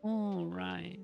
All right.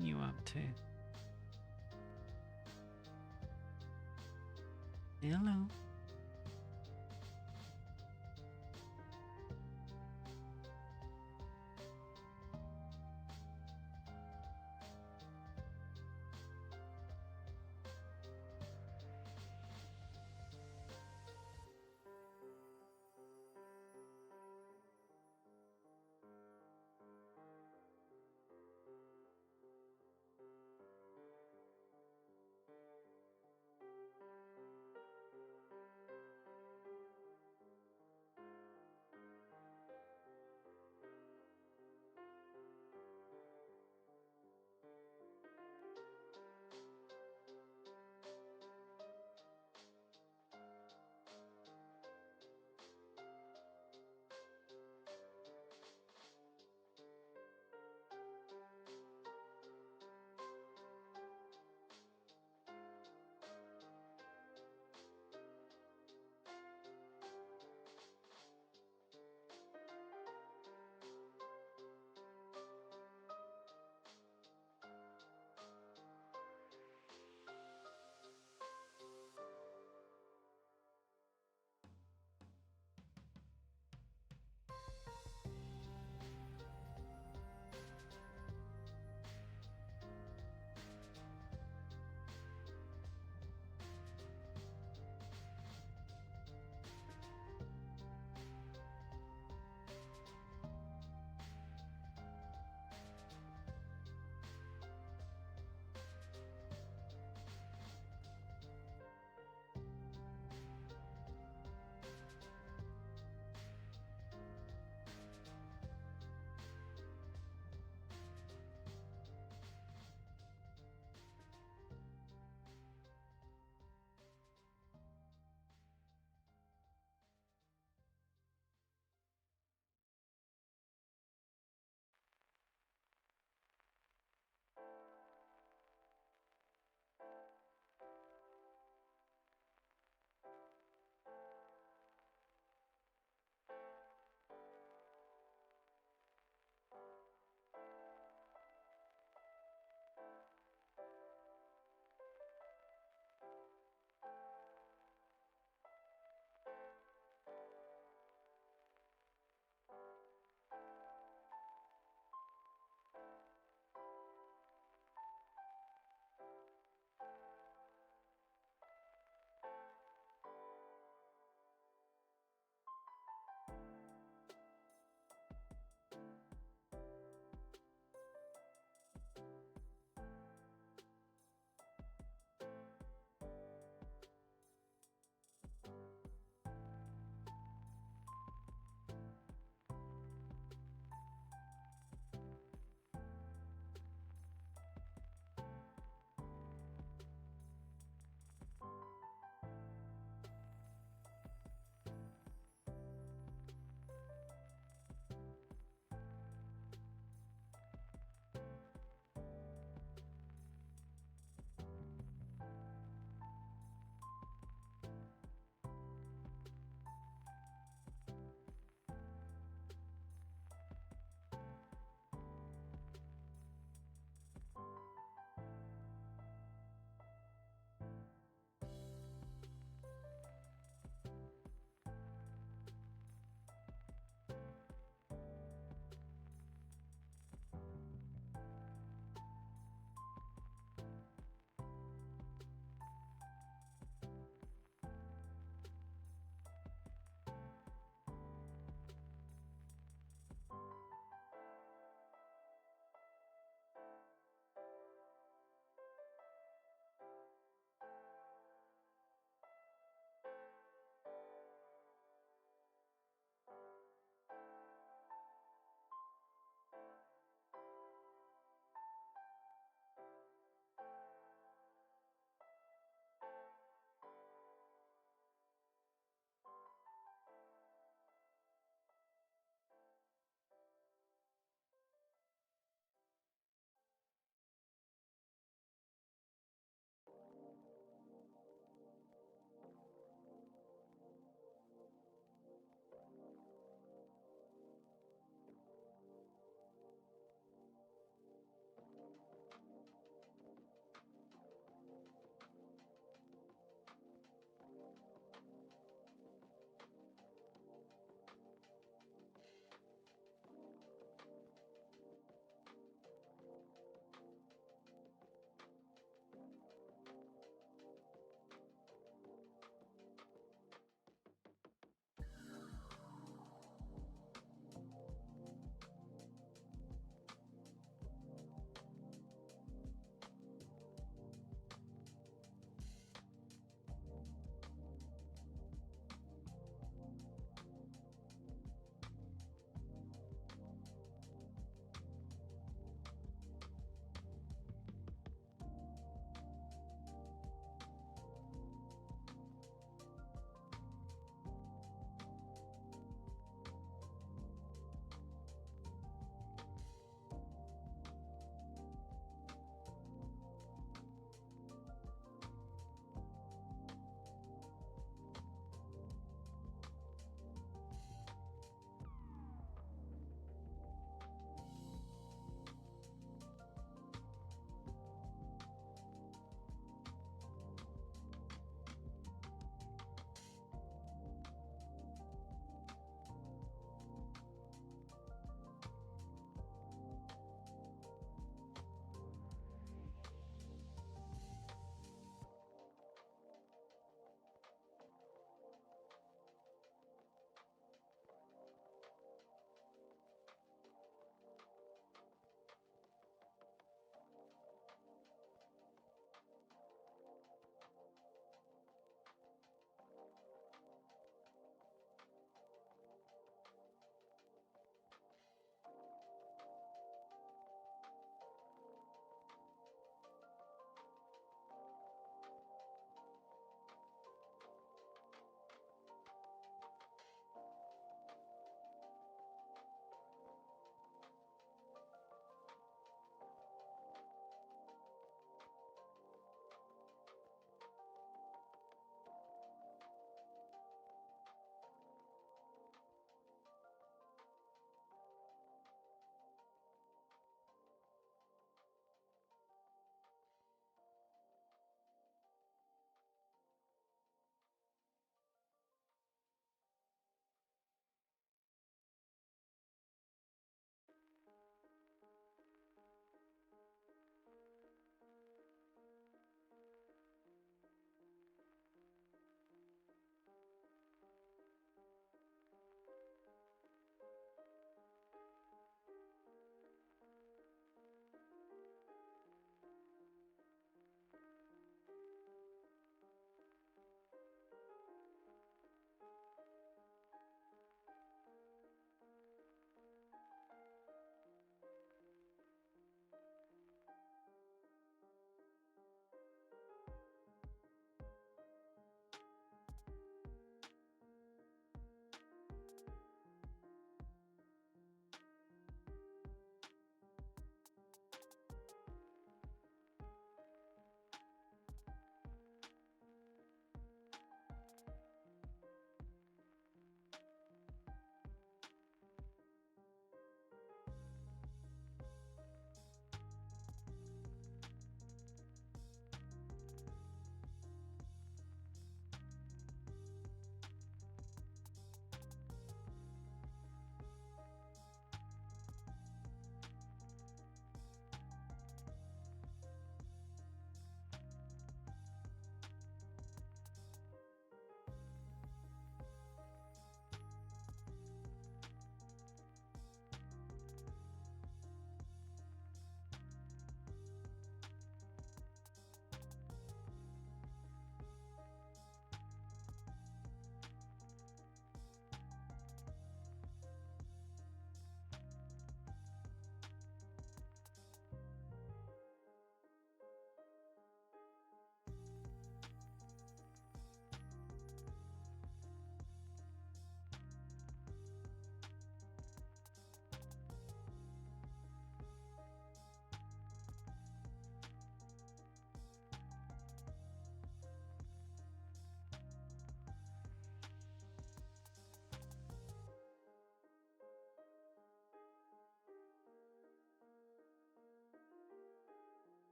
You up to? Hello.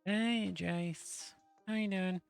Hey, Jace. How you doing?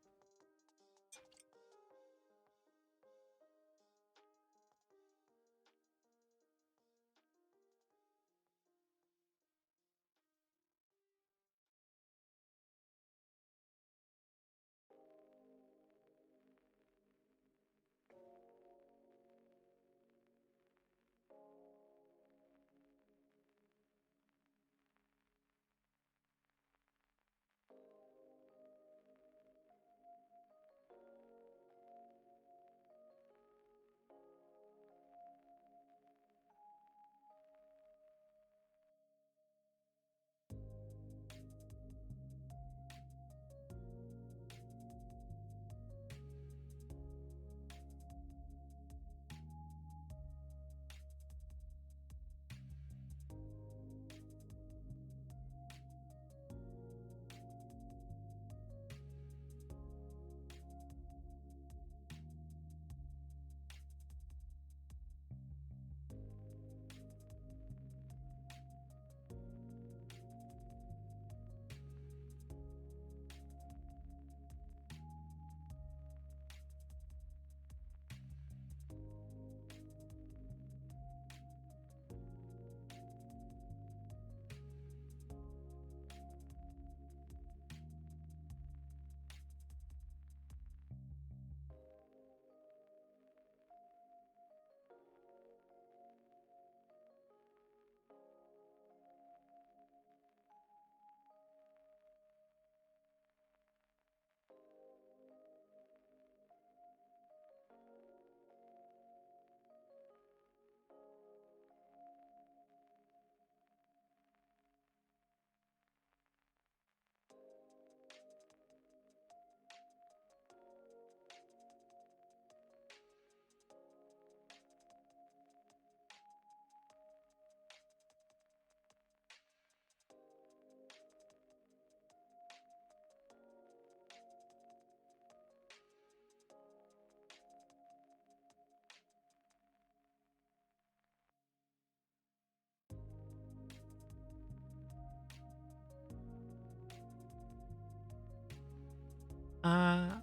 Uh,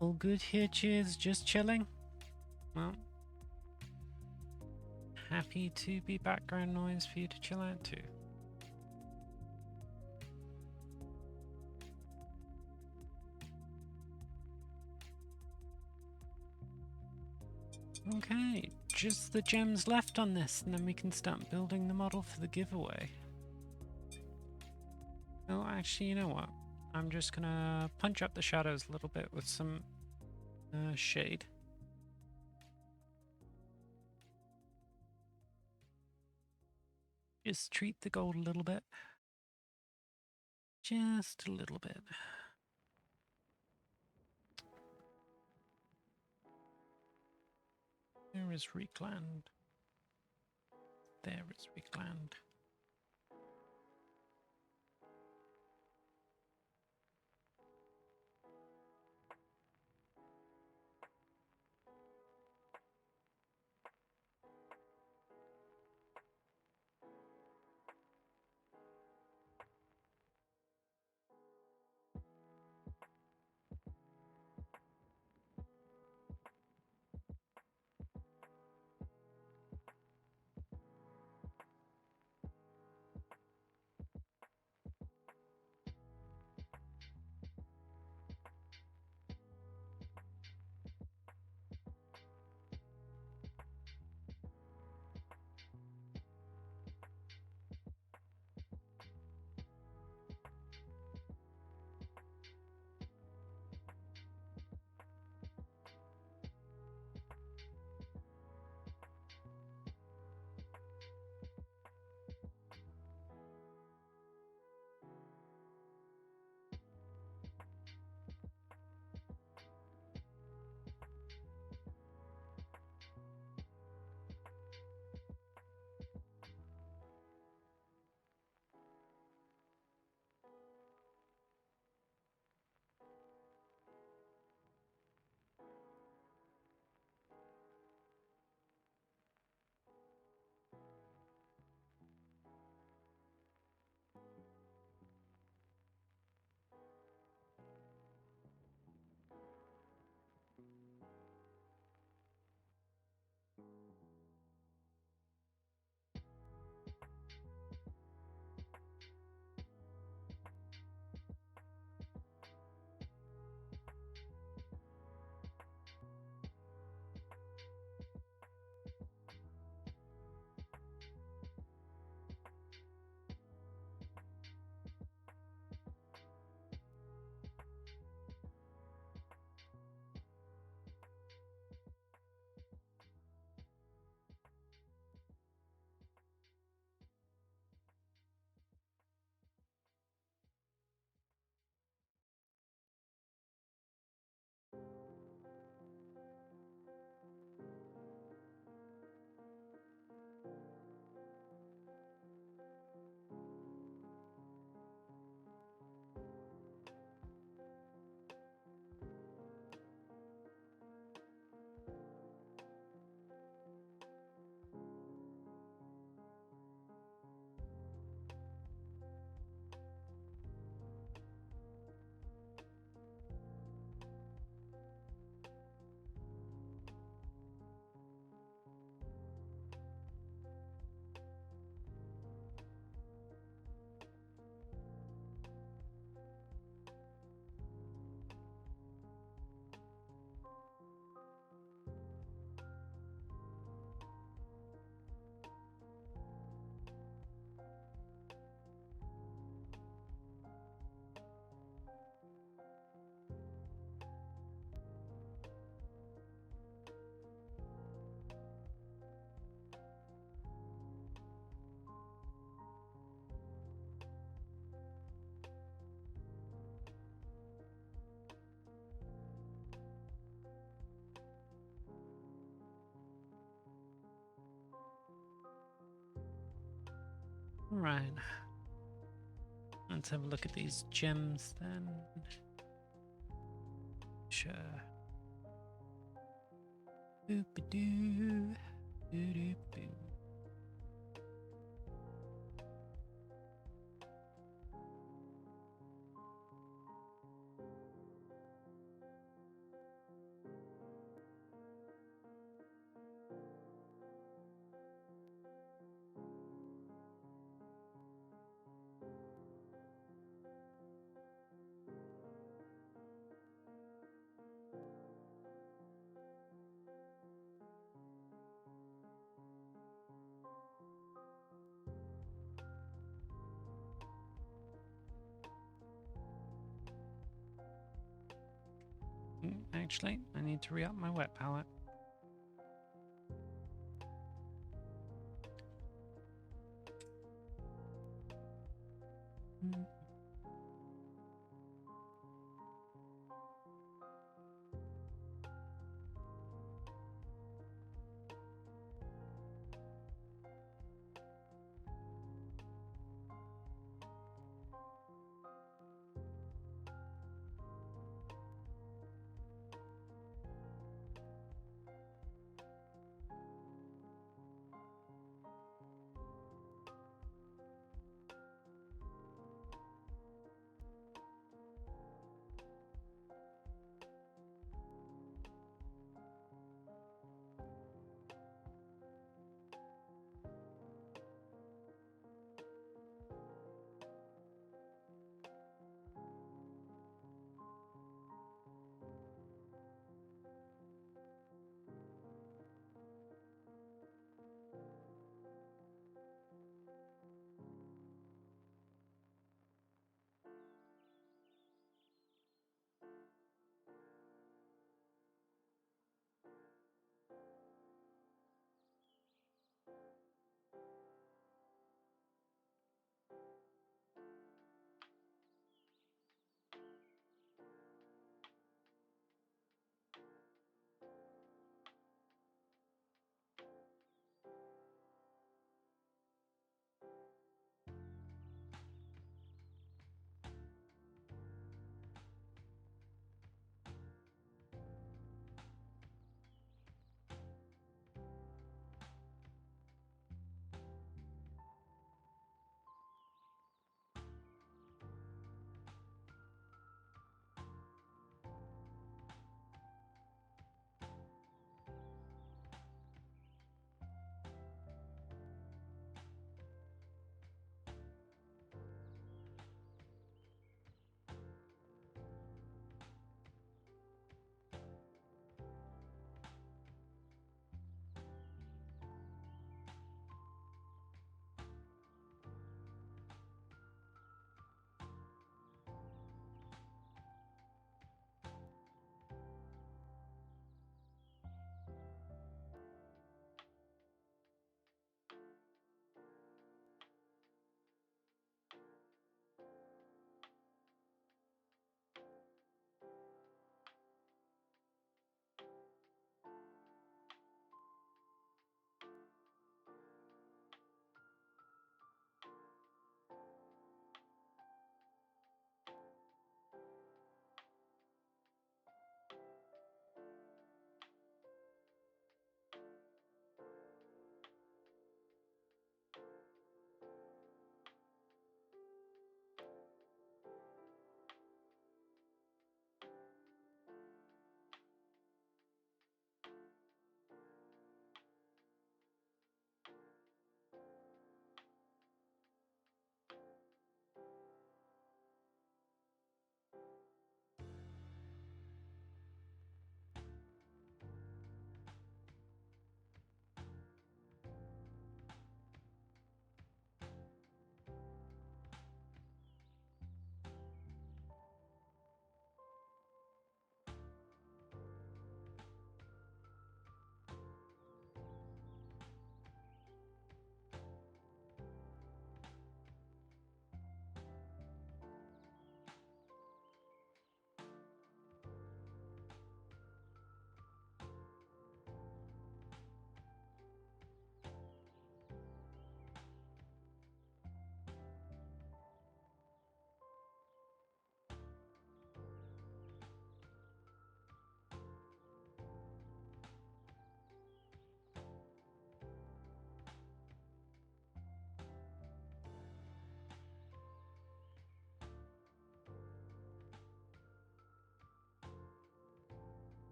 all good here, cheers. Just chilling. Well, happy to be background noise for you to chill out to. Okay, just the gems left on this, and then we can start building the model for the giveaway. Oh, actually, you know what? I'm just gonna punch up the shadows a little bit with some shade. Just treat the gold a little bit. Just a little bit. There is Recland. There is Recland. Right. Let's have a look at these gems then. Sure. Boop-a-doo. Doo-doo-boo. Actually, I need to re-up my wet palette.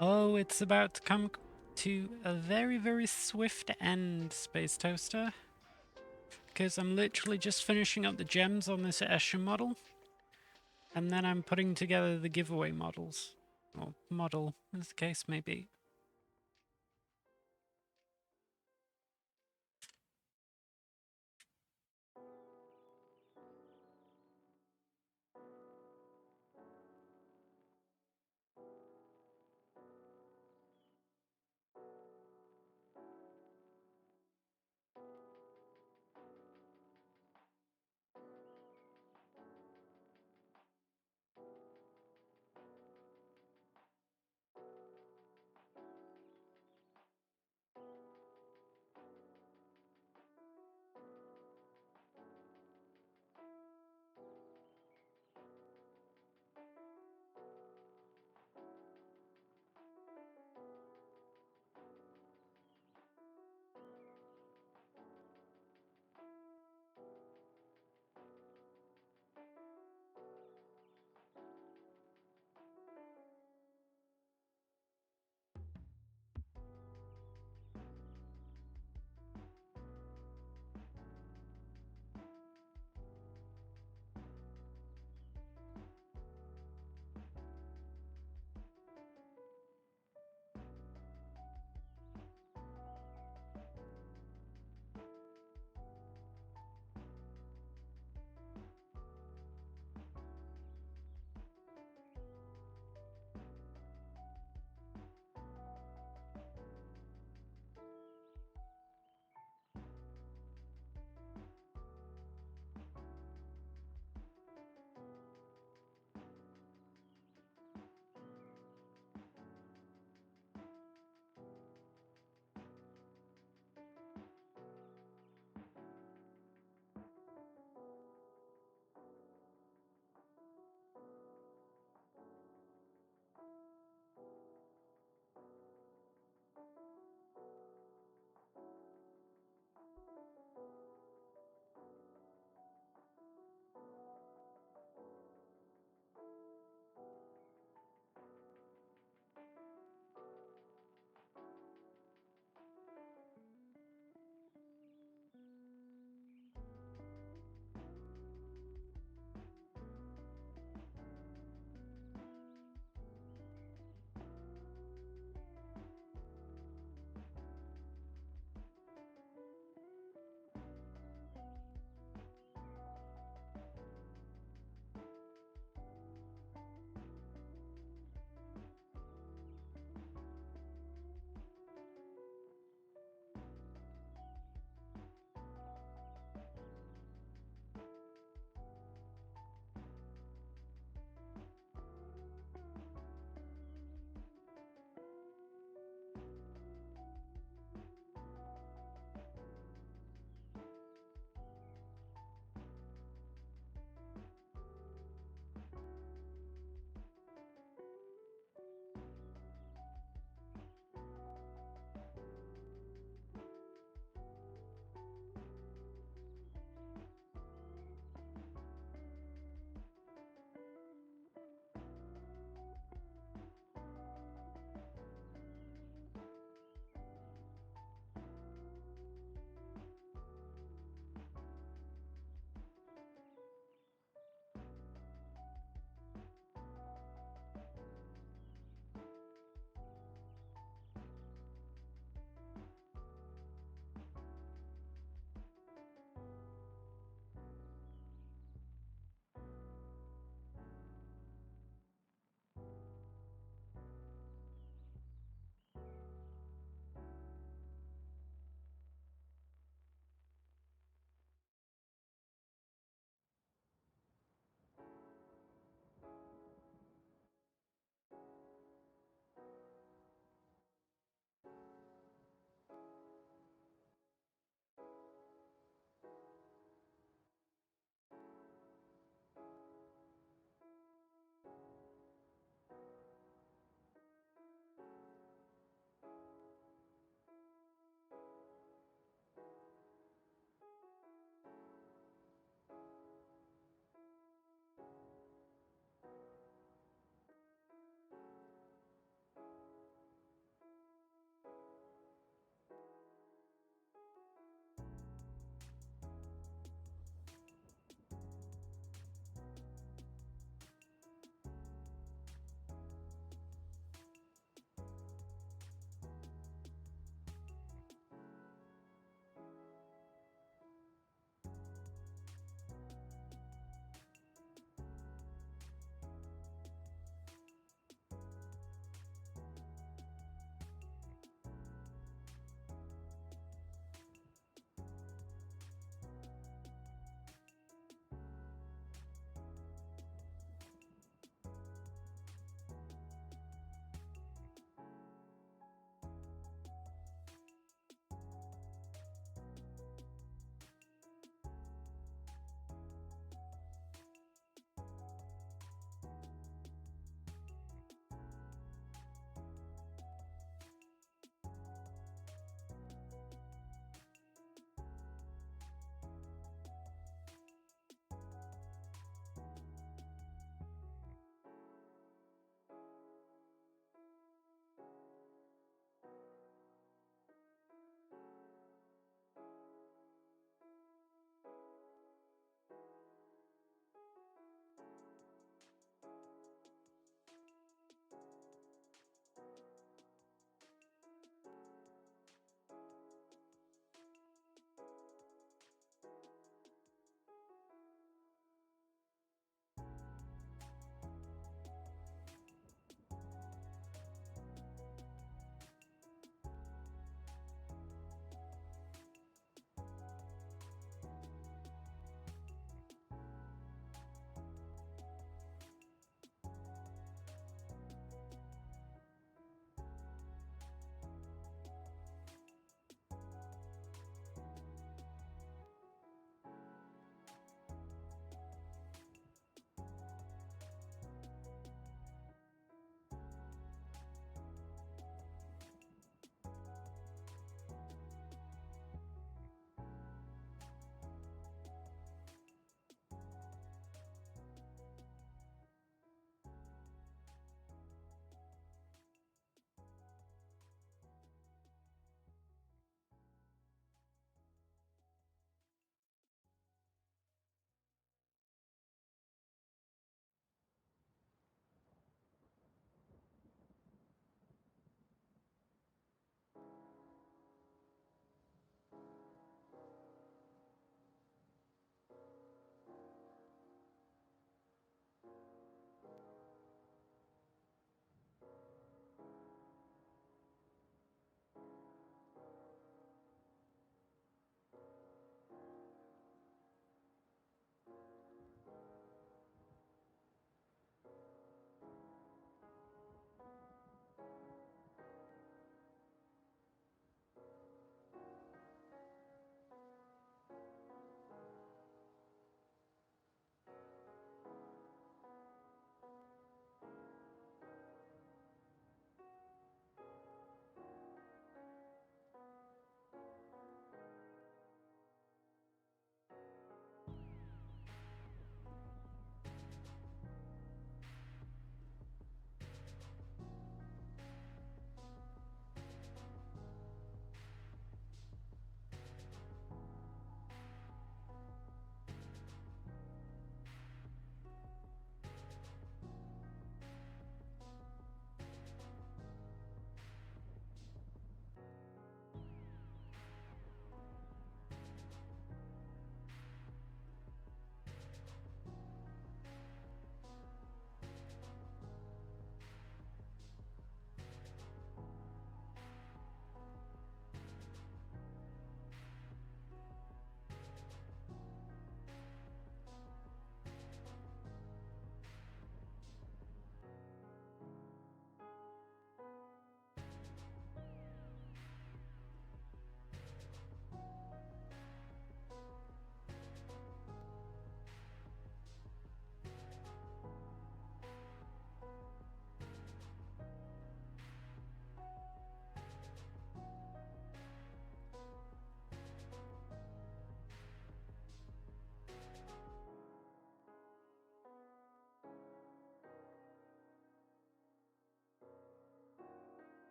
Oh, it's about to come to a very, very swift end, Space Toaster. Because I'm literally just finishing up the gems on this Escher model. And then I'm putting together the giveaway models. Or model, as the case may be.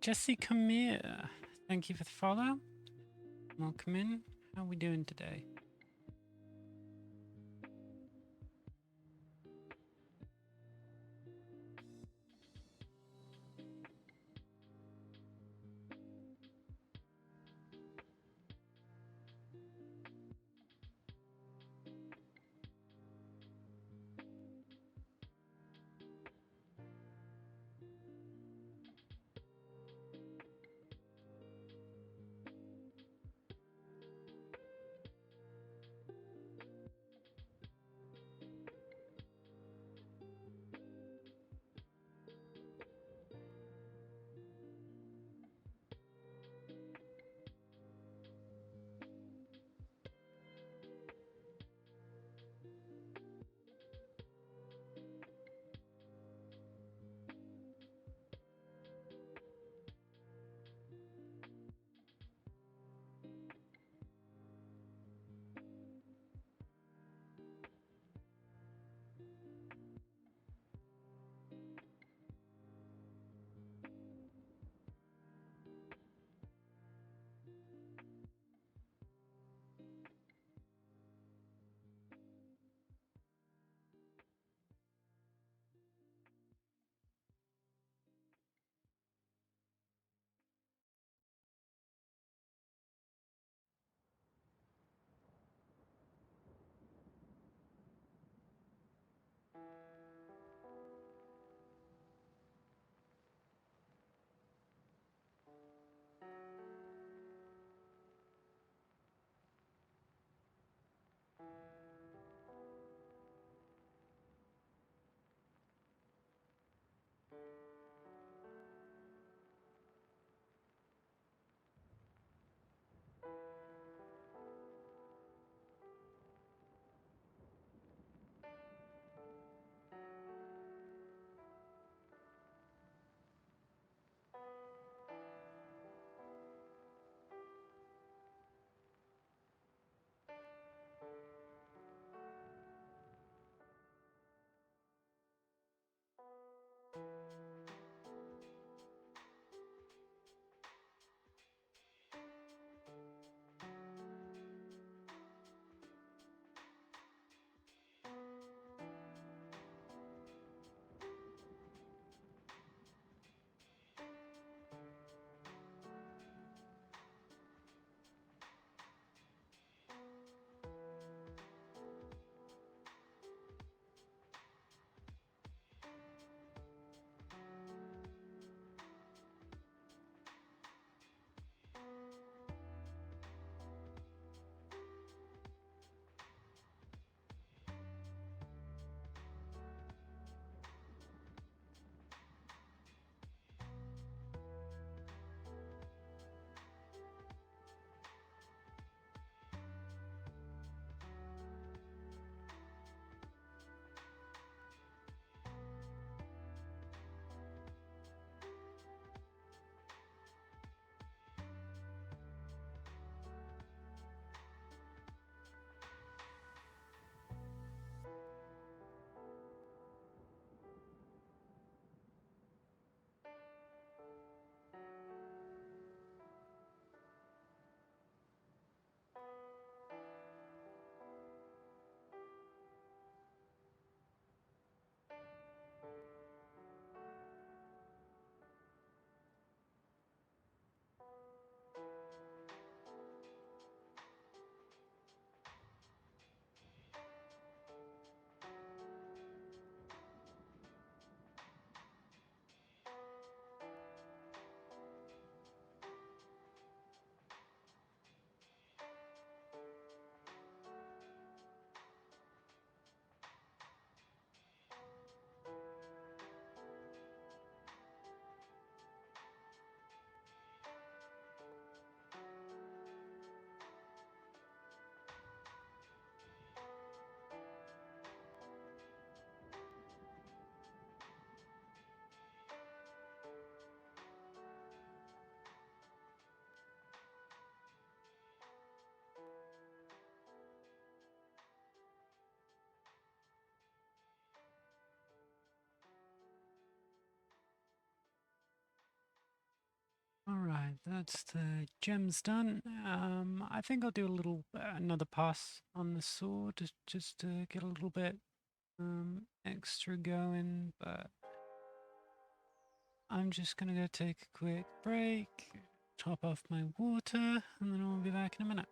Jesse, come here. Thank you for the follow. Welcome in. How are we doing today? that's the gems done. I think I'll do a little another pass on the sword just to get a little bit extra going, but I'm just gonna go take a quick break, top off my water, and then I'll be back in a minute.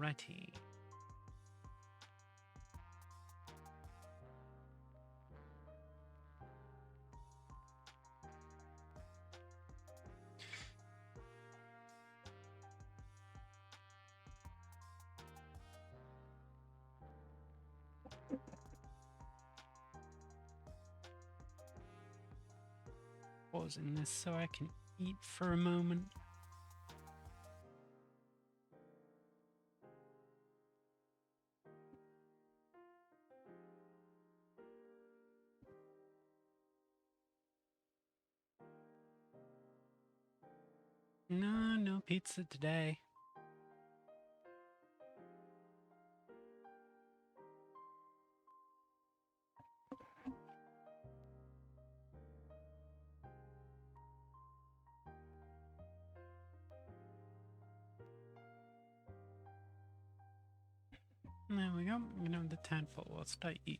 Alrighty. Pausing this so I can eat for a moment. No, no pizza today. There we go. I'm gonna have the tadpole whilst I eat.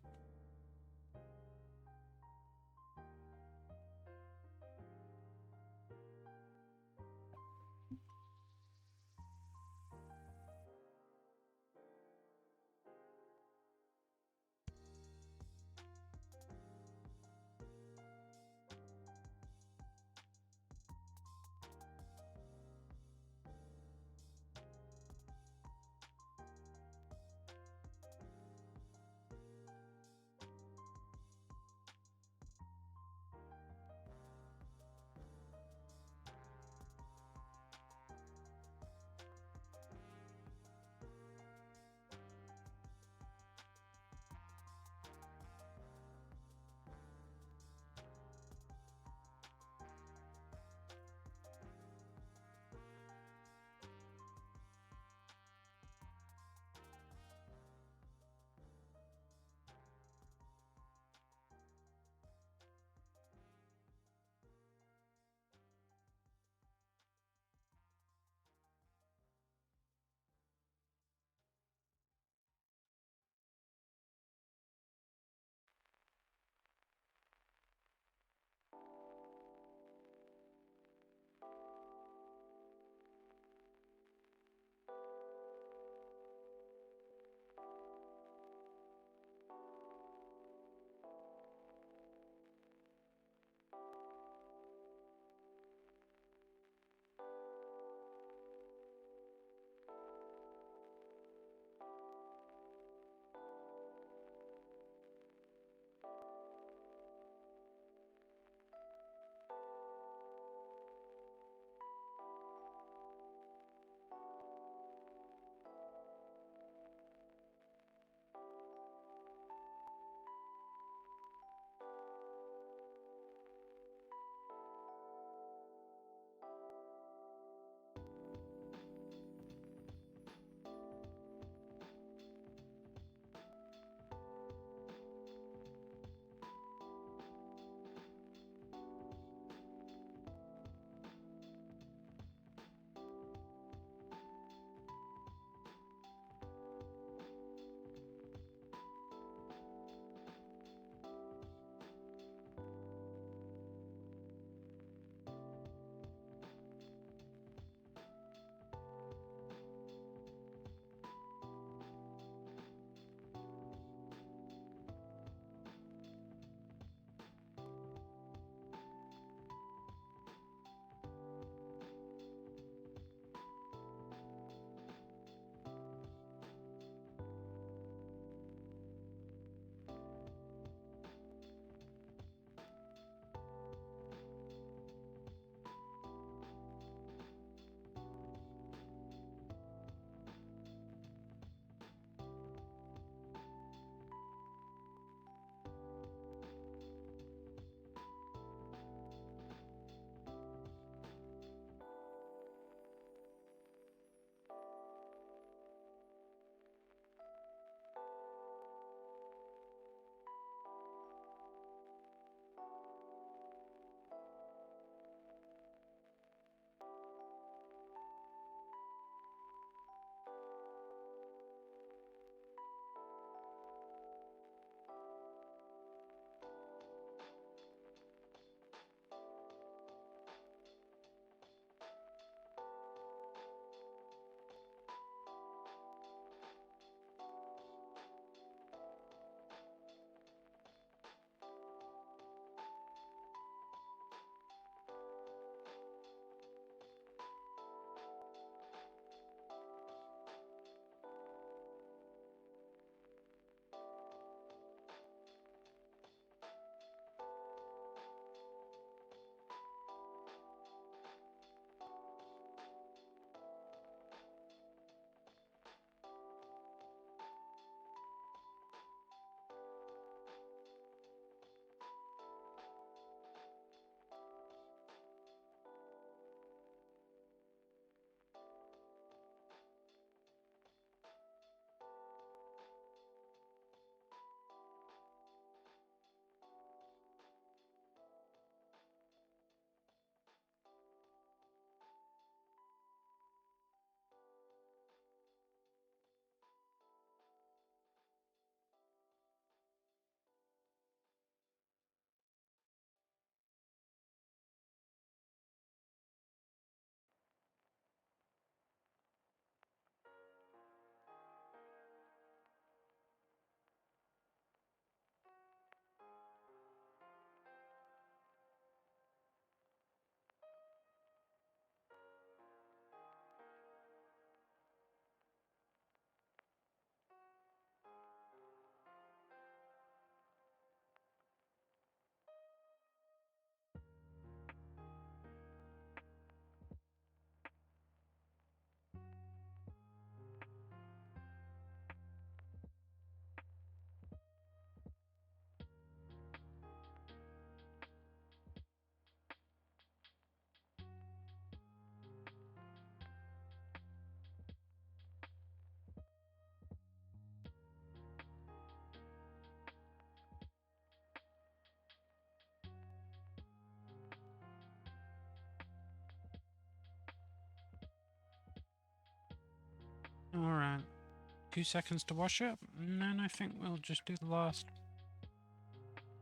2 seconds to wash up, and then I think we'll just do the last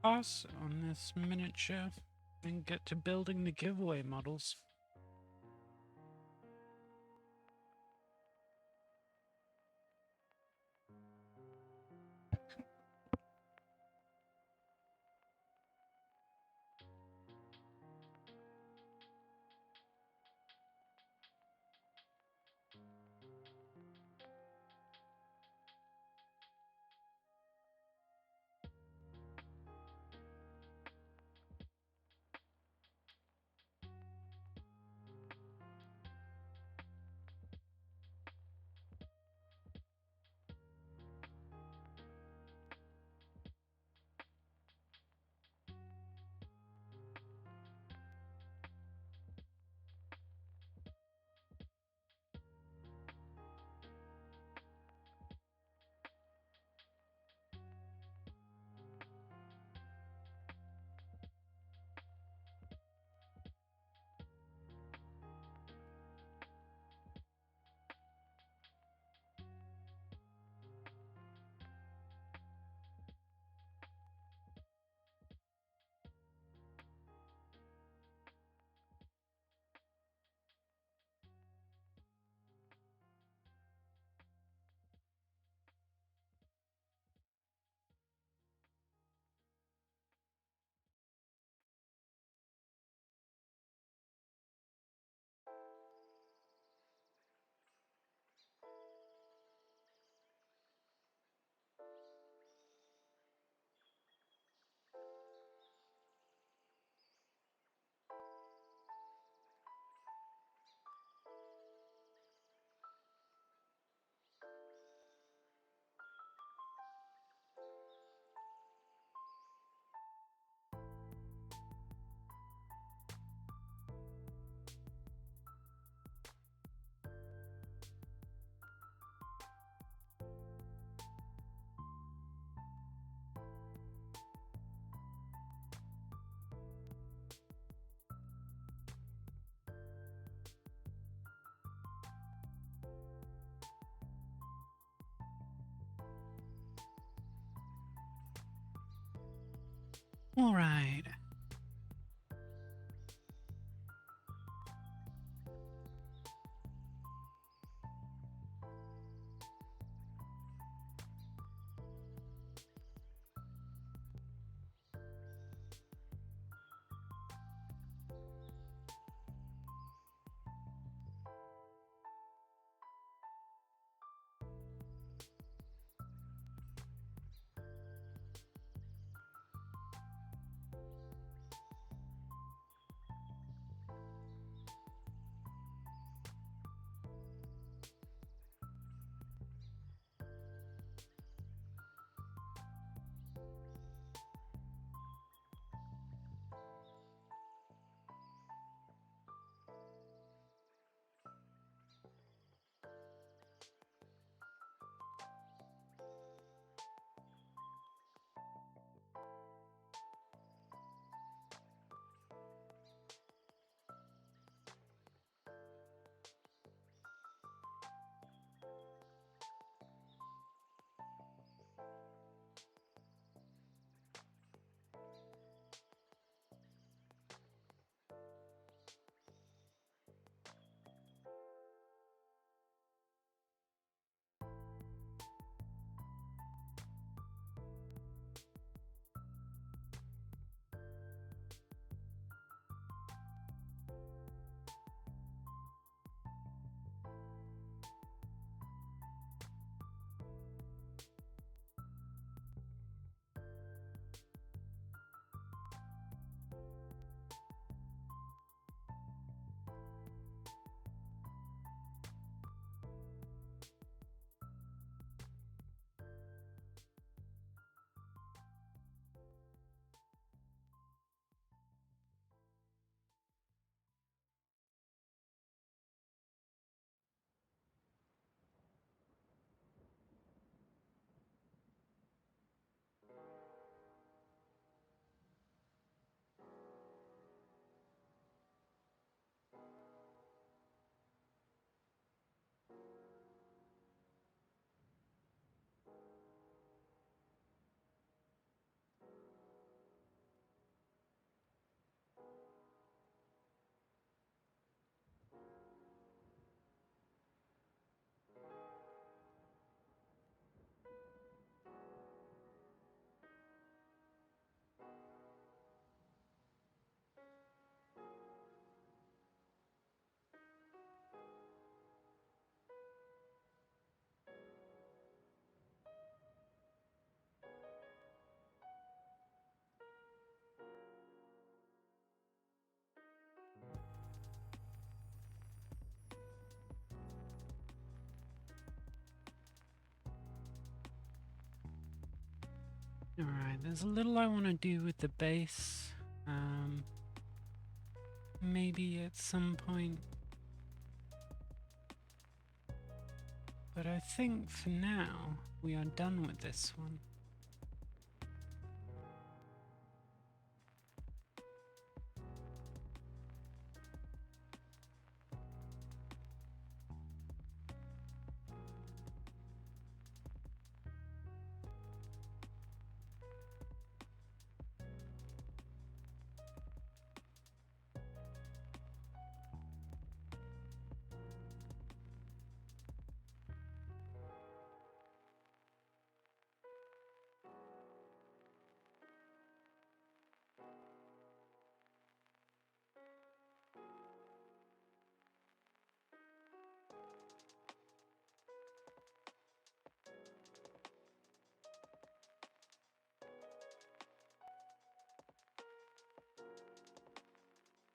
pass on this miniature and get to building the giveaway models. All right. Alright, there's a little I want to do with the base. Maybe at some point. But I think for now, we are done with this one.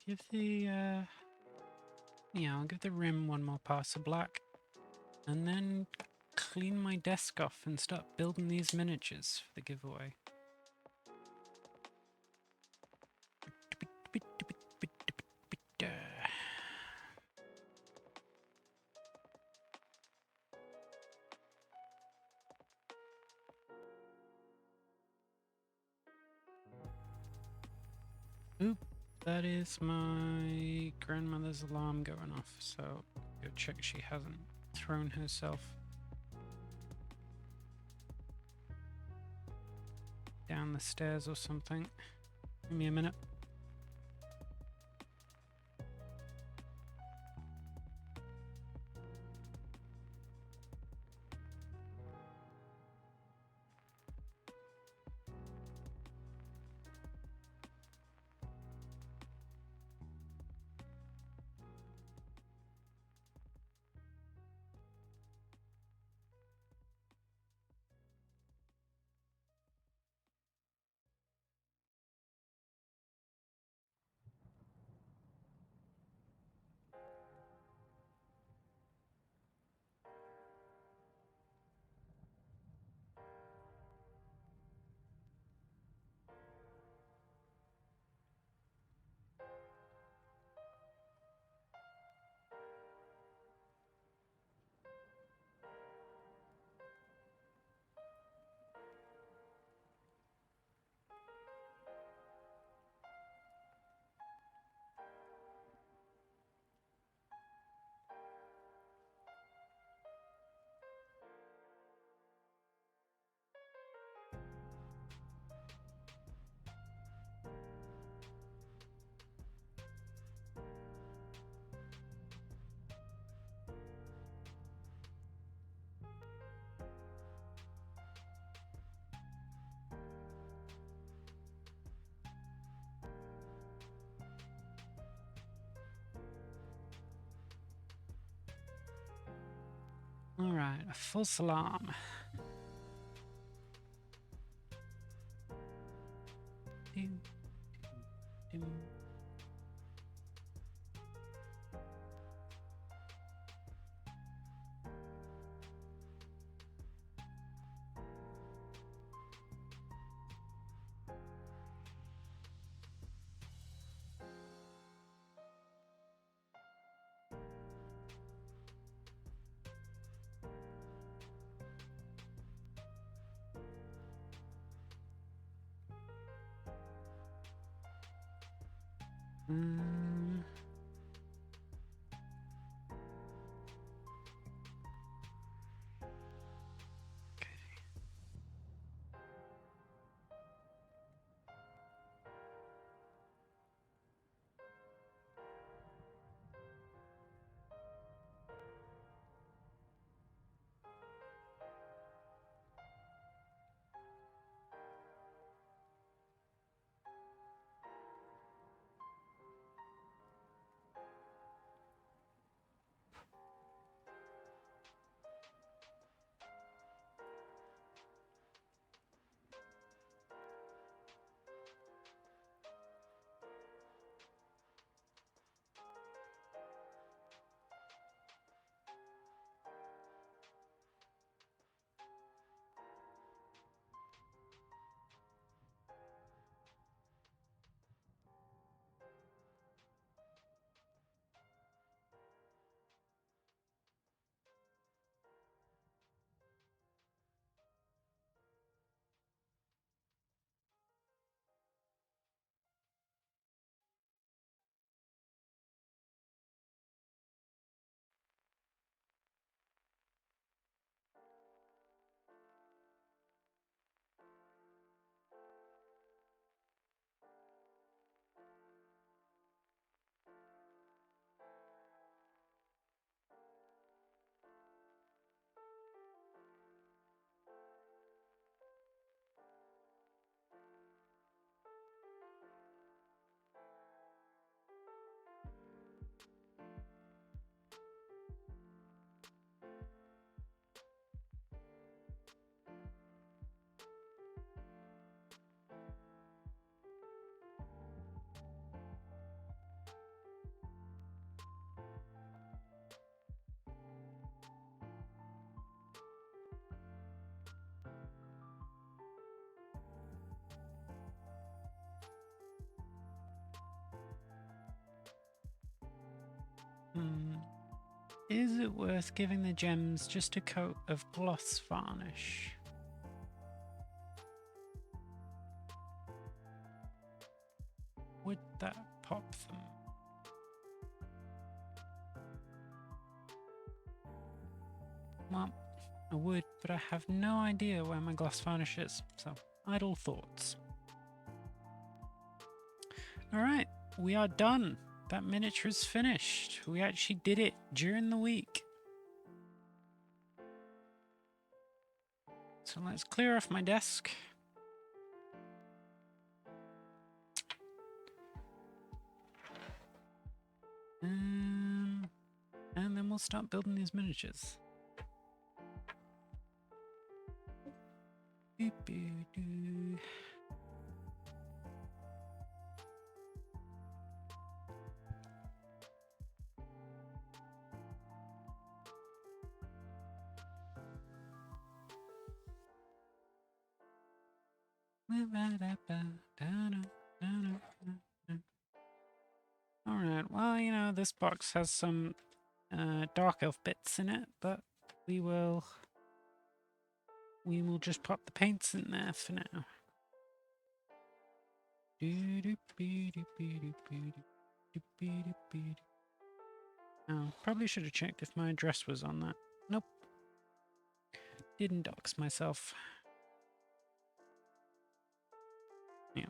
Give the, yeah, I'll give the rim one more pass of black. And then clean my desk off and start building these miniatures for the giveaway. Oop, that is my grandmother's alarm going off, so go check she hasn't thrown herself down the stairs or something. Give me a minute. Alright, a false alarm. Ding, ding, ding. Is it worth giving the gems just a coat of gloss varnish? Would that pop them? Well, I would, but I have no idea where my gloss varnish is, so idle thoughts. Alright, we are done. That miniature is finished. We actually did it during the week. So let's clear off my desk. And then we'll start building these miniatures. Doo-doo-doo. Alright, well, you know, this box has some dark elf bits in it, but we will just pop the paints in there for now. Oh, probably should have checked if my address was on that. Nope. Didn't dox myself. Yeah.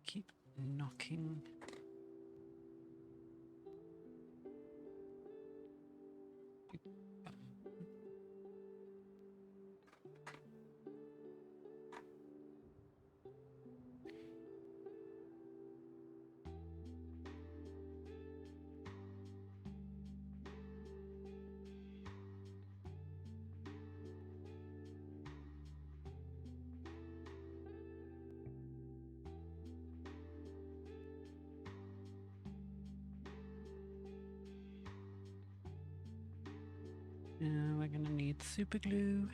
Keep knocking. We're gonna need super glue.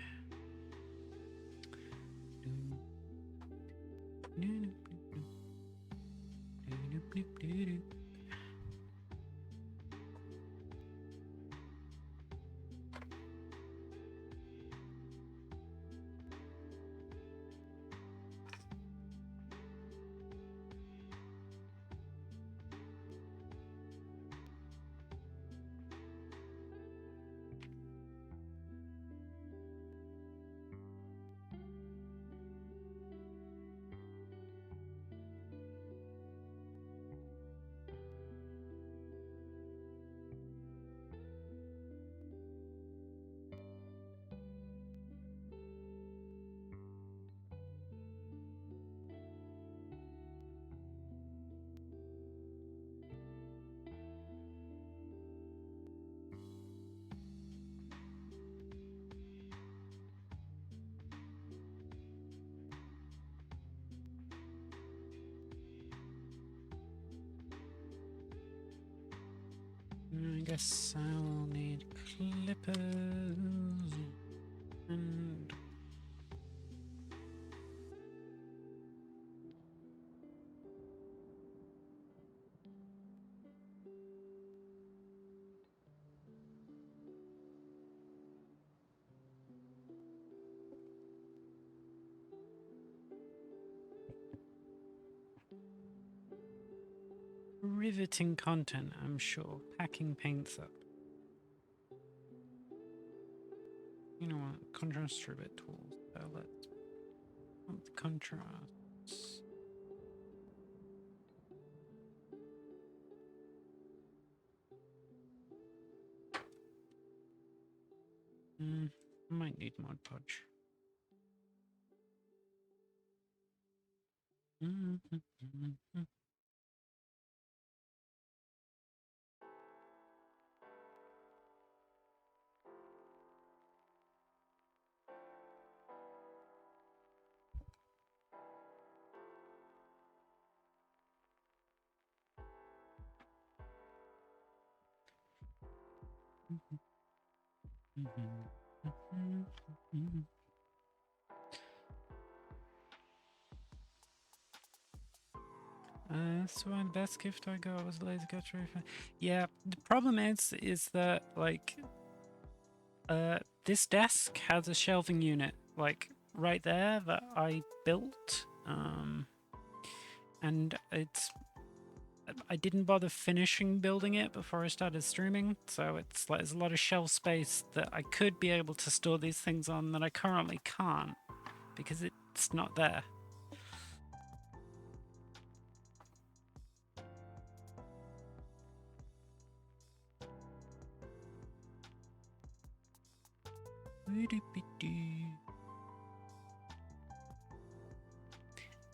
I guess I'll need clippers and riveting content, I'm sure. Packing paints up. You know what? Contrast are a bit tools. So let's put the contrasts. Might need Mod Podge. That's why the best gift I got was a laser cutter. Yeah, the problem is that like this desk has a shelving unit like right there that I built, and I didn't bother finishing building it before I started streaming, so it's like there's a lot of shelf space that I could be able to store these things on that I currently can't because it's not there.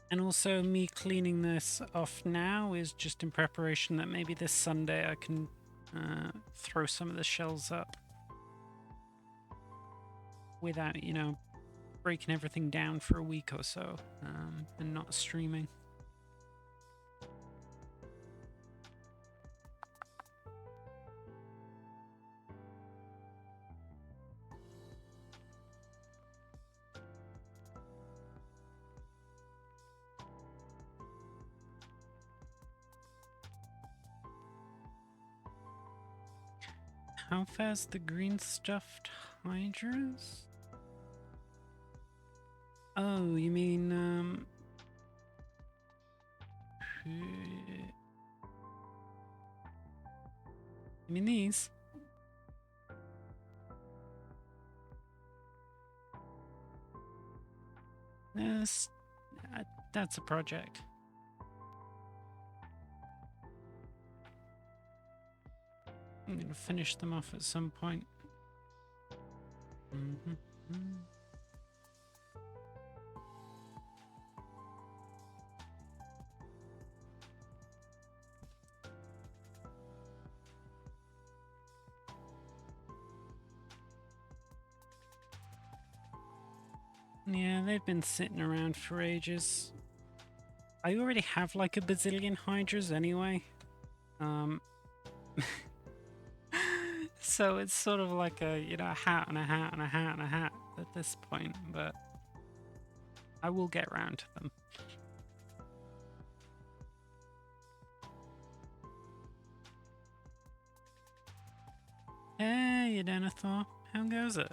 And also me cleaning this off now is just in preparation that maybe this Sunday I can throw some of the shells up without, you know, breaking everything down for a week or so, and not streaming. How fast the green stuffed hydras? Oh, you mean, you mean these? Yes, that's a project. I'm gonna finish them off at some point. Yeah, they've been sitting around for ages. I already have like a bazillion hydras anyway. So it's sort of like a, you know, a hat and a hat and a hat and a hat at this point, but I will get round to them. Hey, Denethor, how goes it?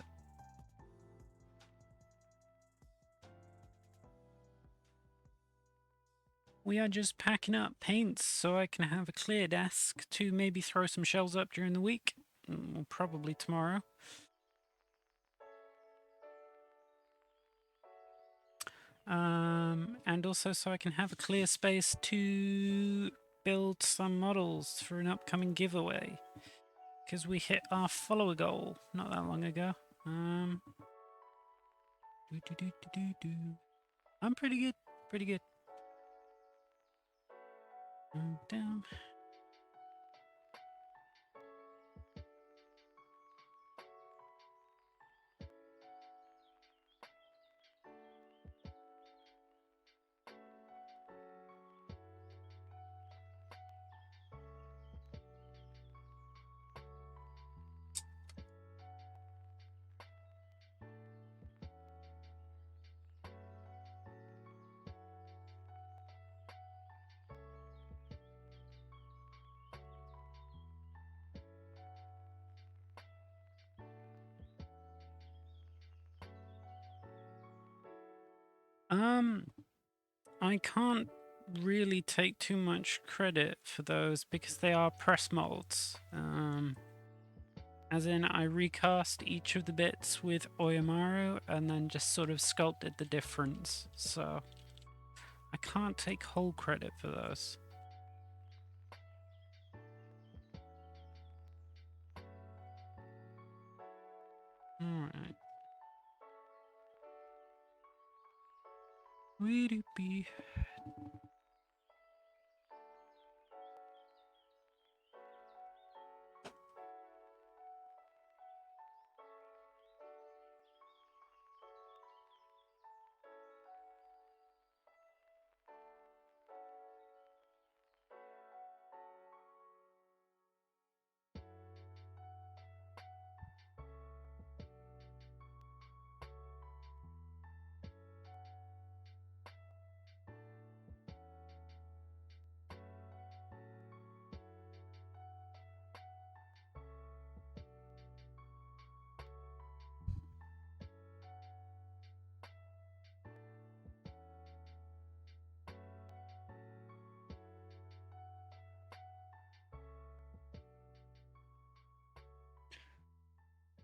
We are just packing up paints so I can have a clear desk to maybe throw some shells up during the week. Probably tomorrow. And also so I can have a clear space to build some models for an upcoming giveaway. Because we hit our follower goal not that long ago. I'm pretty good. Pretty good. Down. I can't really take too much credit for those because they are press molds. As in, I recast each of the bits with Oyamaru and then just sort of sculpted the difference. So I can't take whole credit for those. Alright. Wee-doo-bee.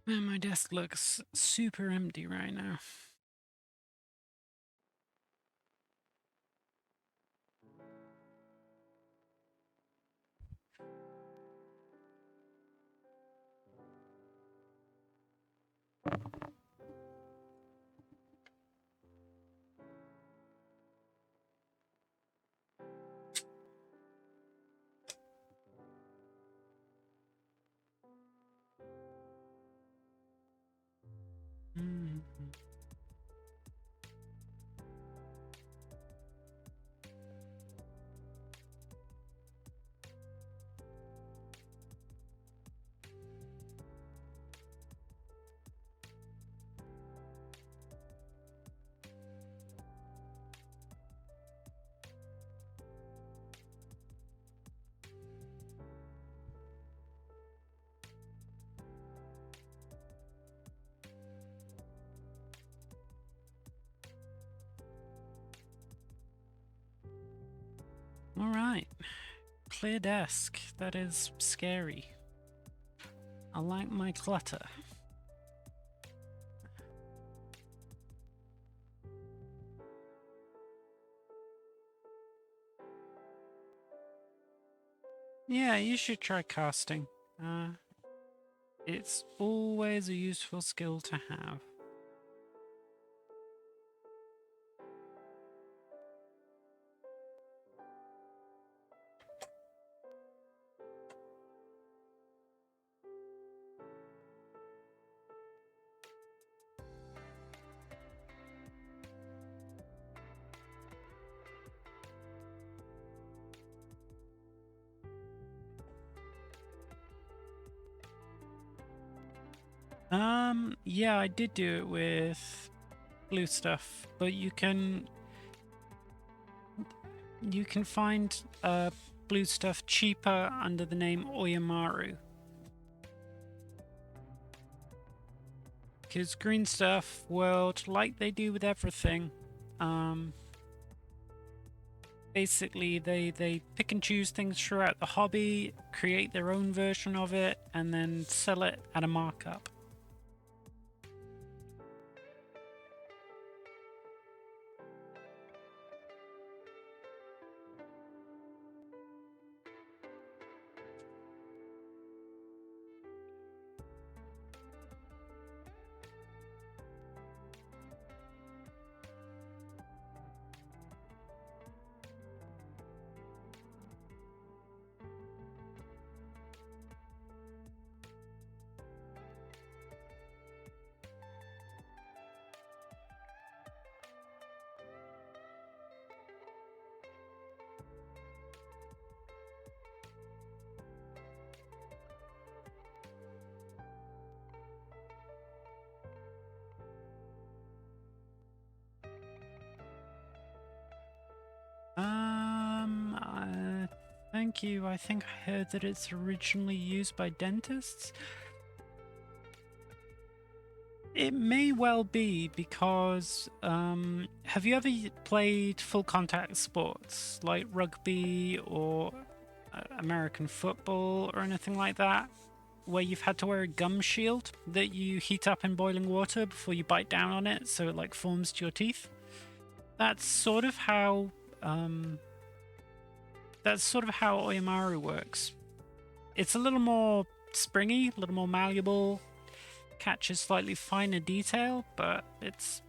Man, my desk looks super empty right now. Alright. Clear desk. That is scary. I like my clutter. Yeah, you should try casting. It's always a useful skill to have. Yeah, I did do it with blue stuff, but you can find blue stuff cheaper under the name Oyamaru. Because green stuff, well, like they do with everything, basically they pick and choose things throughout the hobby, create their own version of it, and then sell it at a markup. Thank you. I think I heard that it's originally used by dentists. It may well be because have you ever played full contact sports like rugby or American football or anything like that, where you've had to wear a gum shield that you heat up in boiling water before you bite down on it so it like forms to your teeth? That's sort of how Oyamaru works. It's a little more springy, a little more malleable, catches slightly finer detail, but it's...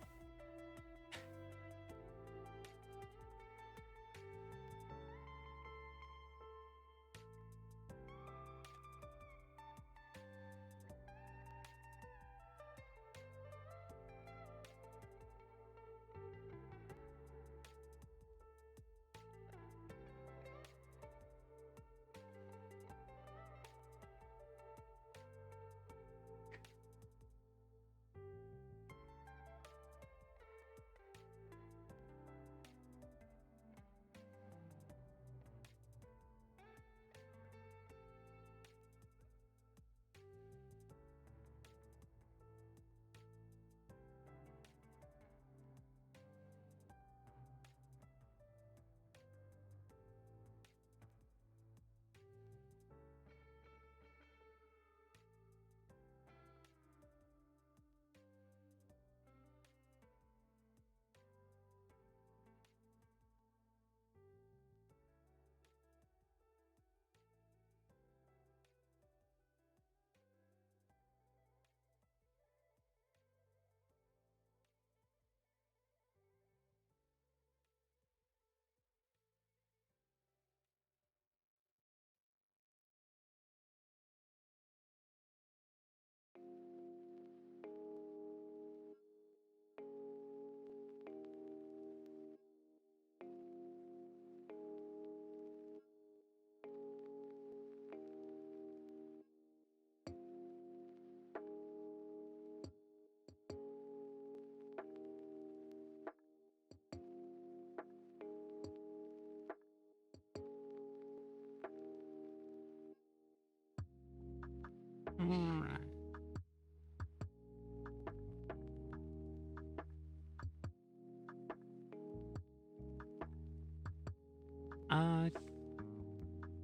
Alright.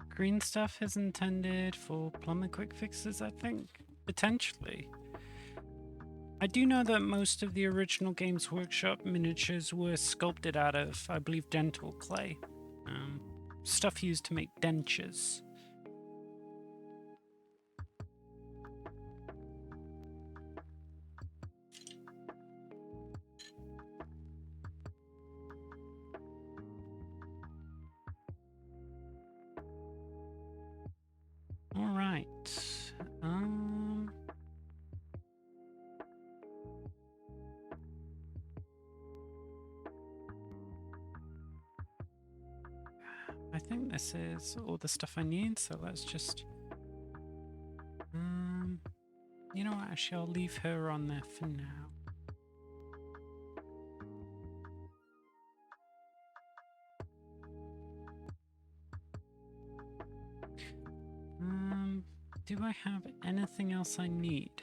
Green stuff is intended for plumber quick fixes, I think. Potentially. I do know that most of the original Games Workshop miniatures were sculpted out of, I believe, dental clay. Stuff used to make dentures. Alright. I think this is all the stuff I need, so let's just... you know what, actually I'll leave her on there for now. Do I have anything else I need?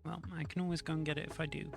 Well, I can always go and get it if I do.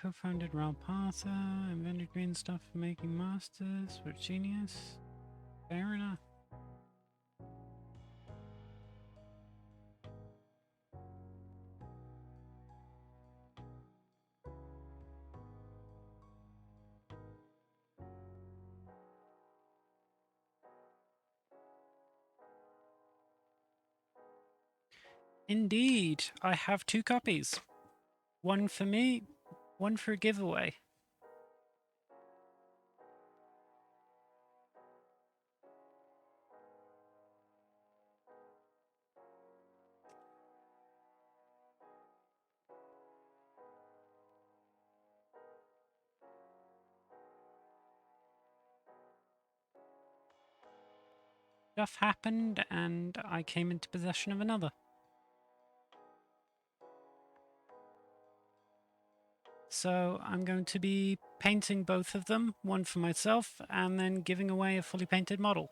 Co-founded Ralpatha, invented green stuff for making masters, we're genius. Fair enough. Indeed, I have 2 copies. One for me, one for a giveaway. Stuff happened and I came into possession of another. So I'm going to be painting both of them, one for myself, and then giving away a fully painted model.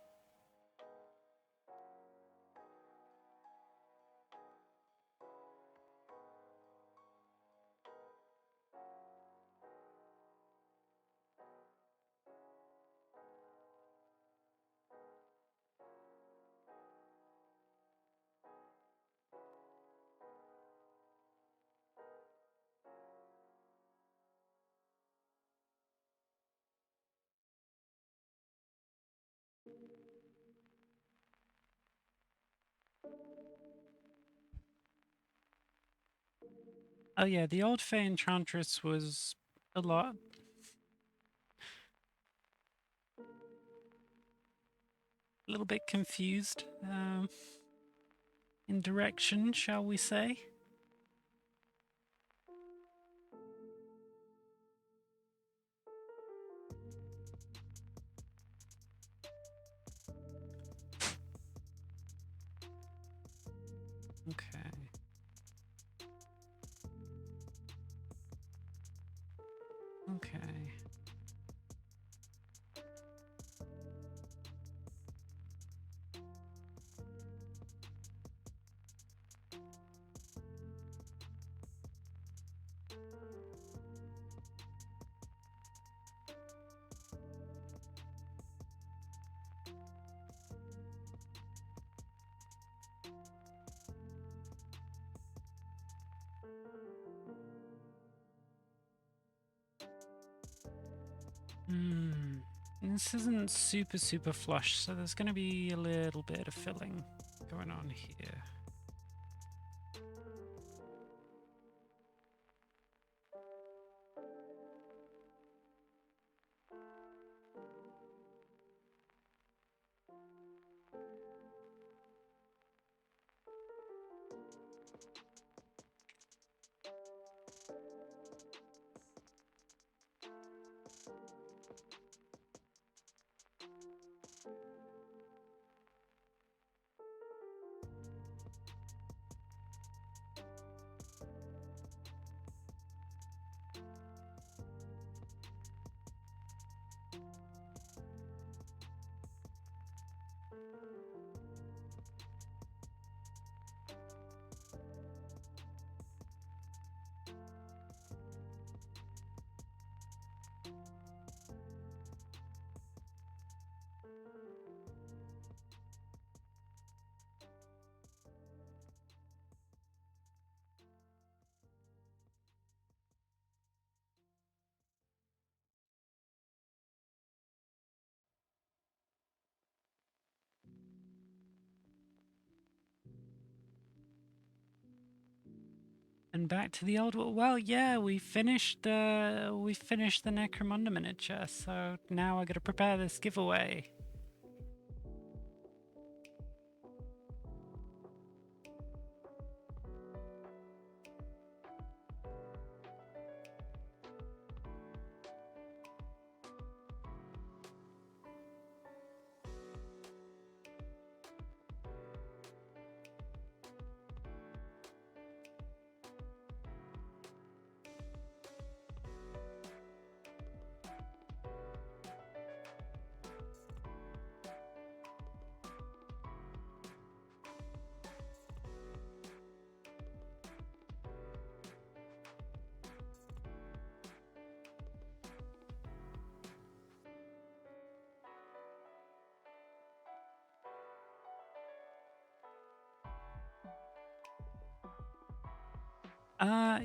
Oh yeah, the old Fey Enchantress was a lot. A little bit confused in direction, shall we say. Okay. Okay. This isn't super flush, so there's going to be a little bit of filling going on here. And back to the old. Well, yeah, we finished the Necromunda miniature, so now I got to prepare this giveaway.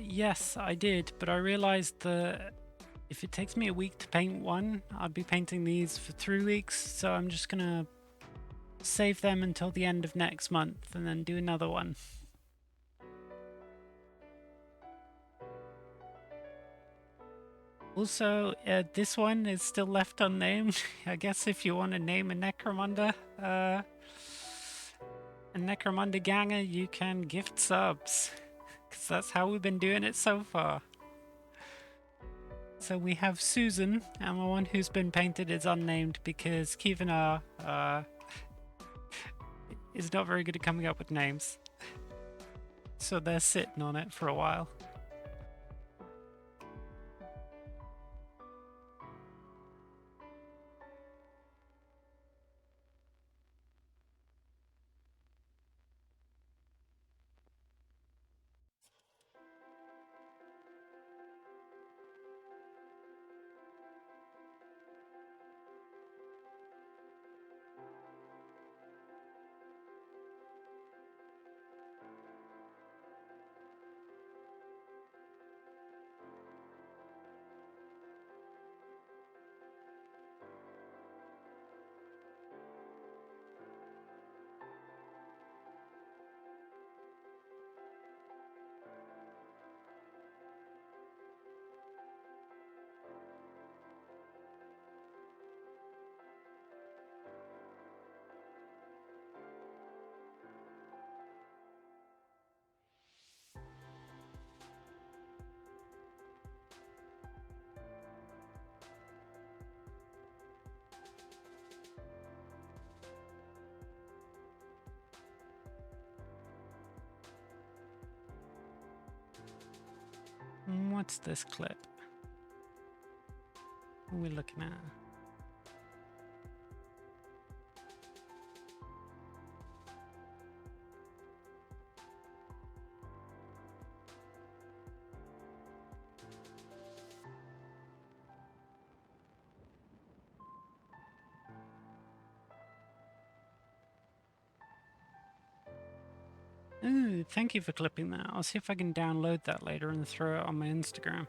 Yes, I did, but I realized that if it takes me a week to paint one, I'd be painting these for 3 weeks, so I'm just gonna save them until the end of next month and then do another one. Also, this one is still left unnamed. I guess if you want to name a Necromunda ganger, you can gift subs. Because that's how we've been doing it so far. So we have Susan, and the one who's been painted is unnamed because Kievanar is not very good at coming up with names. So they're sitting on it for a while. What's this clip? What are we looking at? Ooh, thank you for clipping that. I'll see if I can download that later and throw it on my Instagram.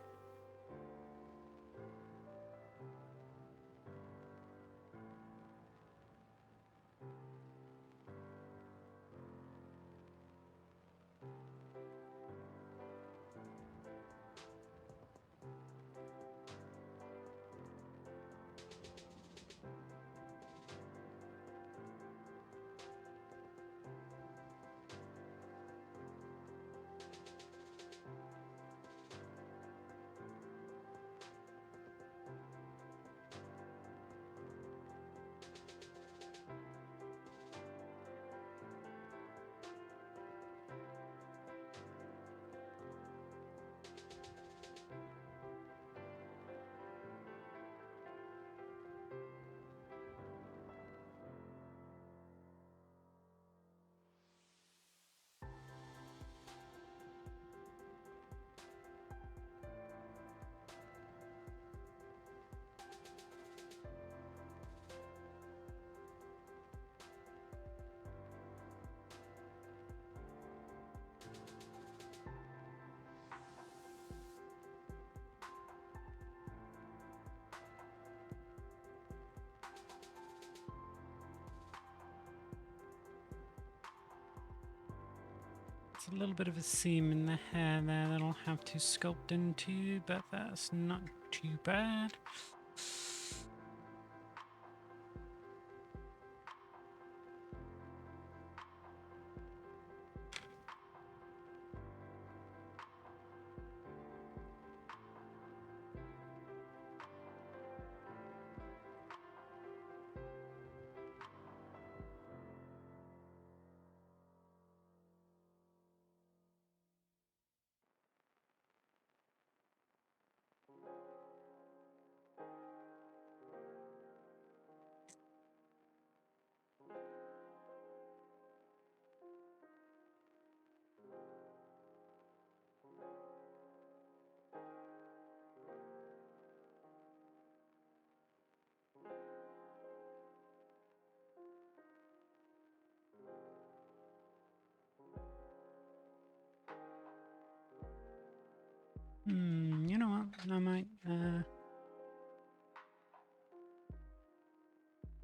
It's a little bit of a seam in the hair there that I'll have to sculpt into, but that's not too bad.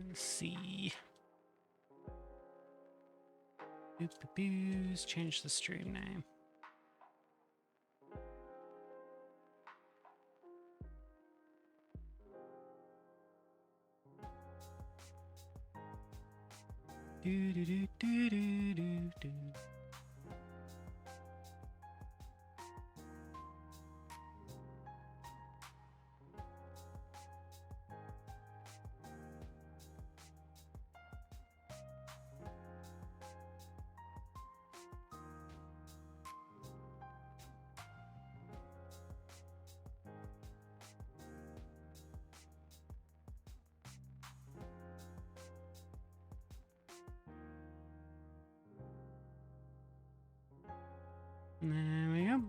Let's see. Boop, change the stream name. Do do do do do do do. There we go.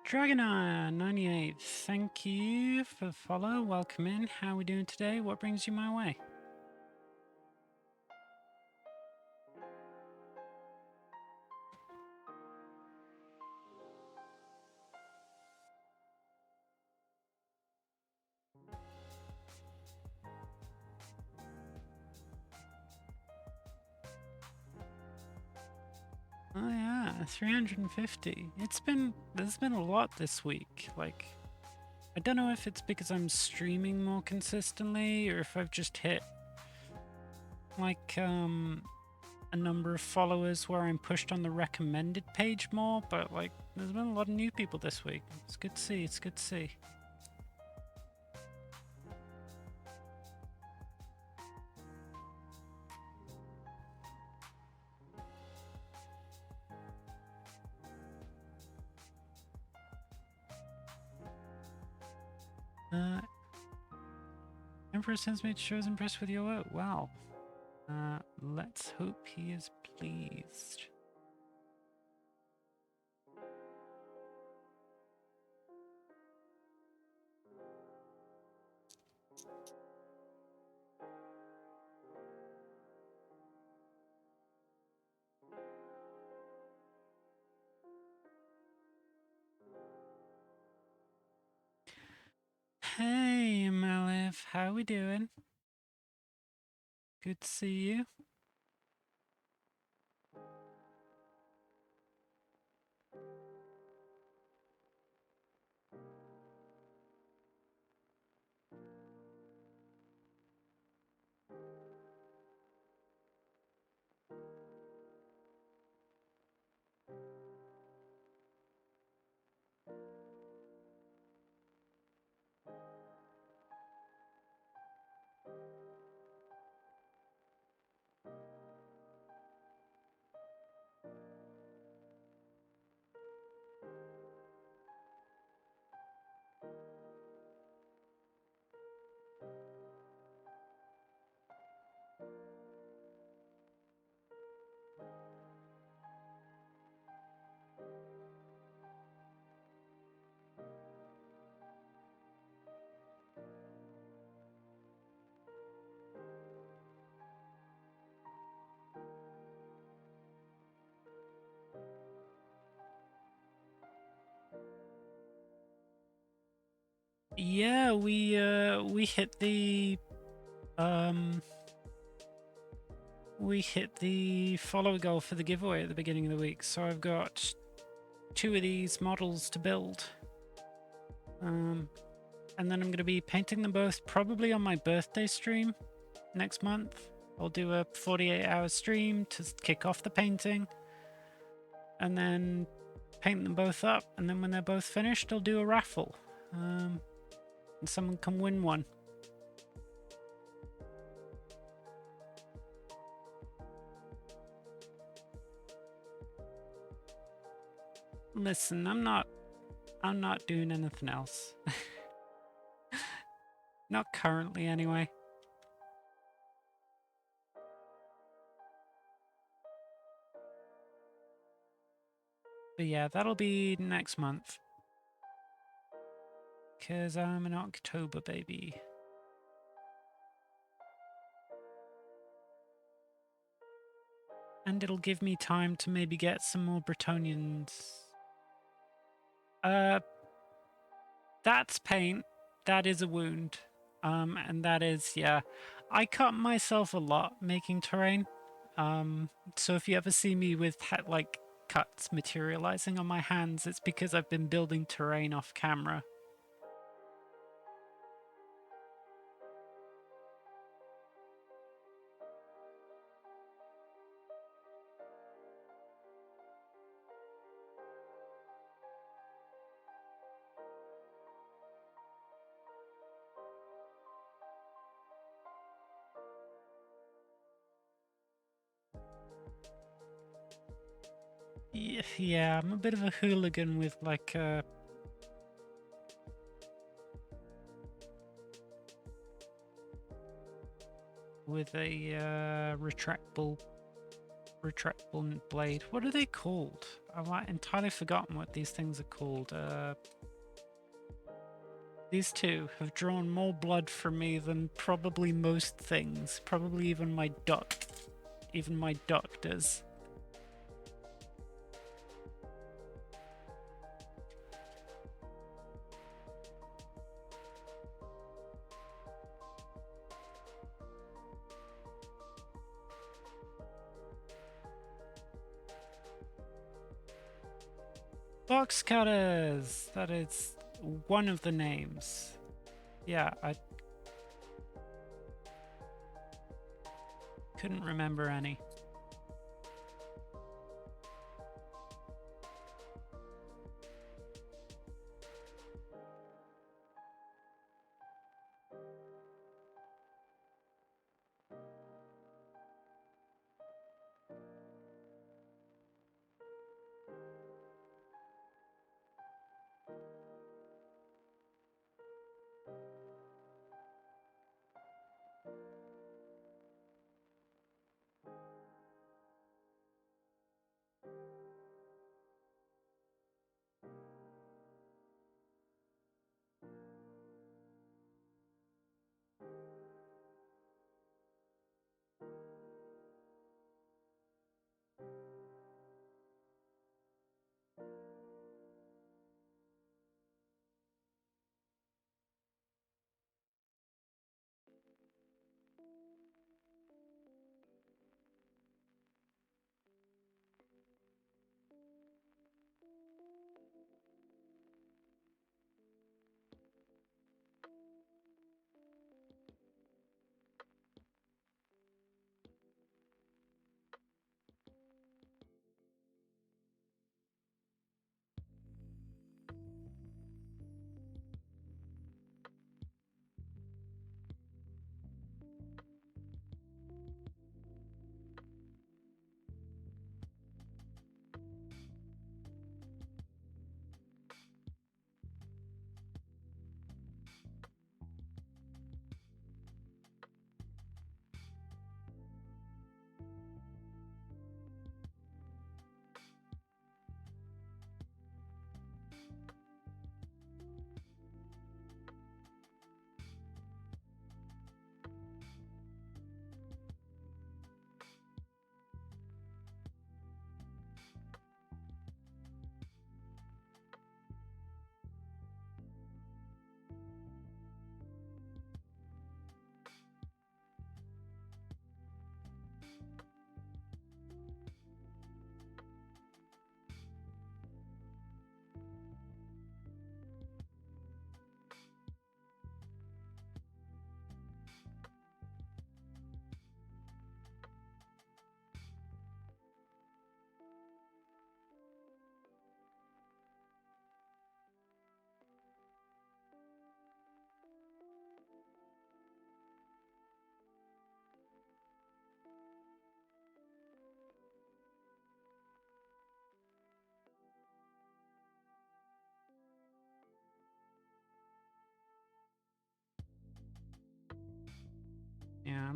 Dragoneye98, thank you for the follow. Welcome in. How are we doing today? What brings you my way? Oh yeah, 350. There's been a lot this week. Like, I don't know if it's because I'm streaming more consistently or if I've just hit like a number of followers where I'm pushed on the recommended page more, but like there's been a lot of new people this week. It's good to see, it's good to see. Emperor sends me to shows impressed with your work. Wow. Let's hope he is pleased. Hey, Malif, how we doing? Good to see you. Yeah, we hit the follower goal for the giveaway at the beginning of the week, so I've got 2 of these models to build. And then I'm going to be painting them both probably on my birthday stream next month. I'll do a 48-hour stream to kick off the painting. and then paint them both up, and then when they're both finished, I'll do a raffle. And someone can win one. Listen, I'm not doing anything else. Not currently, anyway. But yeah, that'll be next month. 'Cause I'm an October baby. And it'll give me time to maybe get some more Bretonians. That's paint. That is a wound. And that is, yeah. I cut myself a lot making terrain. So if you ever see me with like cuts materializing on my hands, it's because I've been building terrain off camera. Yeah, I'm a bit of a hooligan with like with a retractable blade. What are they called? I've entirely forgotten what these things are called. These two have drawn more blood from me than probably most things. Probably even my duck. Even my duck does. Box cutters! That is one of the names. Yeah, I couldn't remember any.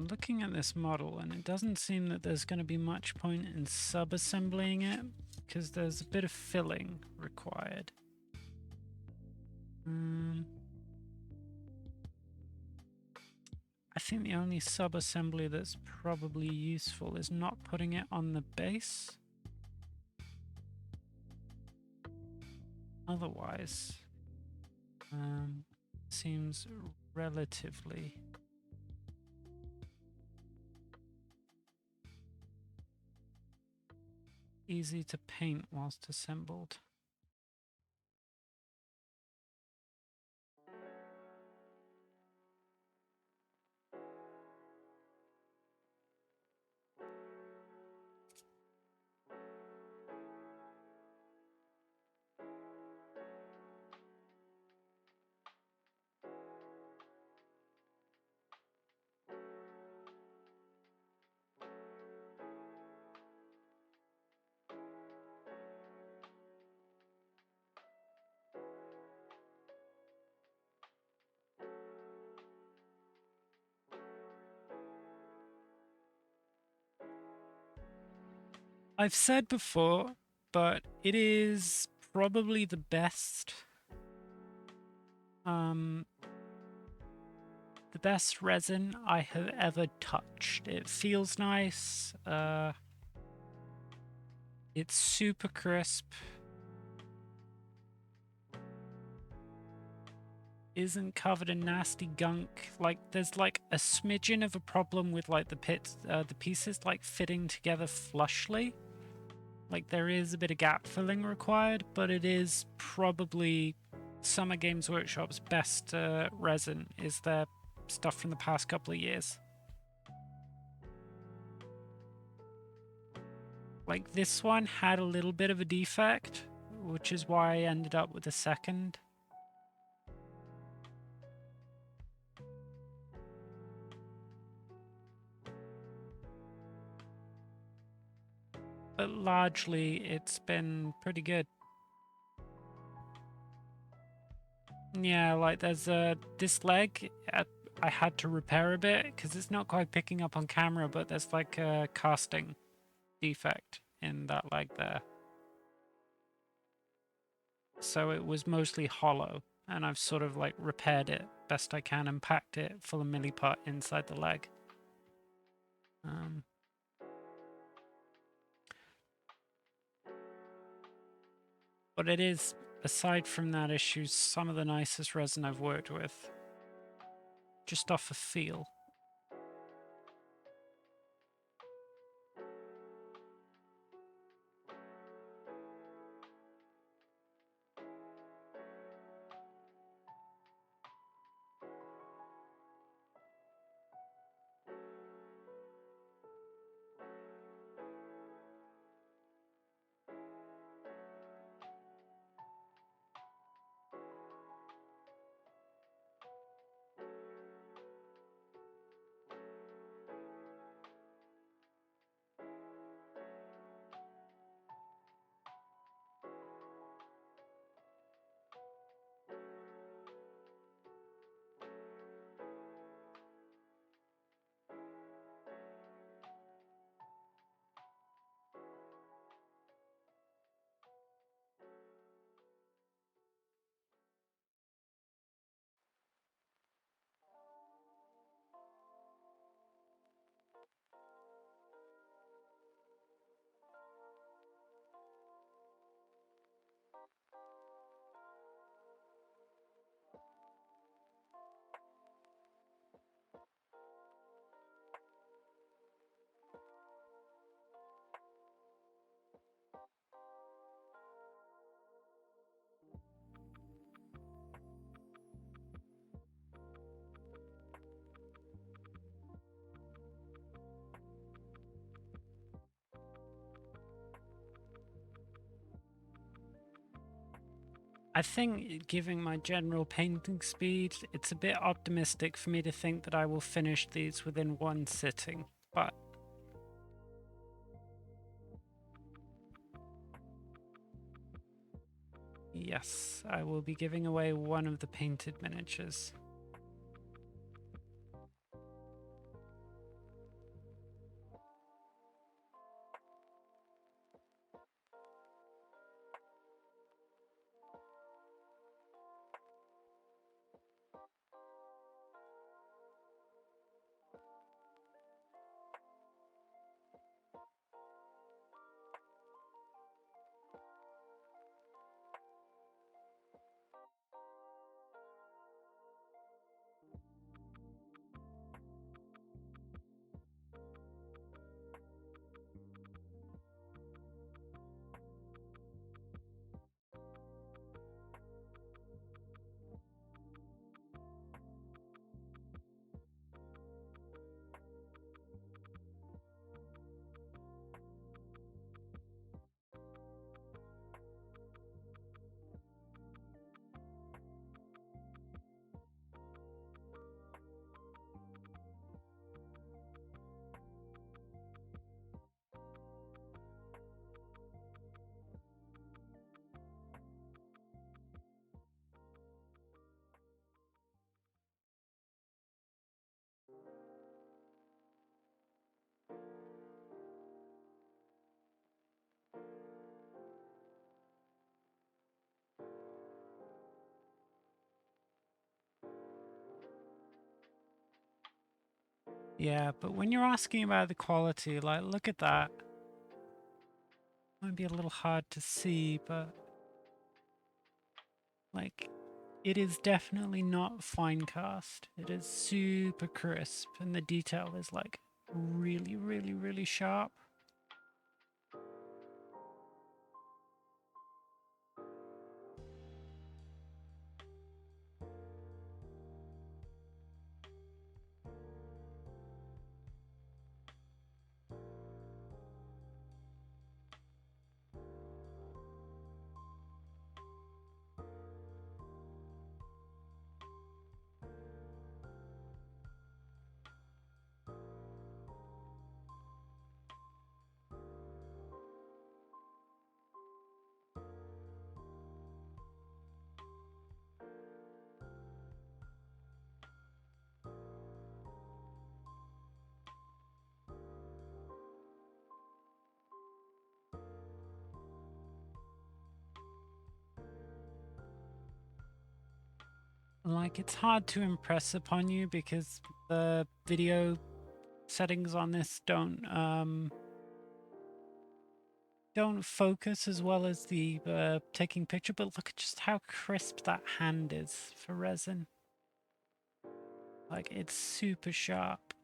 I'm looking at this model and it doesn't seem that there's going to be much point in sub-assembling it because there's a bit of filling required. I think the only sub-assembly that's probably useful is not putting it on the base. Otherwise, seems relatively easy to paint whilst assembled. I've said before, but it is probably the best resin I have ever touched. It feels nice. It's super crisp. Isn't covered in nasty gunk. Like there's like a smidgen of a problem with like the pieces like fitting together flushly. Like there is a bit of gap filling required, but it is probably Summer Games Workshop's best resin is their stuff from the past couple of years. Like this one had a little bit of a defect, which is why I ended up with a second. But largely it's been pretty good. Yeah, like there's this leg, I had to repair a bit because it's not quite picking up on camera, but there's like a casting defect in that leg there. So it was mostly hollow, and I've sort of like repaired it best I can and packed it full of milliput inside the leg. But it is, aside from that issue, some of the nicest resin I've worked with. Just off a feel. I think, given my general painting speed, it's a bit optimistic for me to think that I will finish these within one sitting, but yes, I will be giving away one of the painted miniatures. Yeah, but when you're asking about the quality, like, look at that. Might be a little hard to see, but like, it is definitely not fine cast. It is super crisp, and the detail is like really, really, really sharp. Like, it's hard to impress upon you because the video settings on this don't focus as well as the taking picture, but look at just how crisp that hand is for resin. Like, it's super sharp.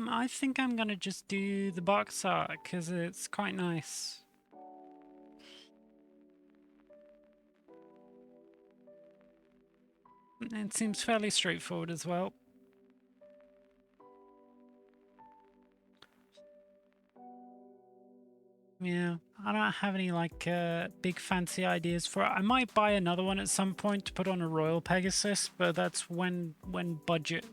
I think I'm gonna just do the box art because it's quite nice. It seems fairly straightforward as well. Yeah, I don't have any like big fancy ideas for it. I might buy another one at some point to put on a Royal Pegasus, but that's when budget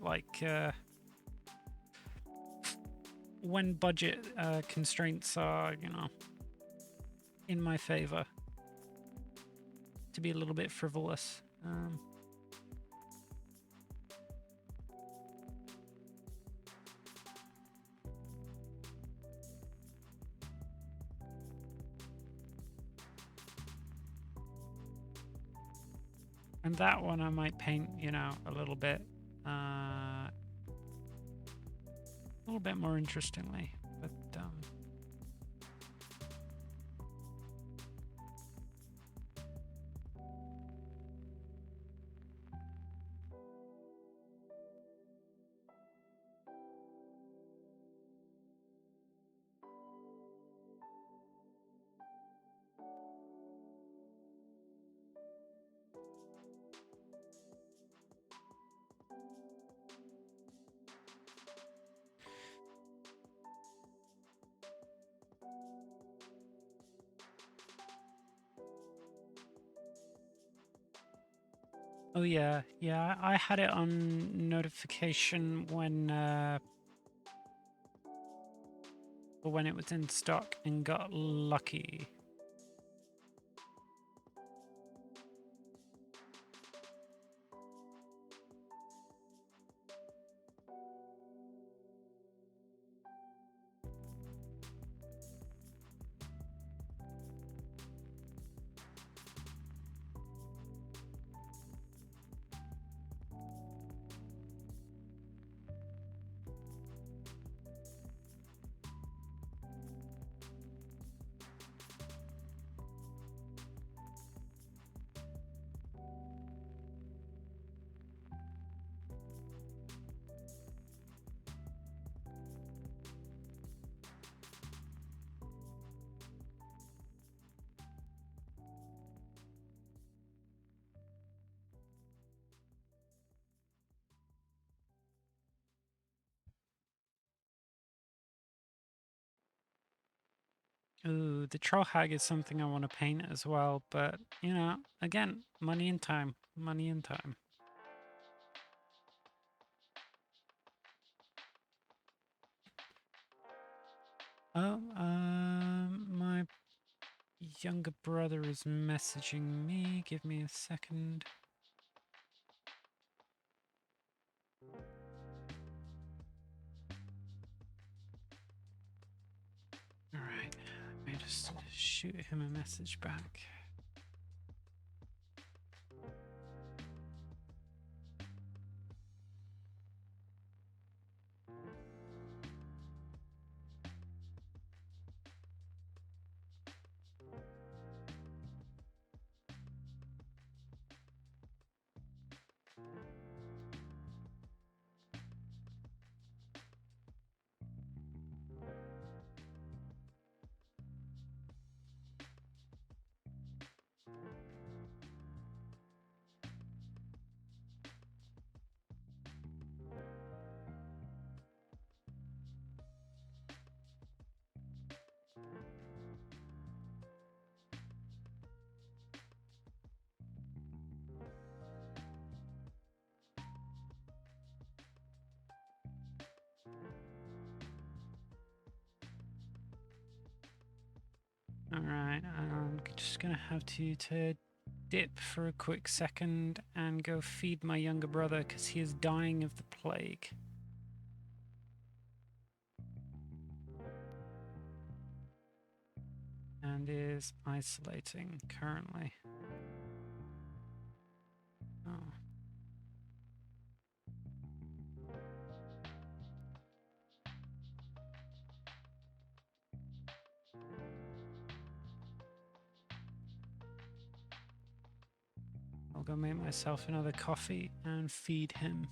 when budget constraints are, you know, in my favor. To be a little bit frivolous. And that one I might paint, you know, a little bit more interestingly. But oh yeah, I had it on notification when it was in stock and got lucky. Ooh, the troll hag is something I want to paint as well, but you know, again, money and time, money and time. Oh, my younger brother is messaging me. Give me a second. All right, let me just shoot him a message back. Alright, I'm just gonna have to dip for a quick second and go feed my younger brother because he is dying of the plague. And is isolating currently. Oh. I'll go make myself another coffee and feed him.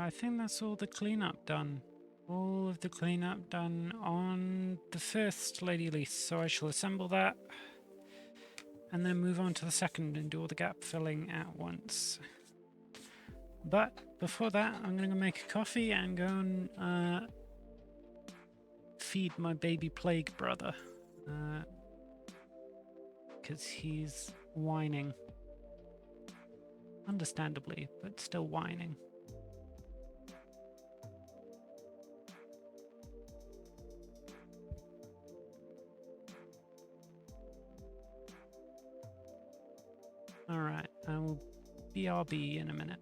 I think that's all the cleanup done. All of the cleanup done on the first Lady Elisse, so I shall assemble that and then move on to the second and do all the gap filling at once. But before that, I'm going to go make a coffee and go and feed my baby plague brother, because he's whining. Understandably, but still whining. Alright, I will BRB in a minute.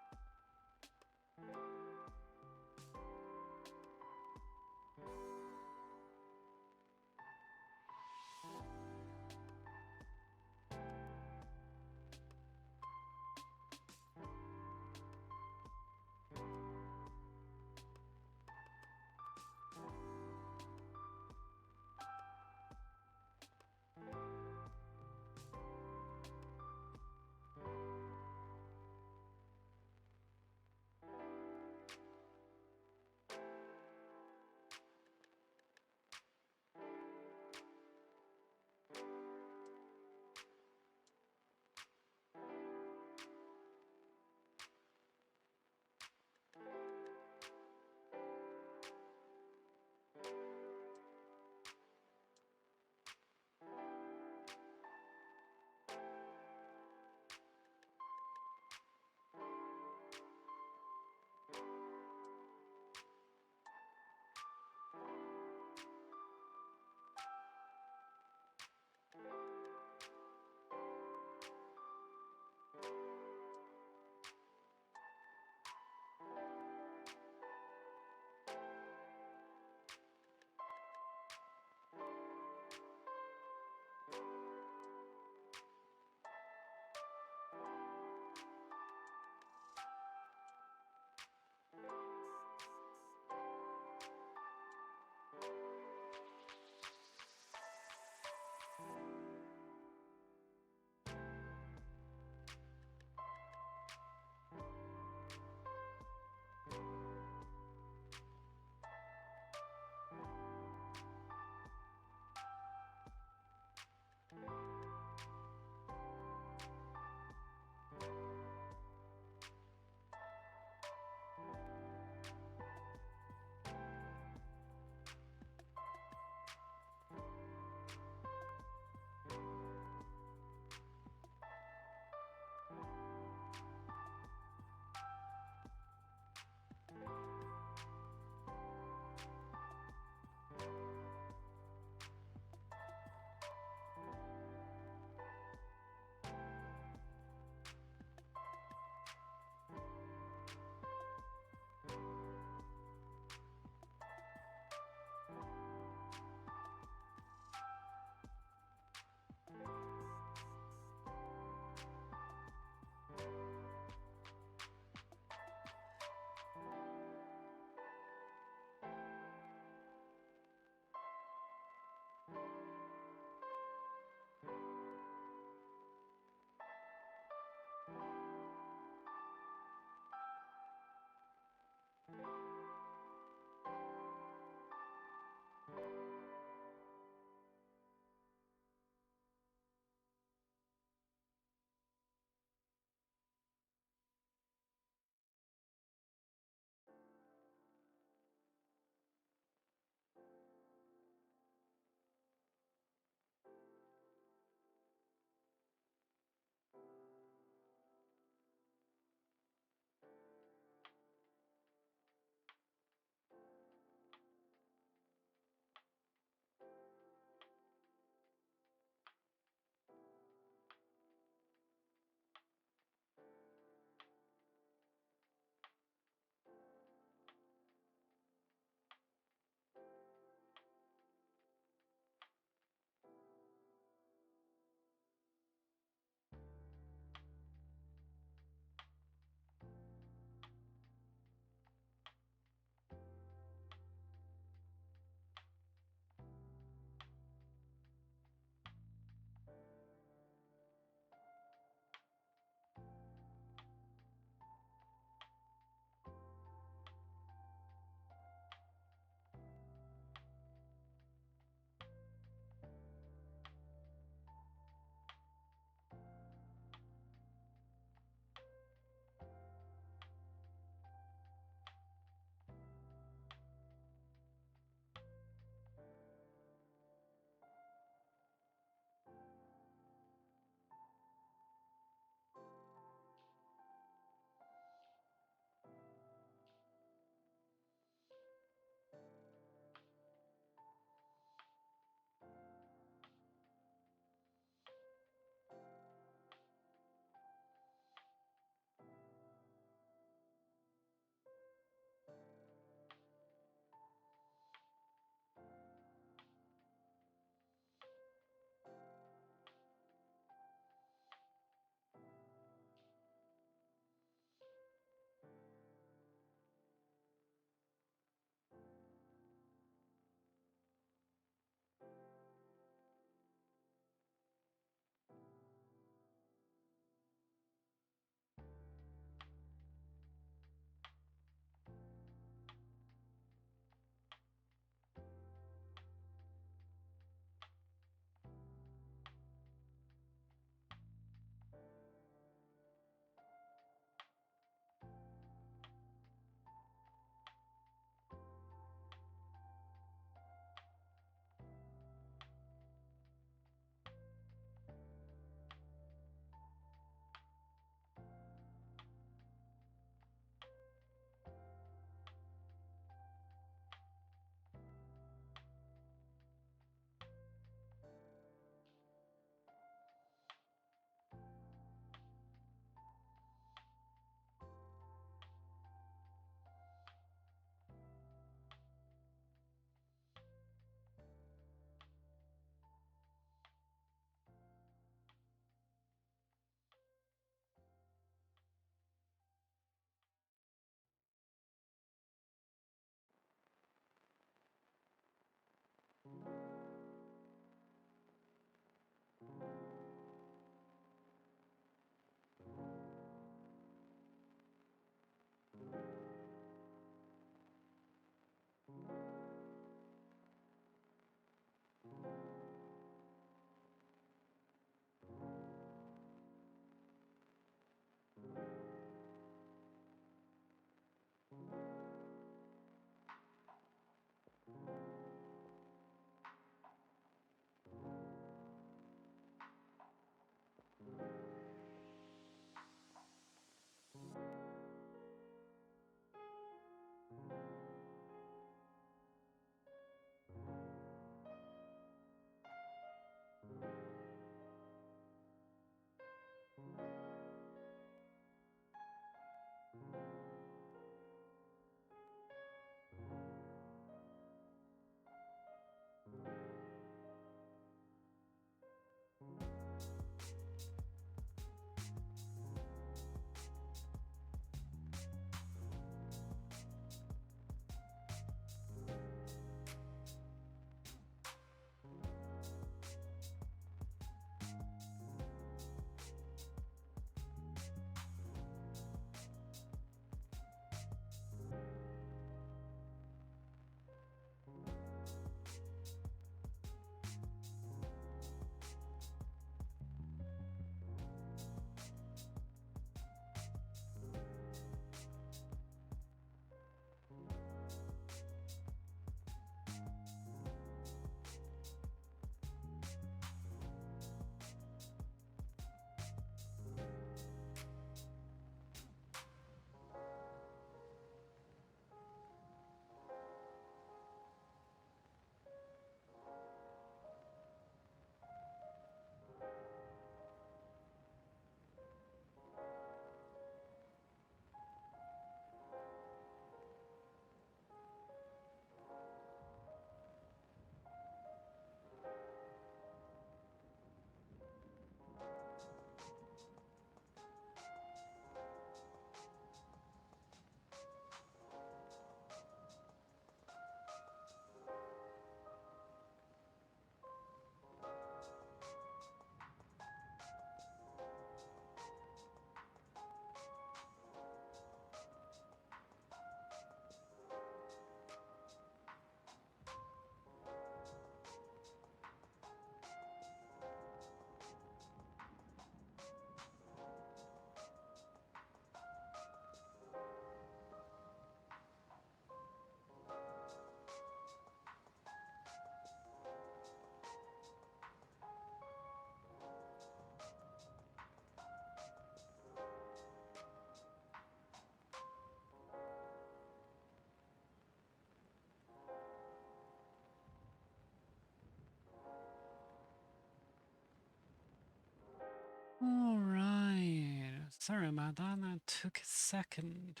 Sorry about that, that took a second.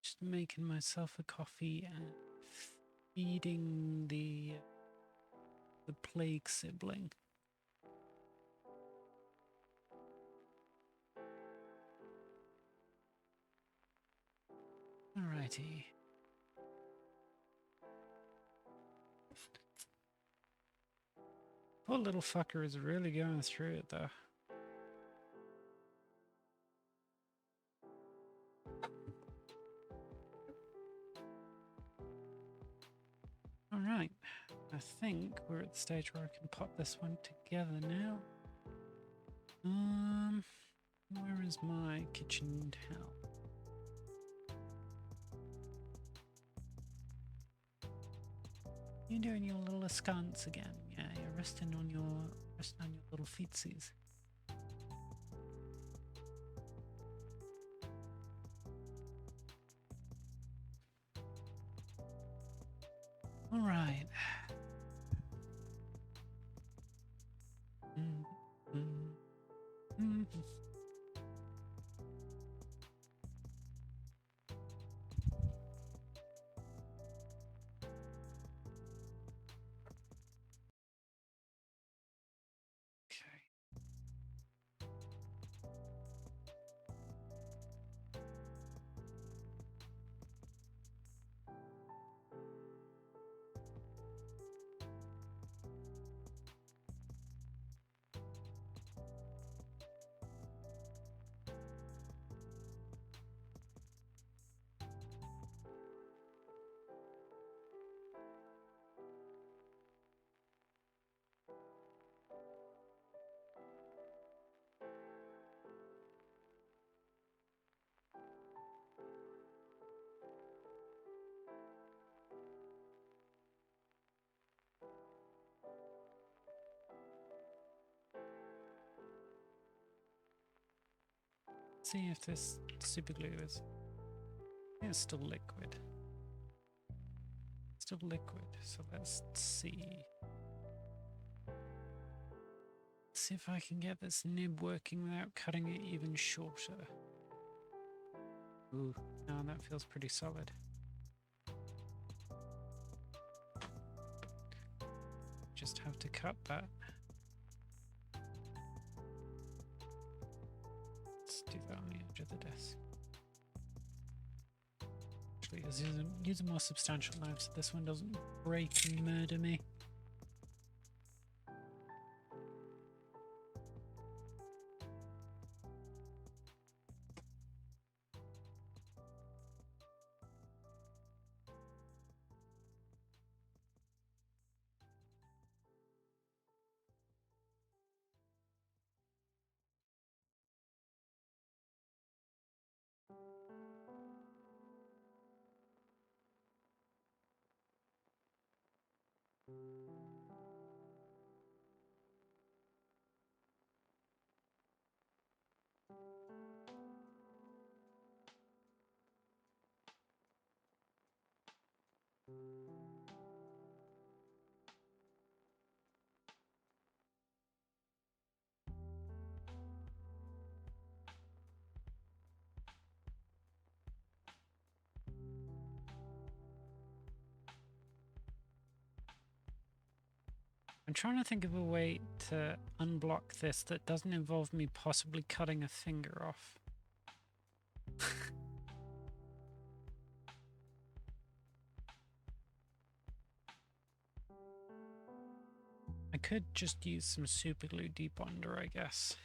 Just making myself a coffee and feeding the plague sibling. Alrighty. Poor little fucker is really going through it though. Alright, I think we're at the stage where I can pop this one together now. Where is my kitchen towel? You're doing your little askance again. Yeah, you're resting on your little feetsies. All right. See if this super glue is still liquid. Still liquid, so let's see. See if I can get this nib working without cutting it even shorter. Ooh, no, that feels pretty solid. Just have to cut that. Let's do that on the edge of the desk. Actually, let's use a more substantial knife so this one doesn't break and murder me. I'm trying to think of a way to unblock this that doesn't involve me possibly cutting a finger off. I could just use some super glue deep under, I guess.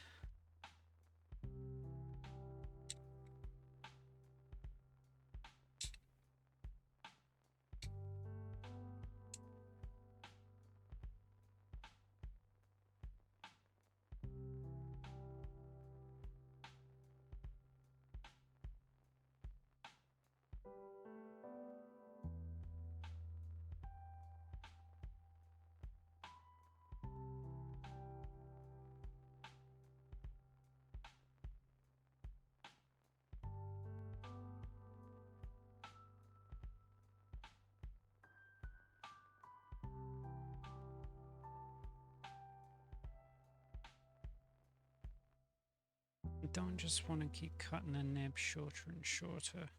don't just want to keep cutting the nib shorter and shorter.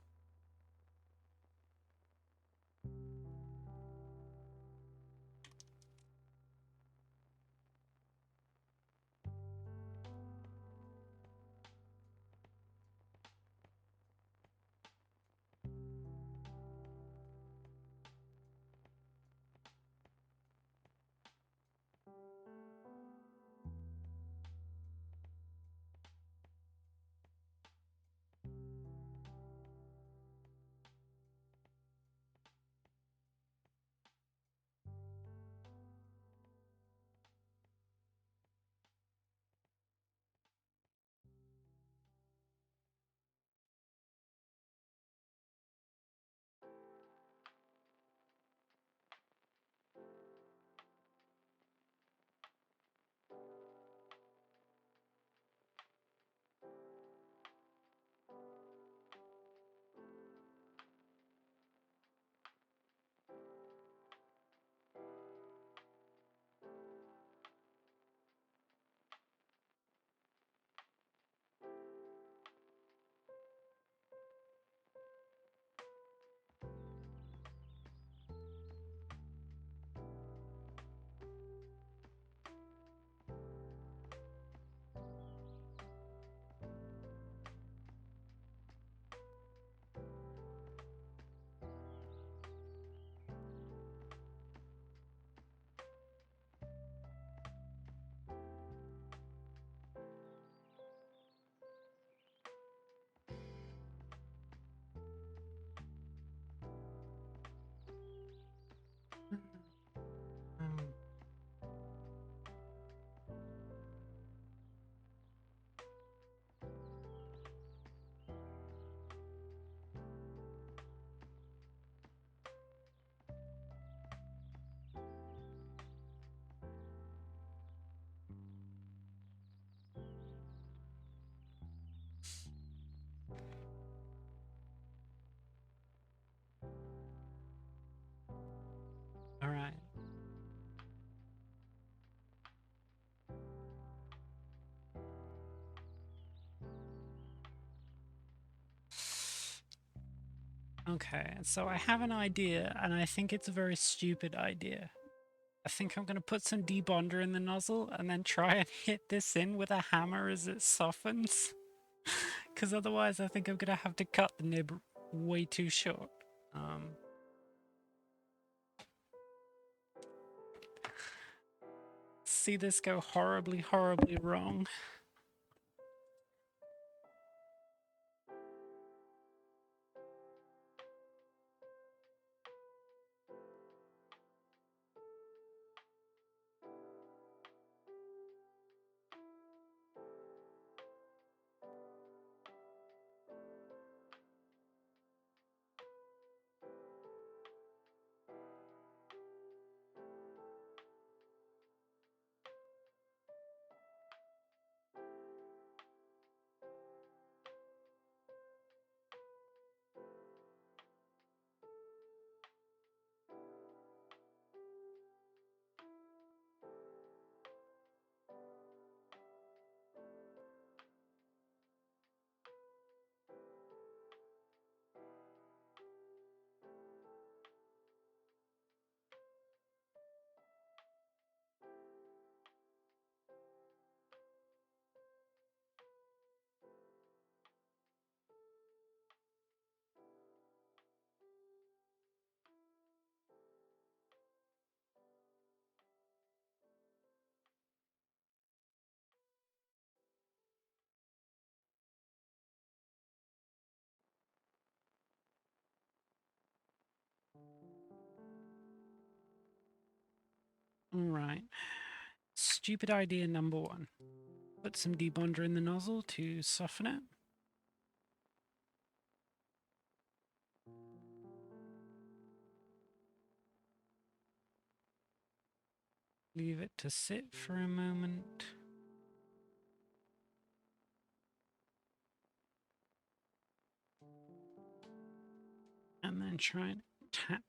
All right. Okay, so I have an idea, and I think it's a very stupid idea. I think I'm going to put some debonder in the nozzle and then try and hit this in with a hammer as it softens. Because otherwise I think I'm going to have to cut the nib way too short. See this go horribly, horribly wrong. Alright. Stupid idea number one. Put some debonder in the nozzle to soften it. Leave it to sit for a moment. And then try and tap.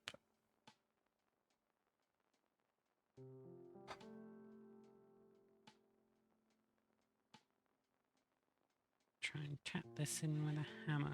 chat this in with a hammer.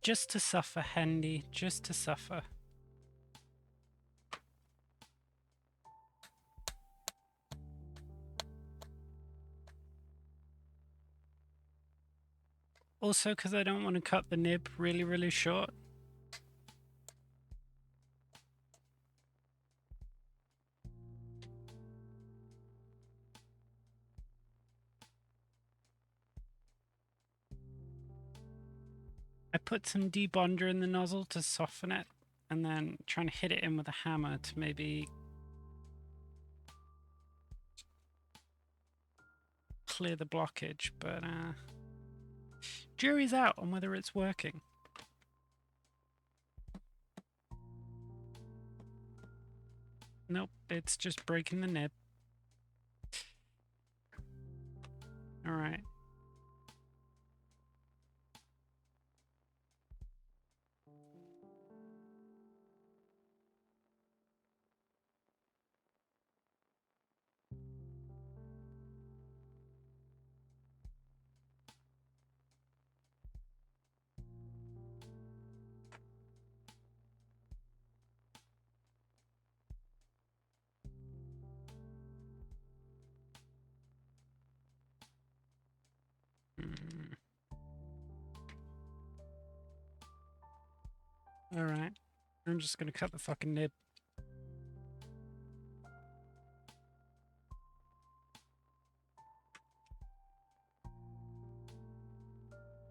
Just to suffer, Handy, just to suffer. Also, because I don't want to cut the nib really, really short. I put some debonder in the nozzle to soften it, and then trying to hit it in with a hammer to maybe clear the blockage, but jury's out on whether it's working. Nope, it's just breaking the nib. Alright. Alright. I'm just gonna cut the fucking nib.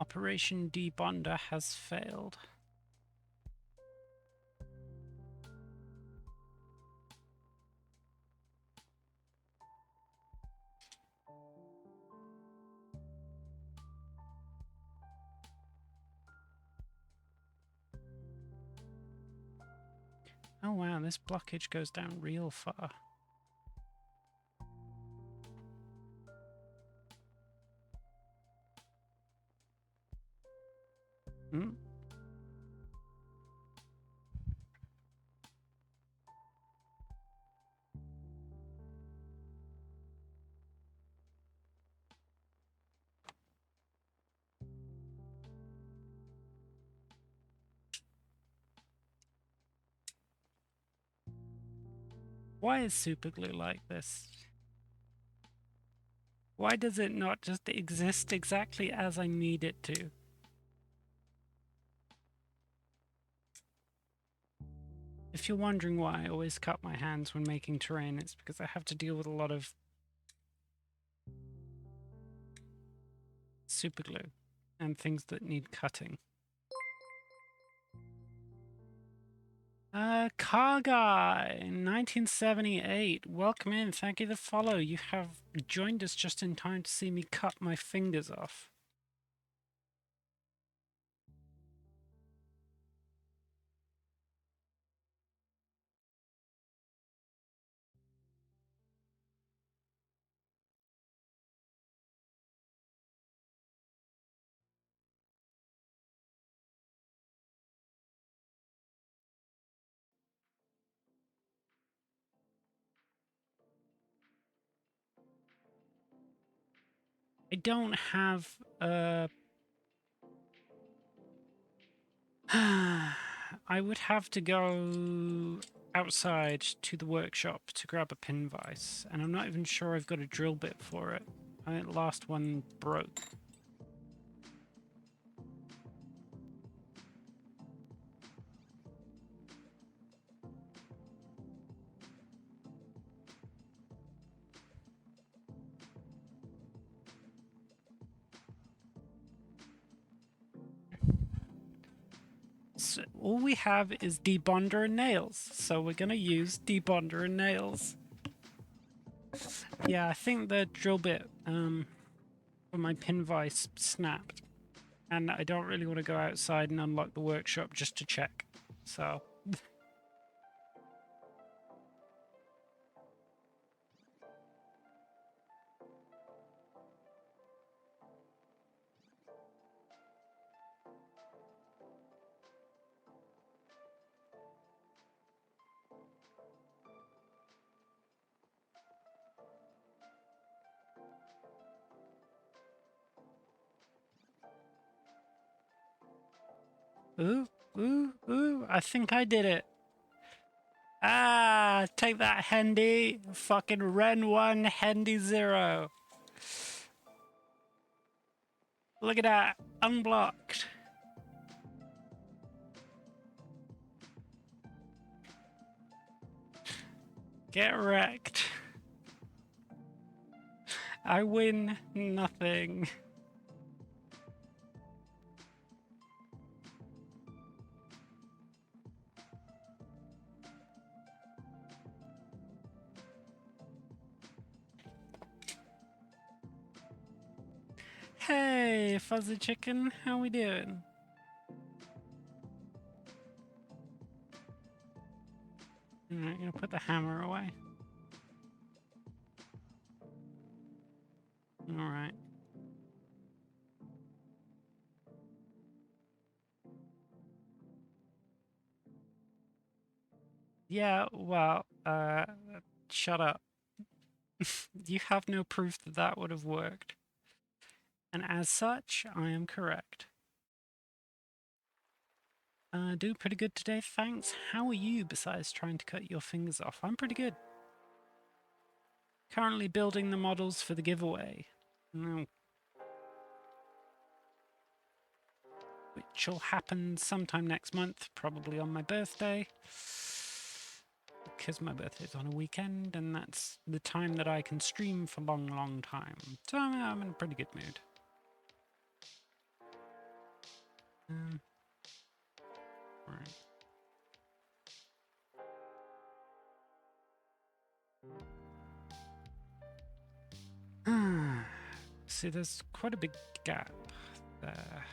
Operation Debonder has failed. Oh wow, this blockage goes down real far. Hmm? Why is superglue like this? Why does it not just exist exactly as I need it to? If you're wondering why I always cut my hands when making terrain, it's because I have to deal with a lot of superglue and things that need cutting. Car Guy, 1978, welcome in, thank you for the follow. You have joined us just in time to see me cut my fingers off. I don't have I would have to go outside to the workshop to grab a pin vise, and I'm not even sure I've got a drill bit for it. I think the last one broke. because all we have is debonder and nails. So we're going to use debonder and nails. Yeah, I think the drill bit for my pin vise snapped. And I don't really want to go outside and unlock the workshop just to check. So... Ooh, ooh, ooh, I think I did it. Ah, take that, Hendy. Fucking Ren 1, Hendy 0. Look at that, unblocked. Get wrecked. I win nothing. Hey, Fuzzy Chicken, how we doing? Alright, gonna put the hammer away. Alright. Yeah, well, shut up. You have no proof that that would have worked. And as such, I am correct. Doing pretty good today, thanks. How are you besides trying to cut your fingers off? I'm pretty good. Currently building the models for the giveaway. Which will happen sometime next month, probably on my birthday. Because my birthday's on a weekend, and that's the time that I can stream for a long, long time. So I'm in a pretty good mood. Right. See, there's quite a big gap there.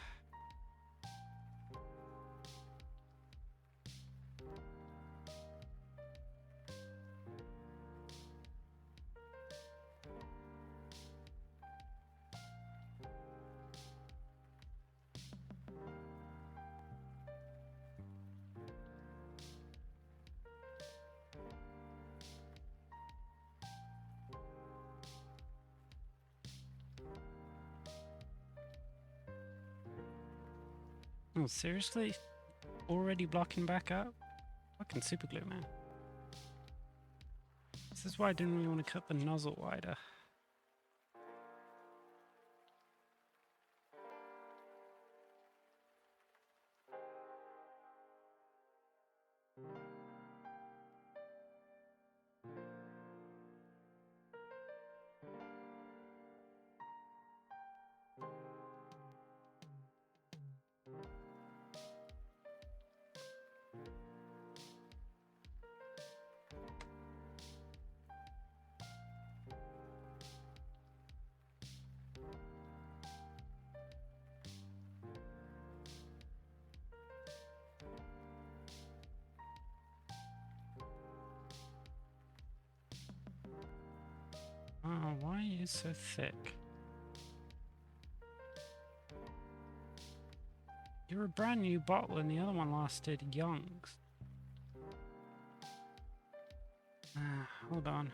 Oh, seriously? Already blocking back up? Fucking super glue, man. This is why I didn't really want to cut the nozzle wider. Oh, why are you so thick? You're a brand new bottle and the other one lasted Young's. Hold on.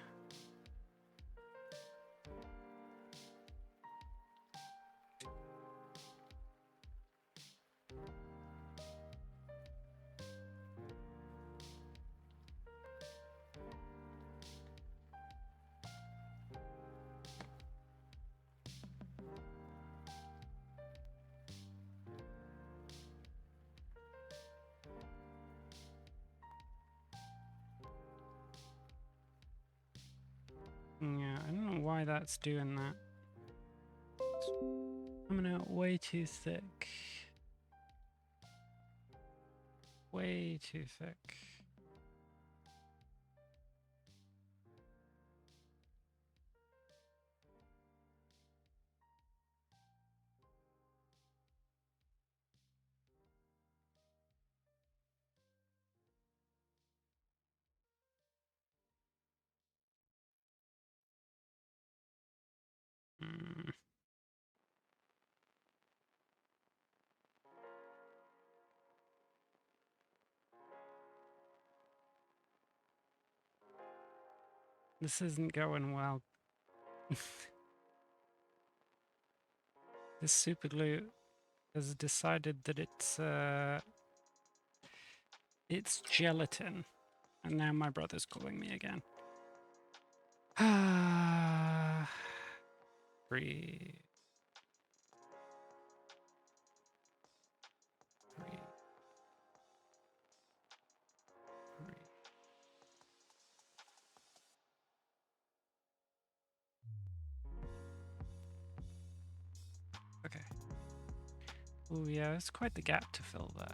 Yeah, I don't know why that's doing that. It's coming out way too thick. way too thick. Mm. This isn't going well. This super glue has decided that it's gelatin, and now my brother's calling me again. Breathe. Breathe. Breathe. Okay. Oh yeah, it's quite the gap to fill there.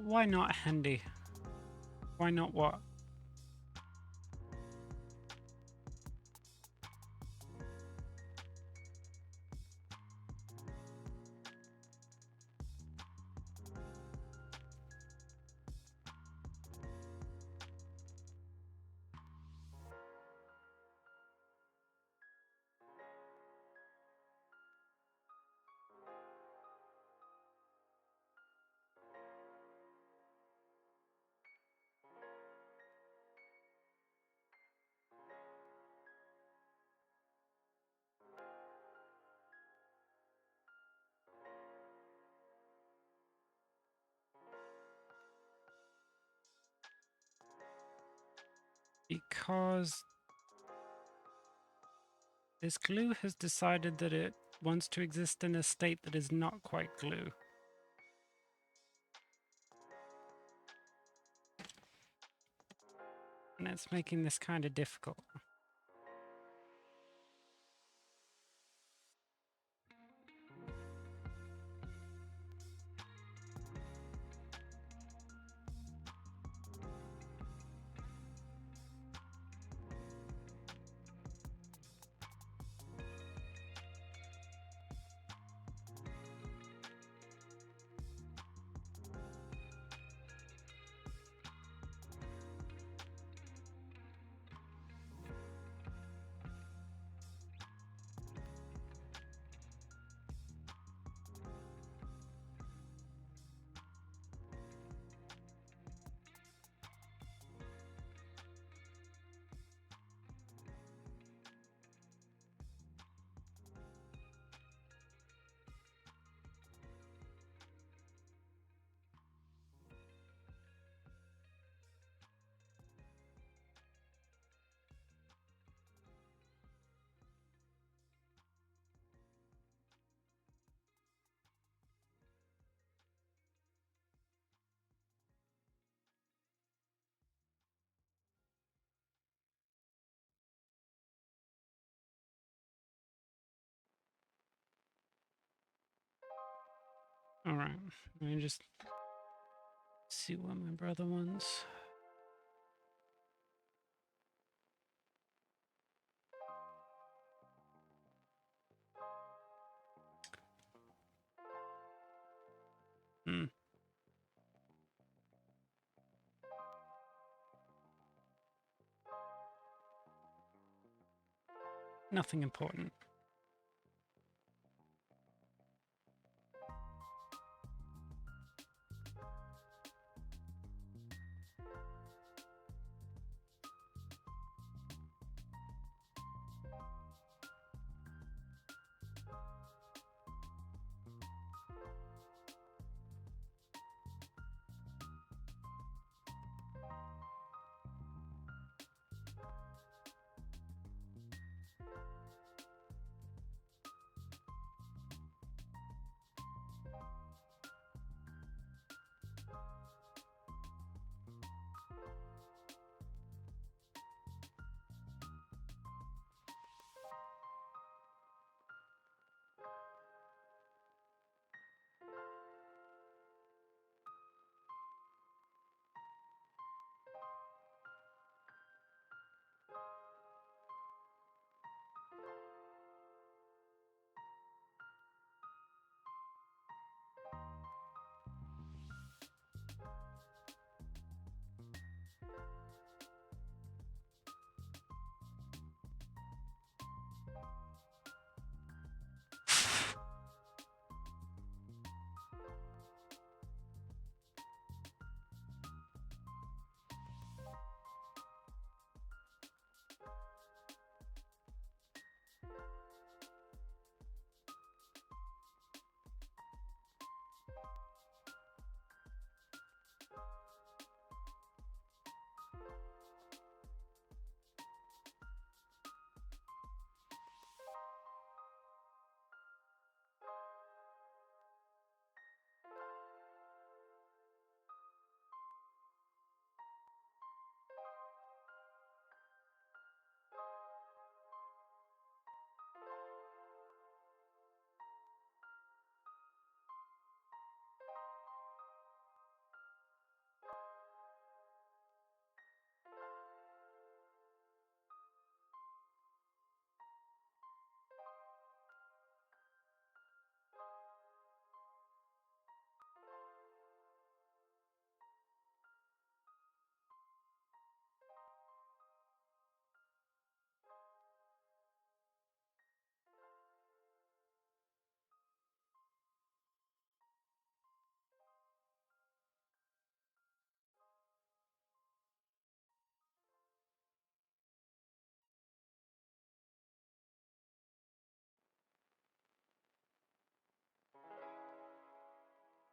Why not handy? Why not what? Because this glue has decided that it wants to exist in a state that is not quite glue. And it's making this kind of difficult. All right, let me just see what my brother wants. Hmm. Nothing important.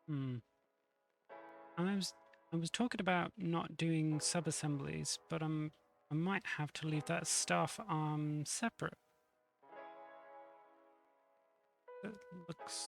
I was talking about not doing sub-assemblies, but I might have to leave that staff arm separate. It looks...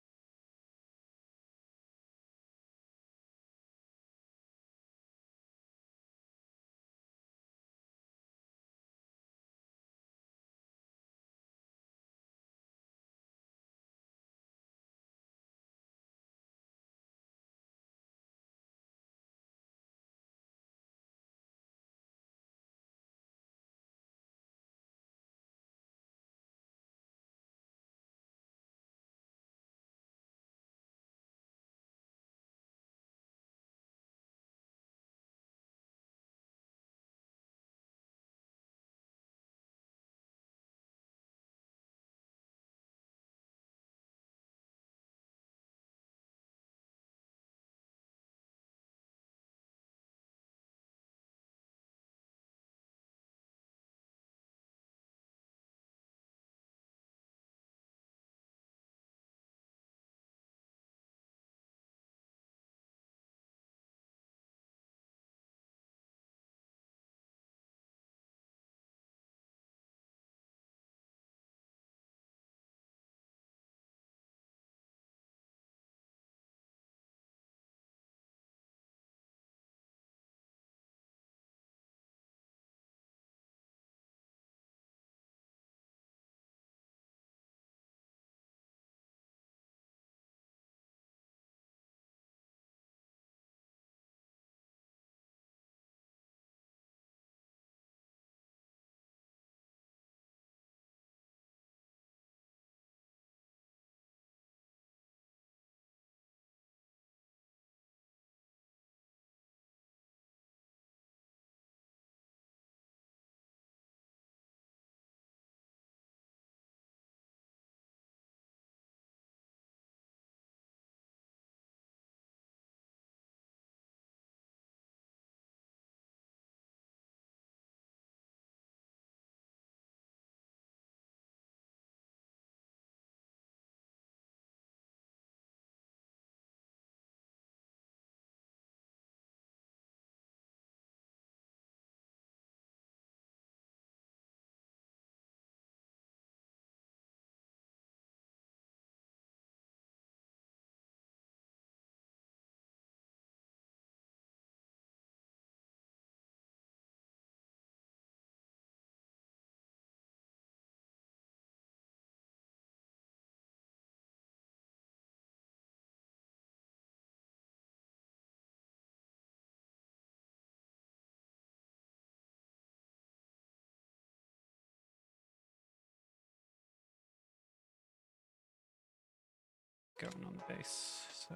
going on the base, so...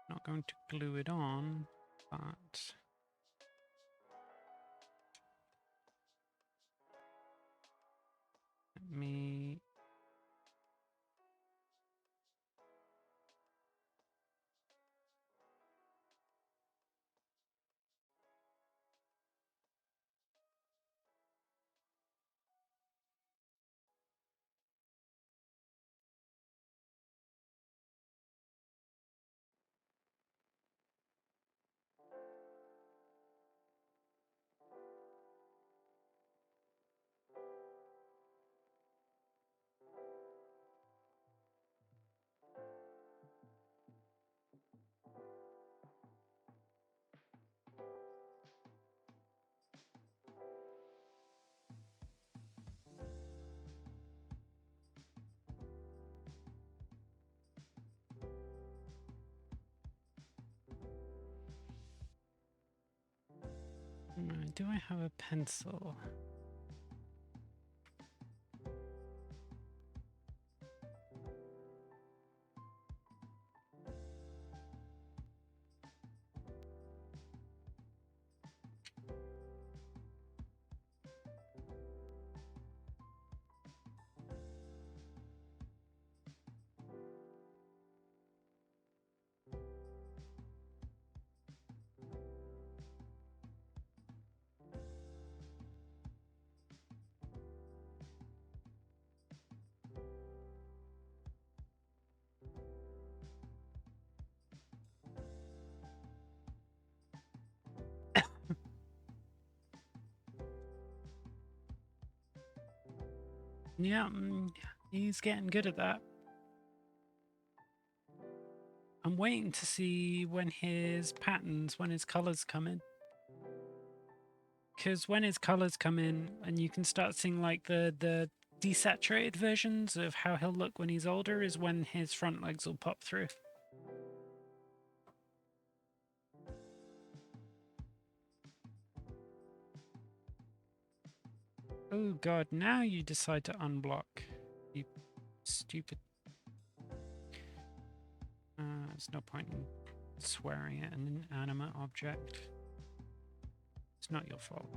Not going to glue it on, but... Let me... Do I have a pencil? Yeah, he's getting good at that. I'm waiting to see when his patterns, when his colors come in. Because when his colors come in and you can start seeing like the desaturated versions of how he'll look when he's older is when his front legs will pop through. Oh god, now you decide to unblock. You stupid. There's no point in swearing at an inanimate object. It's not your fault.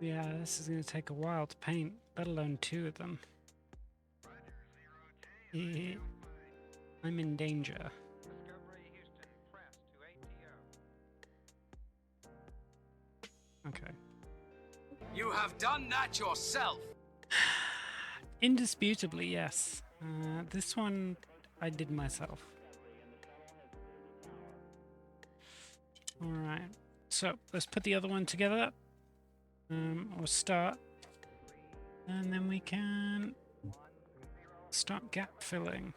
Yeah, this is going to take a while to paint, let alone 2 of them. I'm in danger. Okay. You have done that yourself. Indisputably, yes. This one I did myself. Alright, so let's put the other one together. Or start. And then we can start gap filling.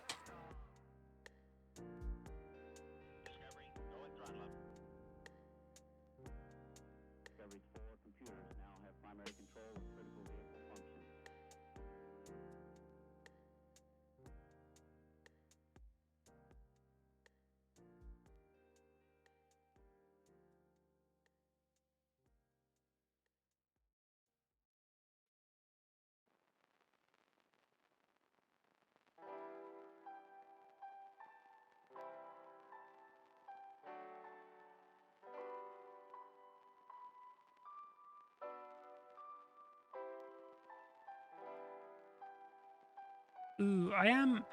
Ooh, I am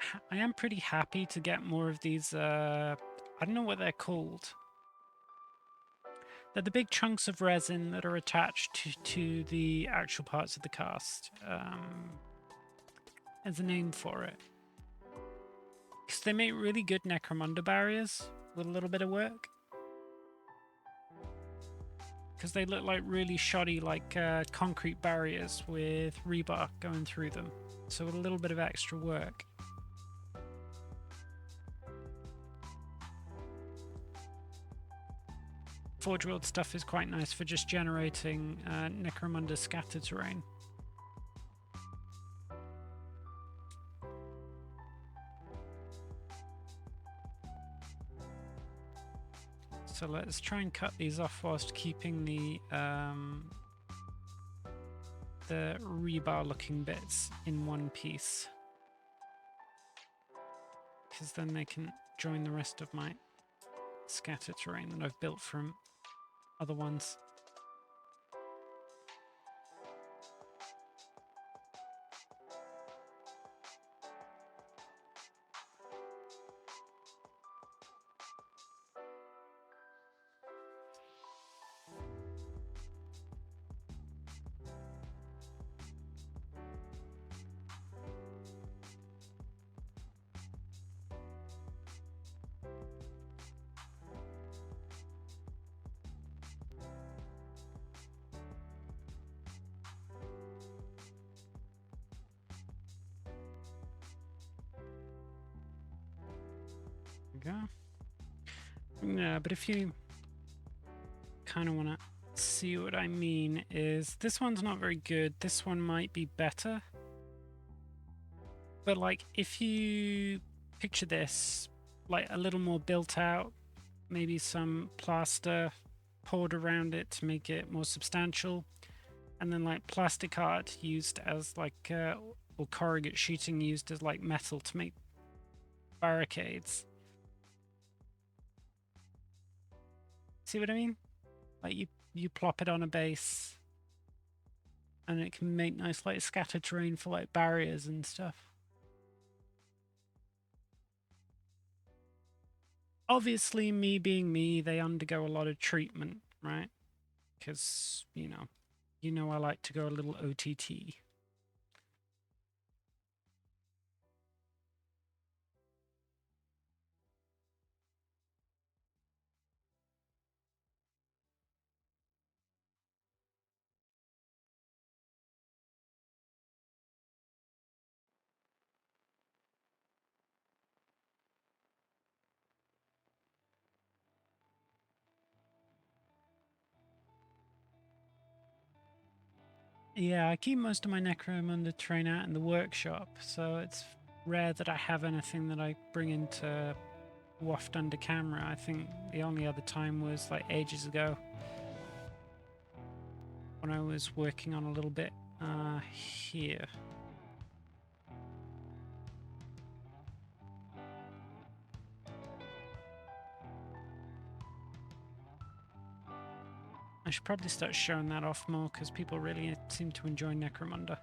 pretty happy to get more of these, I don't know what they're called. They're the big chunks of resin that are attached to the actual parts of the cast. There's a name for it. Because they make really good Necromunda barriers with a little bit of work. Because they look like really shoddy, like concrete barriers with rebar going through them. So with a little bit of extra work. Forge World stuff is quite nice for just generating Necromunda scatter terrain. So let's try and cut these off whilst keeping the rebar looking bits in one piece. Because then they can join the rest of my scatter terrain that I've built from other ones. Go. Yeah, but if you kind of want to see what I mean is this one's not very good. This one might be better. But like if you picture this like a little more built out, maybe some plaster poured around it to make it more substantial, and then like plastic art used as like or corrugate sheeting used as like metal to make barricades. See what I mean? Like you plop it on a base and it can make nice like scatter terrain for like barriers and stuff. Obviously, me being me, they undergo a lot of treatment, right? Because, you know I like to go a little OTT. Yeah, I keep most of my Necromunda terrain out in the workshop, so it's rare that I have anything that I bring into waft under camera. I think the only other time was like ages ago when I was working on a little bit here. I should probably start showing that off more because people really seem to enjoy Necromunda.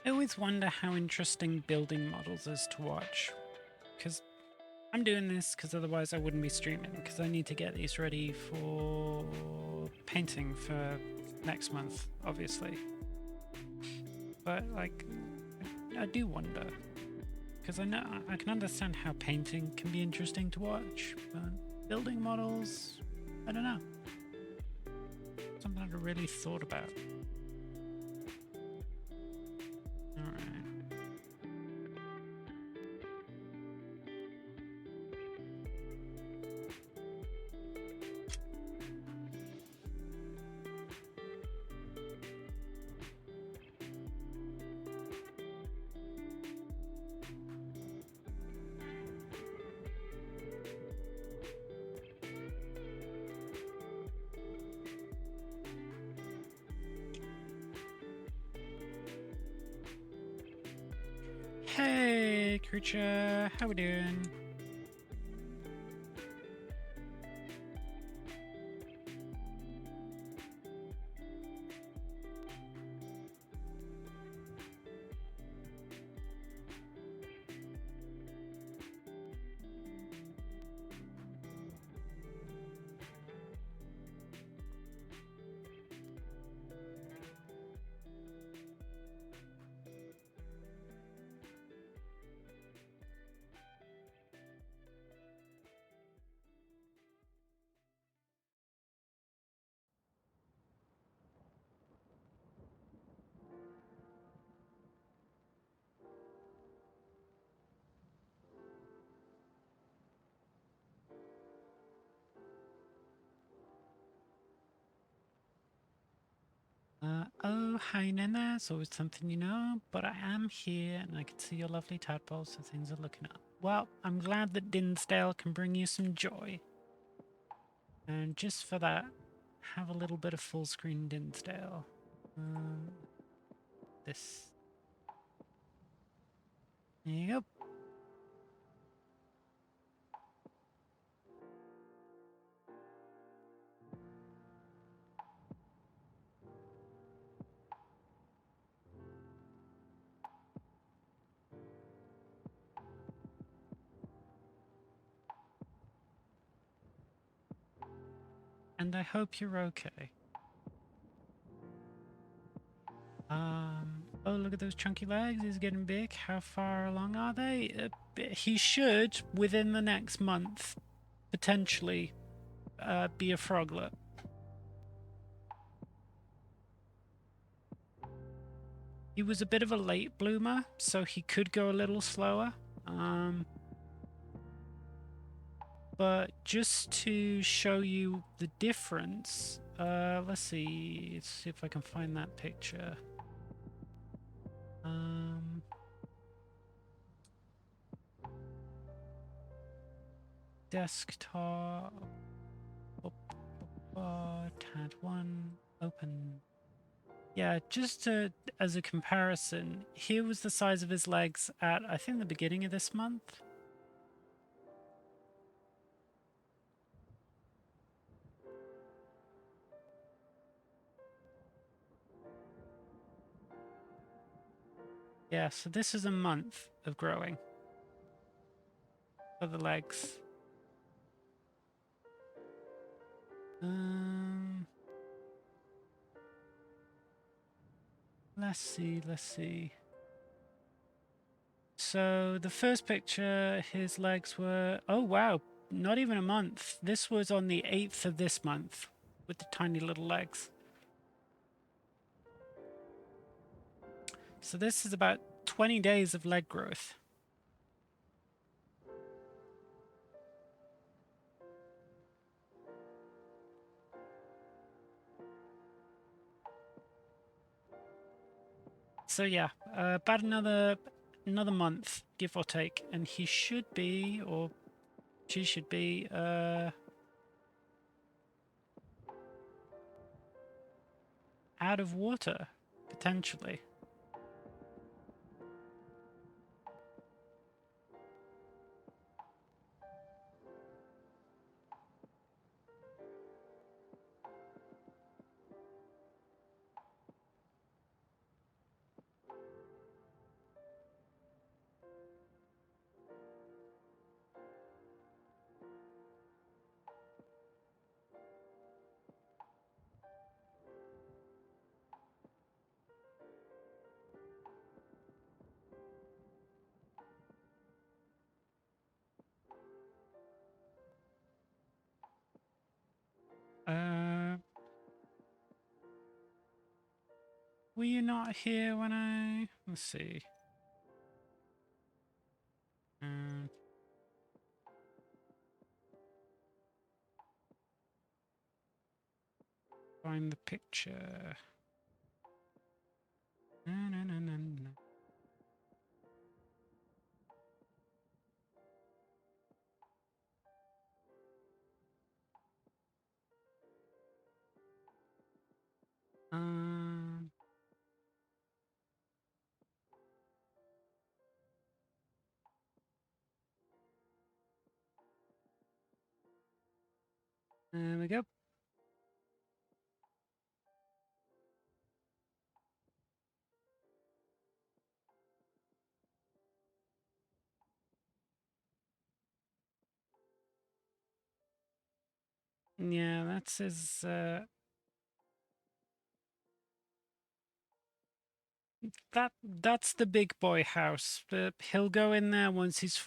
I always wonder how interesting building models is to watch, because I'm doing this because otherwise I wouldn't be streaming, because I need to get these ready for painting for next month, obviously. But like, I do wonder, because I know I can understand how painting can be interesting to watch, but building models, I don't know. Something I really thought about. Alright. Hey, creature, how we doing? Oh, hi Nana, it's always something you know, but I am here and I can see your lovely tadpole, so things are looking up. Well, I'm glad that Dinsdale can bring you some joy. And just for that, have a little bit of full screen Dinsdale. This. There you go. And I hope you're okay. Oh, look at those chunky legs. He's getting big. How far along are they? He should, within the next month, potentially be a froglet. He was a bit of a late bloomer, so he could go a little slower. But just to show you the difference, let's see if I can find that picture. Desktop, tab 1, open. Yeah, just as a comparison, here was the size of his legs at, I think, the beginning of this month. Yeah, so this is a month of growing for the legs. Let's see. So the first picture, his legs were, oh wow, not even a month. This was on the 8th of this month with the tiny little legs. So this is about 20 days of leg growth. So yeah, about another month, give or take, and he should be, or she should be, out of water, potentially. Were you not here when I... Let's see. Find the picture. Na, na, na, na, na. Um, there we go. Yeah, that's his. That's the big boy house. He'll go in there once he's.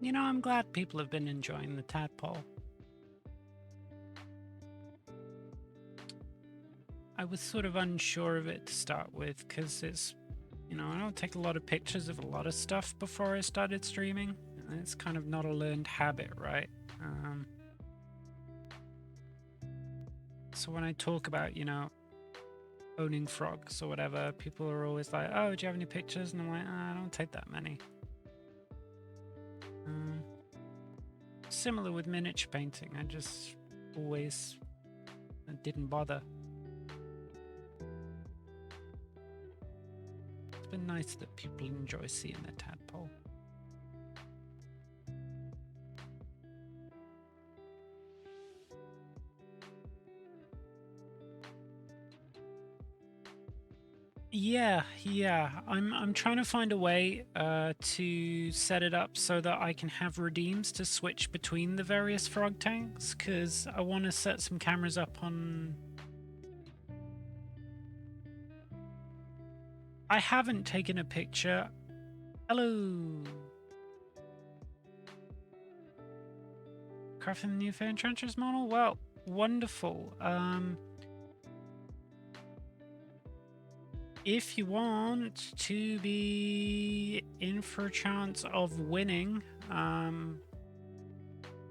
You know, I'm glad people have been enjoying the tadpole. I was sort of unsure of it to start with because it's, you know, I don't take a lot of pictures of a lot of stuff before I started streaming. It's kind of not a learned habit, right? So when I talk about, you know, owning frogs or whatever, people are always like, oh, do you have any pictures? And I'm like, I don't take that many. Similar with miniature painting, I just always didn't bother. It's been nice that people enjoy seeing the tadpole. Yeah. I'm trying to find a way to set it up so that I can have redeems to switch between the various frog tanks, because I want to set some cameras up on... I haven't taken a picture. Hello. Crafting the new Fair Trenchers model? Well, wonderful. If you want to be in for a chance of winning,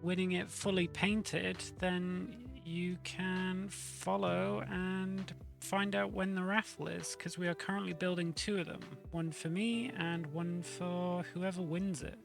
winning it fully painted, then you can follow and find out when the raffle is, because we are currently building 2 of them. One for me and one for whoever wins it.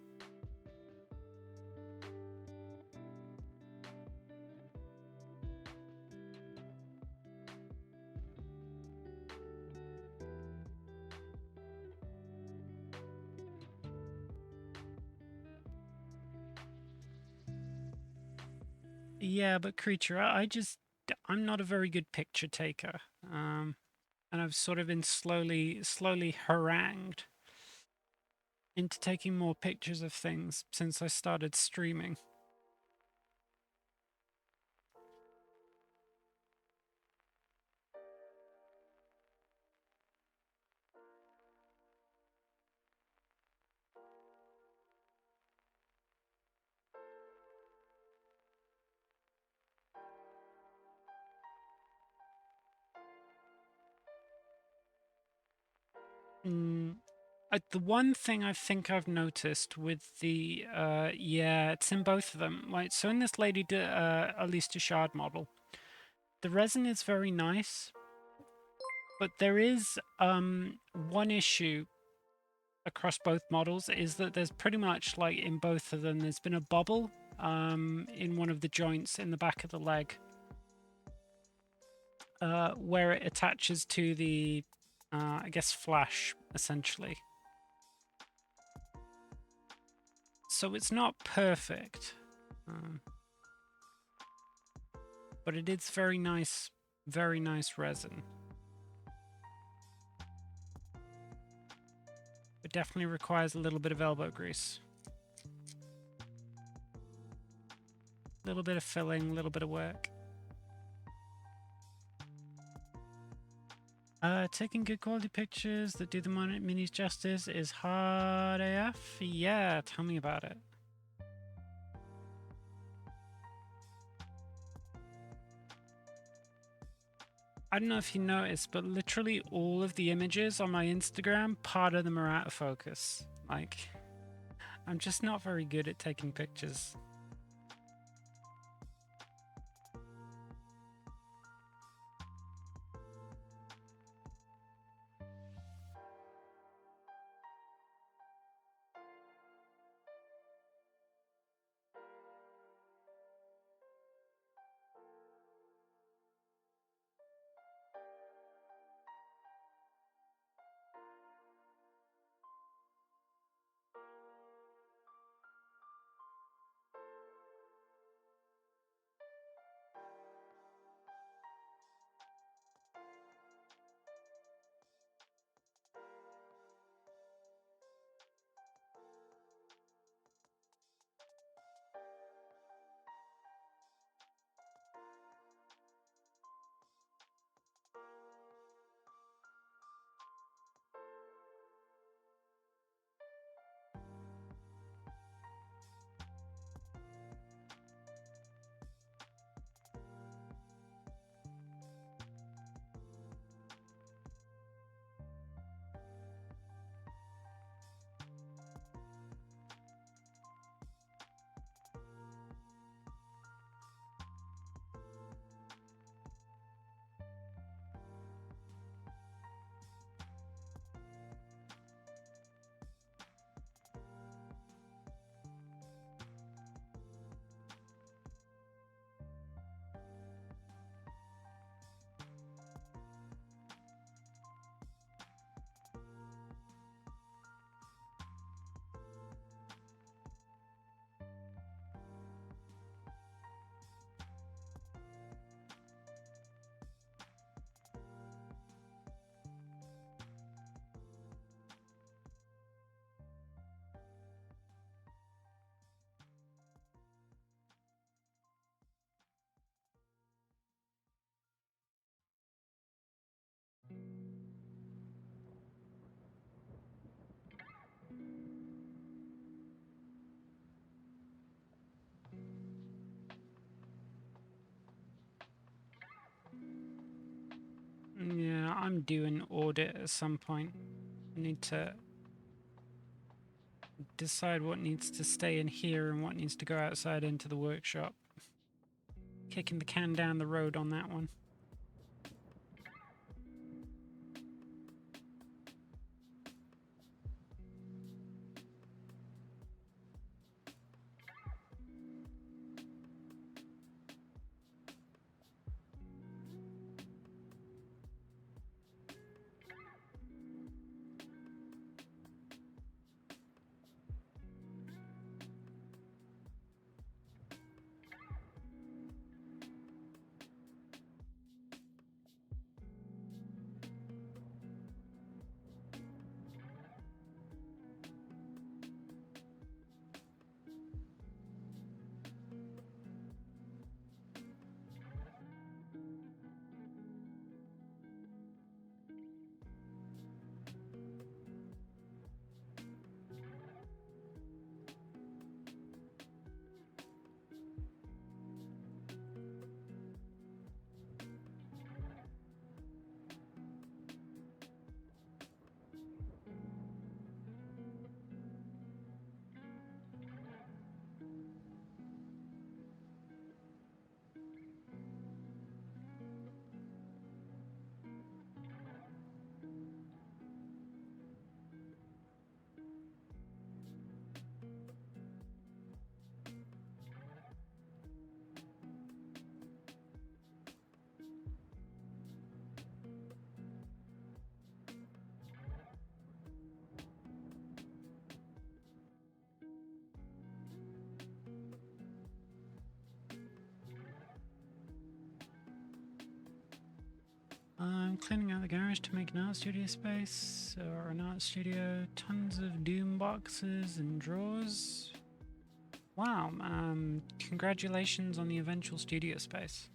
Yeah, but Creature, I'm not a very good picture taker. And I've sort of been slowly harangued into taking more pictures of things since I started streaming. The one thing I think I've noticed with the, yeah, it's in both of them. Right, so in this Élisse Duchaard model, the resin is very nice, but there is one issue across both models, is that there's pretty much, like in both of them, there's been a bubble in one of the joints in the back of the leg where it attaches to the, I guess, flash, essentially. So it's not perfect, but it is very nice resin. It definitely requires a little bit of elbow grease. A little bit of filling, a little bit of work. Taking good quality pictures that do the minis justice is hard AF. Yeah, tell me about it. I don't know if you noticed, but literally all of the images on my Instagram, part of them are out of focus. Like, I'm just not very good at taking pictures. I'm due an audit at some point. I need to decide what needs to stay in here and what needs to go outside into the workshop. Kicking the can down the road on that one. I'm cleaning out the garage to make an art studio space, or an art studio. Tons of Doom boxes and drawers. Wow, congratulations on the eventual studio space.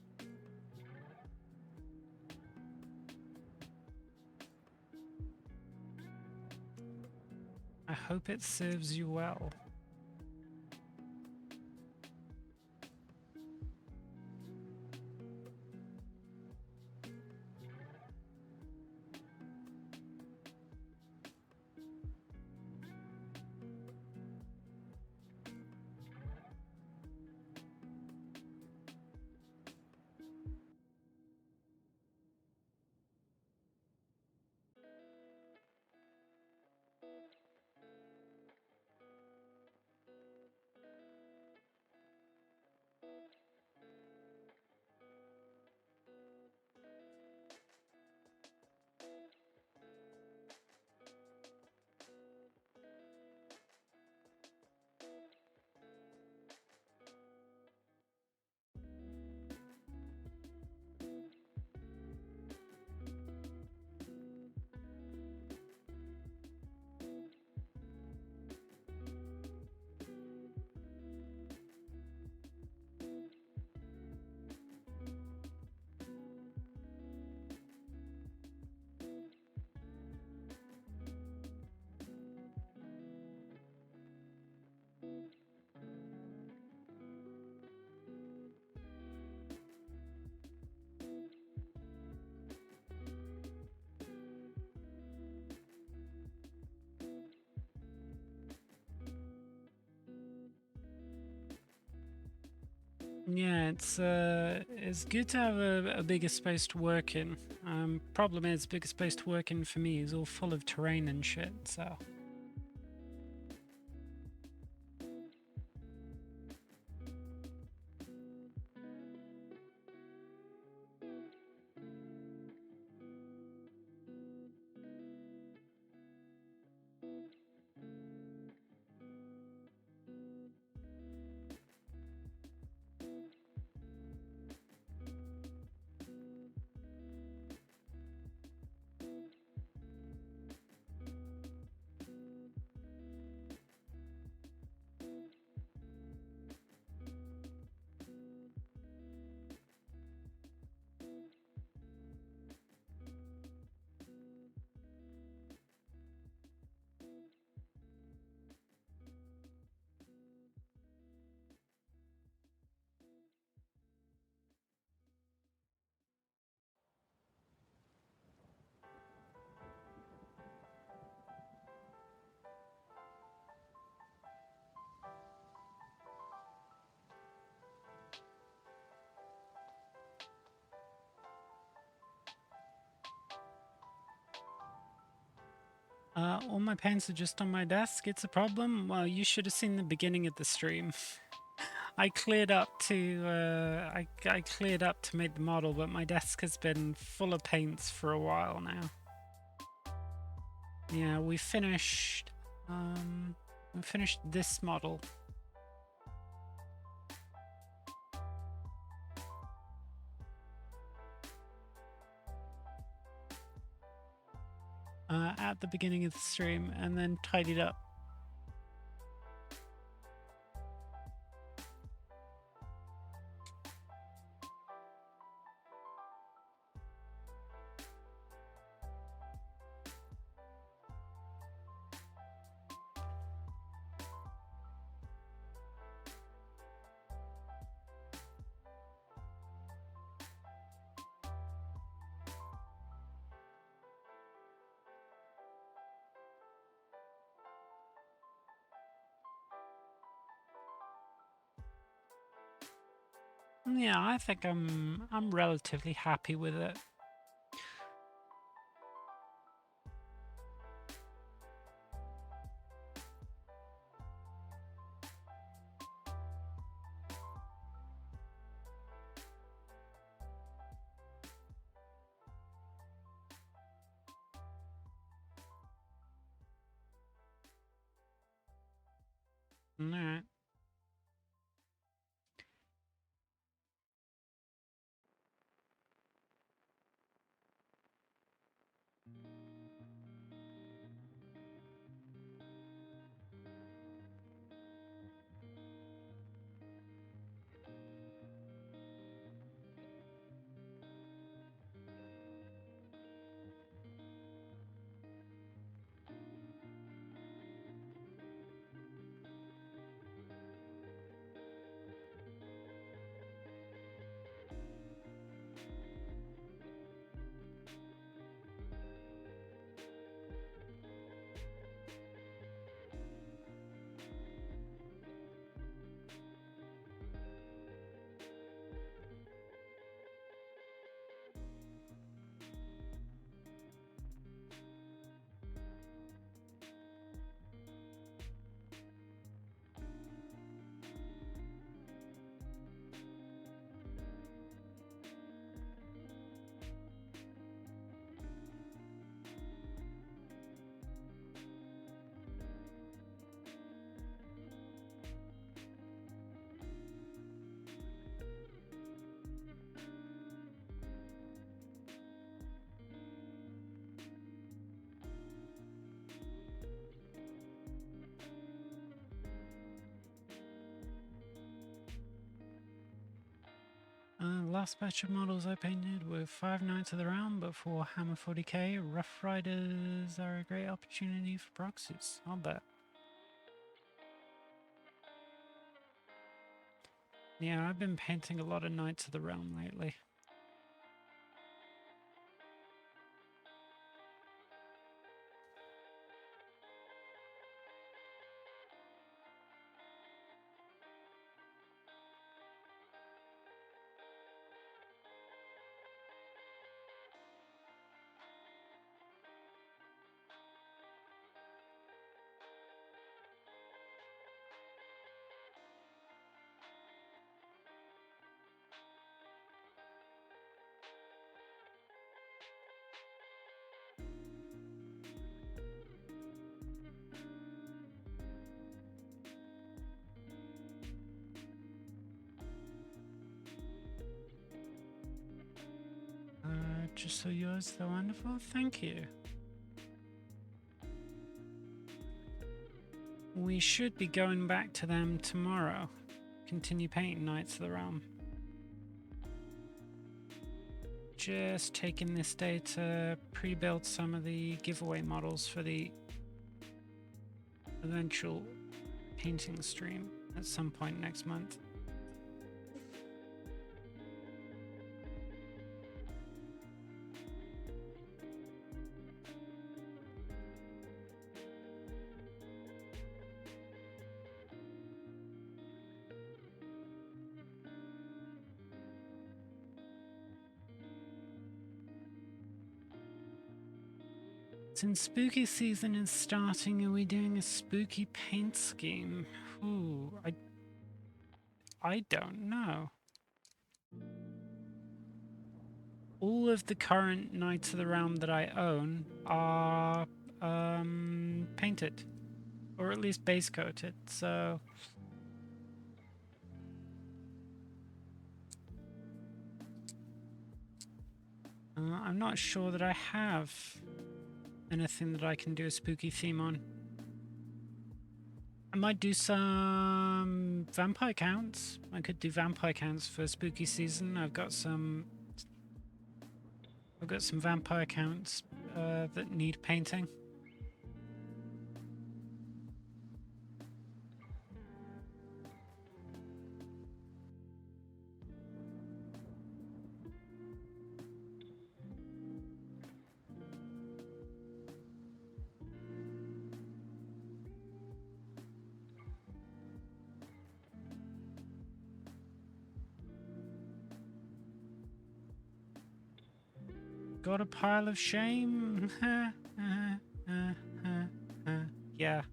I hope it serves you well. Yeah, it's good to have a bigger space to work in. Problem is, bigger space to work in for me is all full of terrain and shit, so... All my paints are just on my desk. It's a problem. Well, you should have seen the beginning of the stream. I cleared up to I cleared up to make the model, but my desk has been full of paints for a while now. Yeah, we finished this model. At the beginning of the stream, and then tidied up. Yeah, I think I'm relatively happy with it. Alright. Last batch of models I painted were 5 Knights of the Realm, but for Hammer 40k, Rough Riders are a great opportunity for proxies. I'll bet. Yeah, I've been painting a lot of Knights of the Realm lately. Just so yours, they're wonderful. Thank you. We should be going back to them tomorrow. Continue painting Knights of the Realm. Just taking this day to pre-build some of the giveaway models for the eventual painting stream at some point next month. Since spooky season is starting, are we doing a spooky paint scheme? Ooh, I don't know. All of the current Knights of the Realm that I own are painted, or at least base coated, so I'm not sure that I have anything that I can do a spooky theme on. I might do some vampire counts. I could do vampire counts for spooky season. I've got some vampire counts that need painting. Got a pile of shame? Yeah.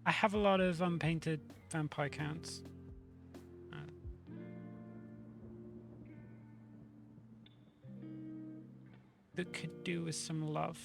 I have a lot of unpainted vampire counts. That could do with some love.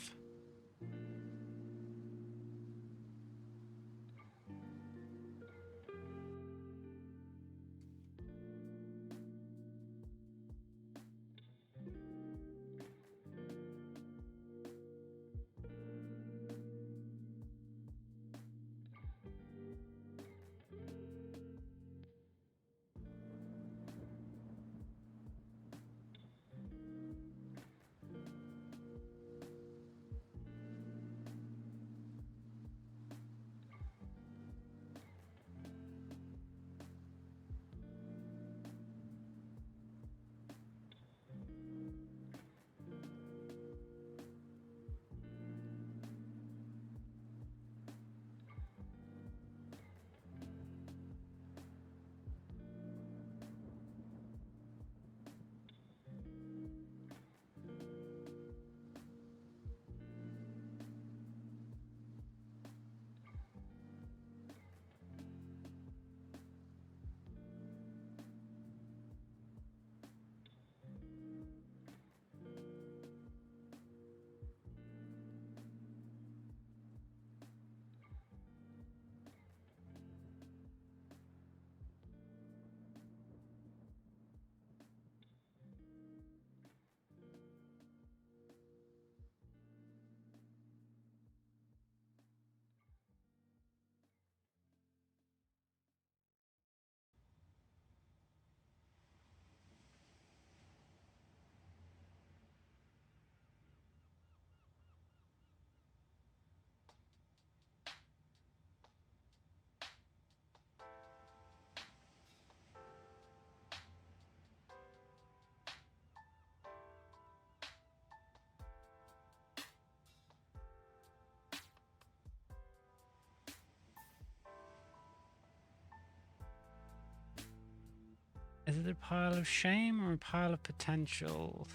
Is it a pile of shame or a pile of potential?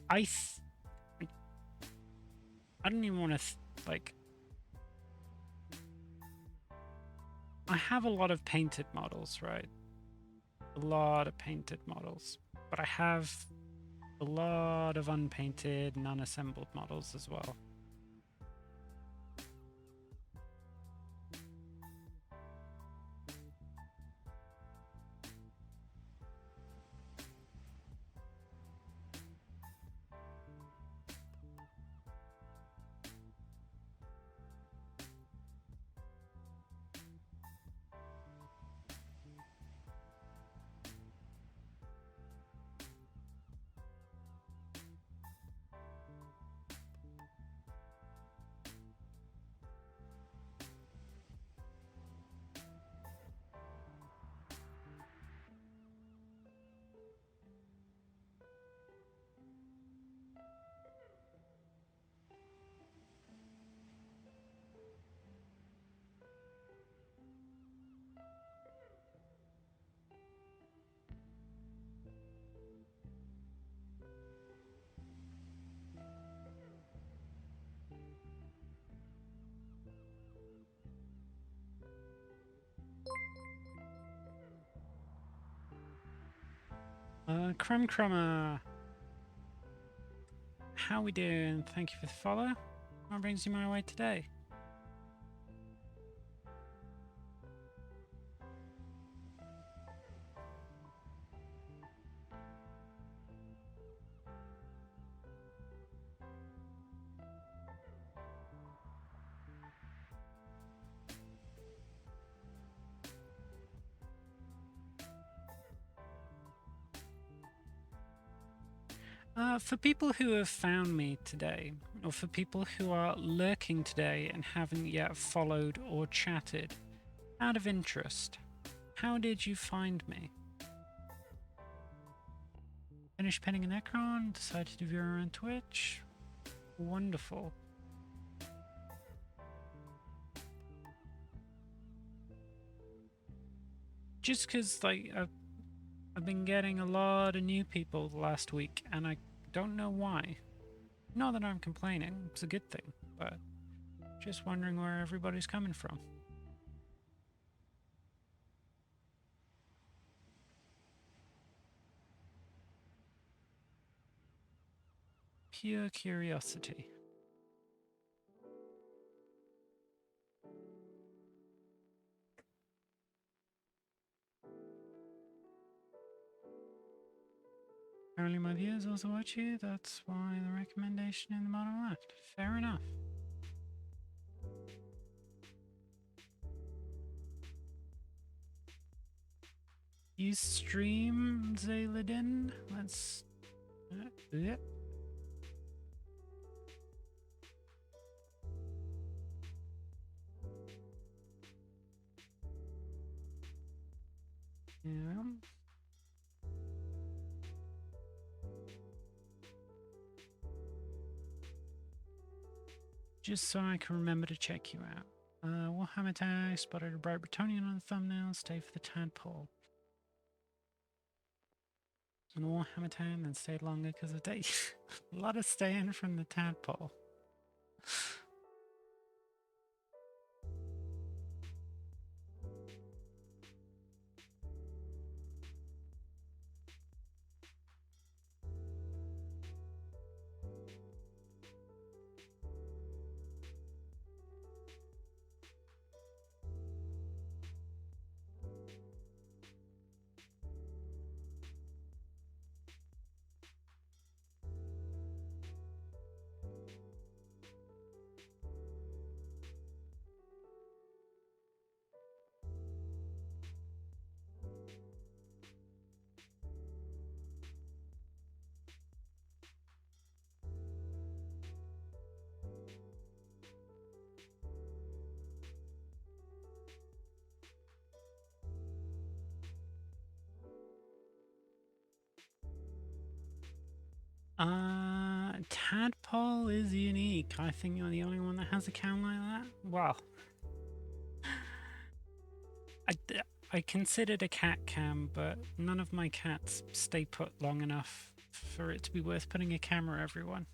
I don't even want to like. I have a lot of painted models, right? A lot of painted models, but I have a lot of unpainted and unassembled models as well. Crumb Crummer. How we doing? Thank you for the follow. What brings you my way today? For people who have found me today, or for people who are lurking today and haven't yet followed or chatted, out of interest, how did you find me? Finished penning an Necron, decided to view her on Twitch. Wonderful. Just because, like, I've been getting a lot of new people the last week, and I don't know why. Not that I'm complaining, it's a good thing, but just wondering where everybody's coming from. Pure curiosity. Apparently my viewers also watch you, that's why the recommendation in the bottom left. Fair enough. You stream Zaladin? Let's... yeah. Yeah. Just so I can remember to check you out. Warhammer tag, spotted a bright Bretonian on the thumbnail, stay for the tadpole. And the Warhammer tag, then stayed longer because of day. A lot of staying from the tadpole. Tadpole is unique. I think you're the only one that has a cam like that. Well, I considered a cat cam, but none of my cats stay put long enough for it to be worth putting a camera everyone.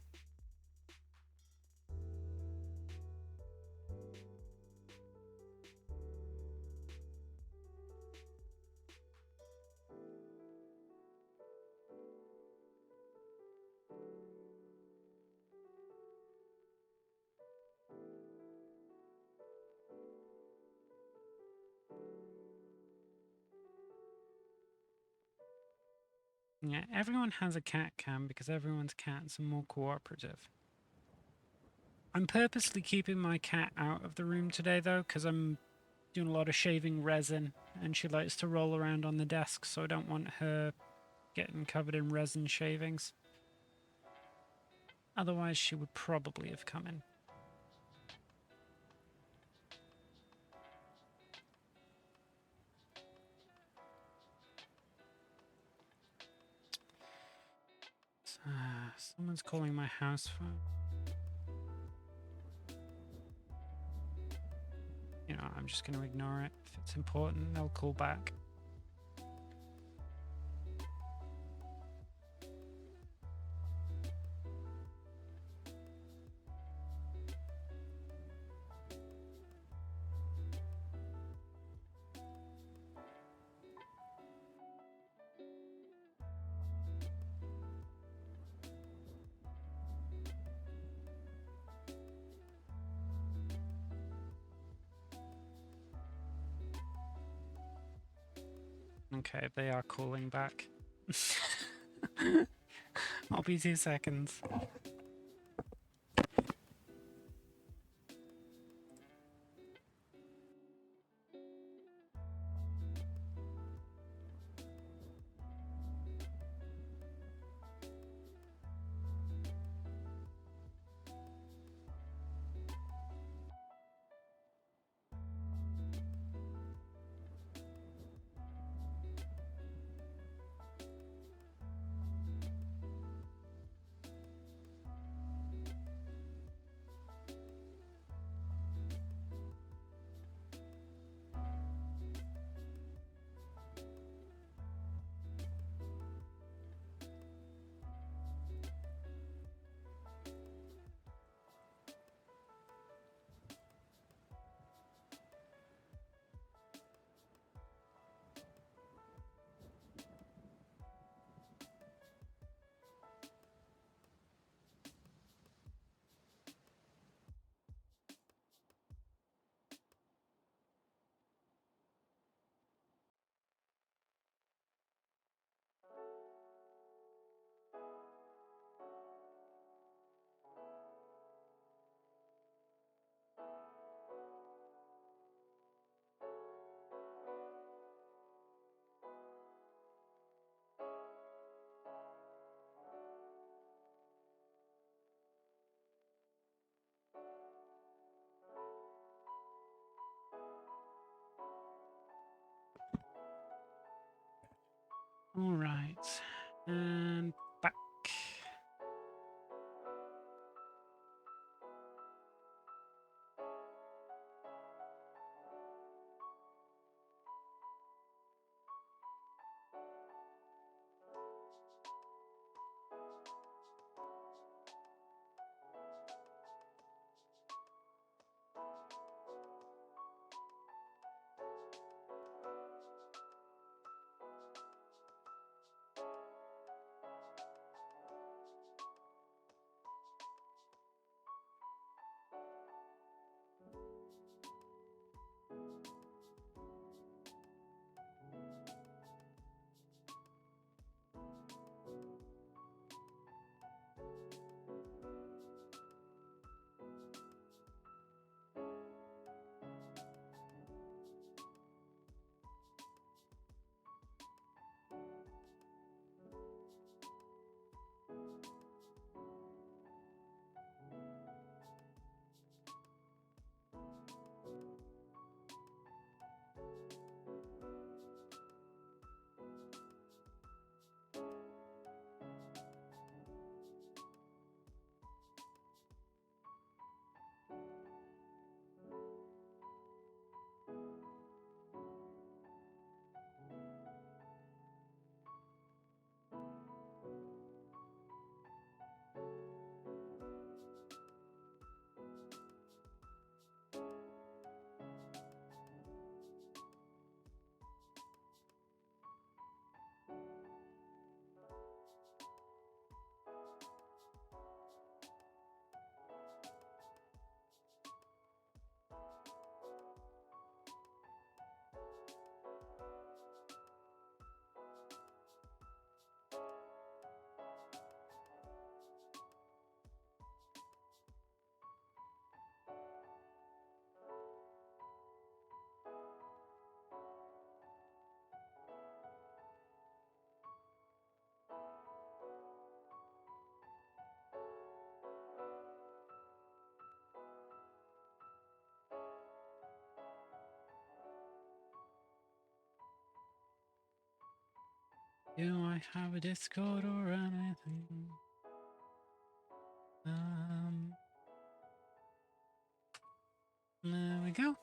Yeah, everyone has a cat cam because everyone's cats are more cooperative. I'm purposely keeping my cat out of the room today though, because I'm doing a lot of shaving resin and she likes to roll around on the desk, so I don't want her getting covered in resin shavings. Otherwise she would probably have come in. Someone's calling my house phone. You know, I'm just going to ignore it. If it's important, they'll call back. Okay, they are calling back. I'll be 2 seconds. All right, and back. Do I have a Discord or anything? There we go.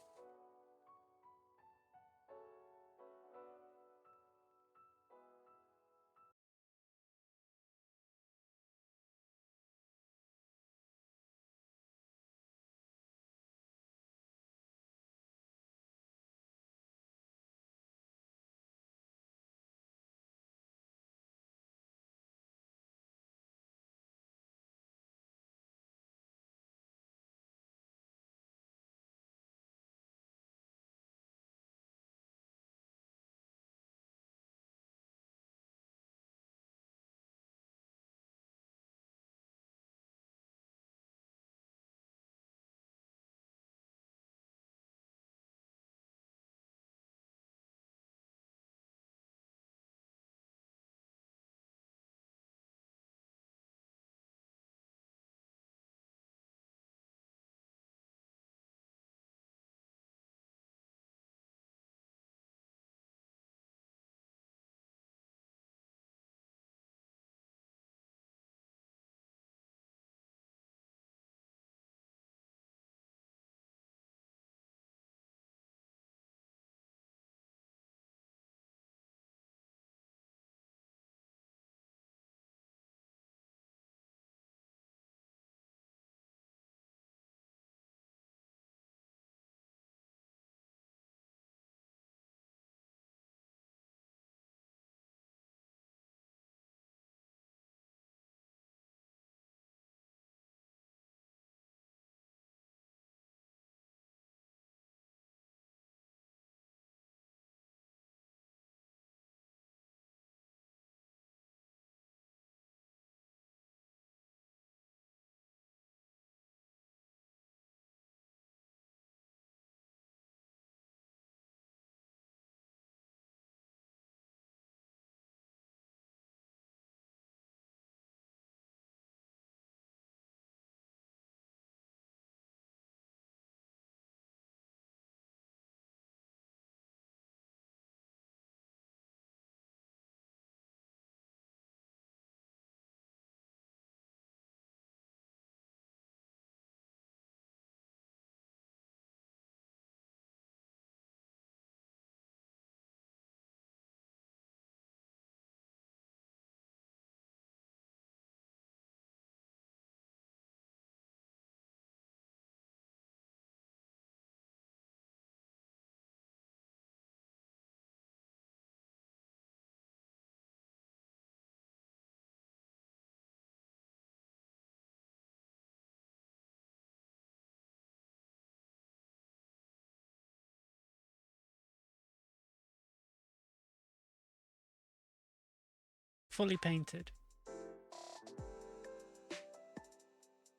fully painted.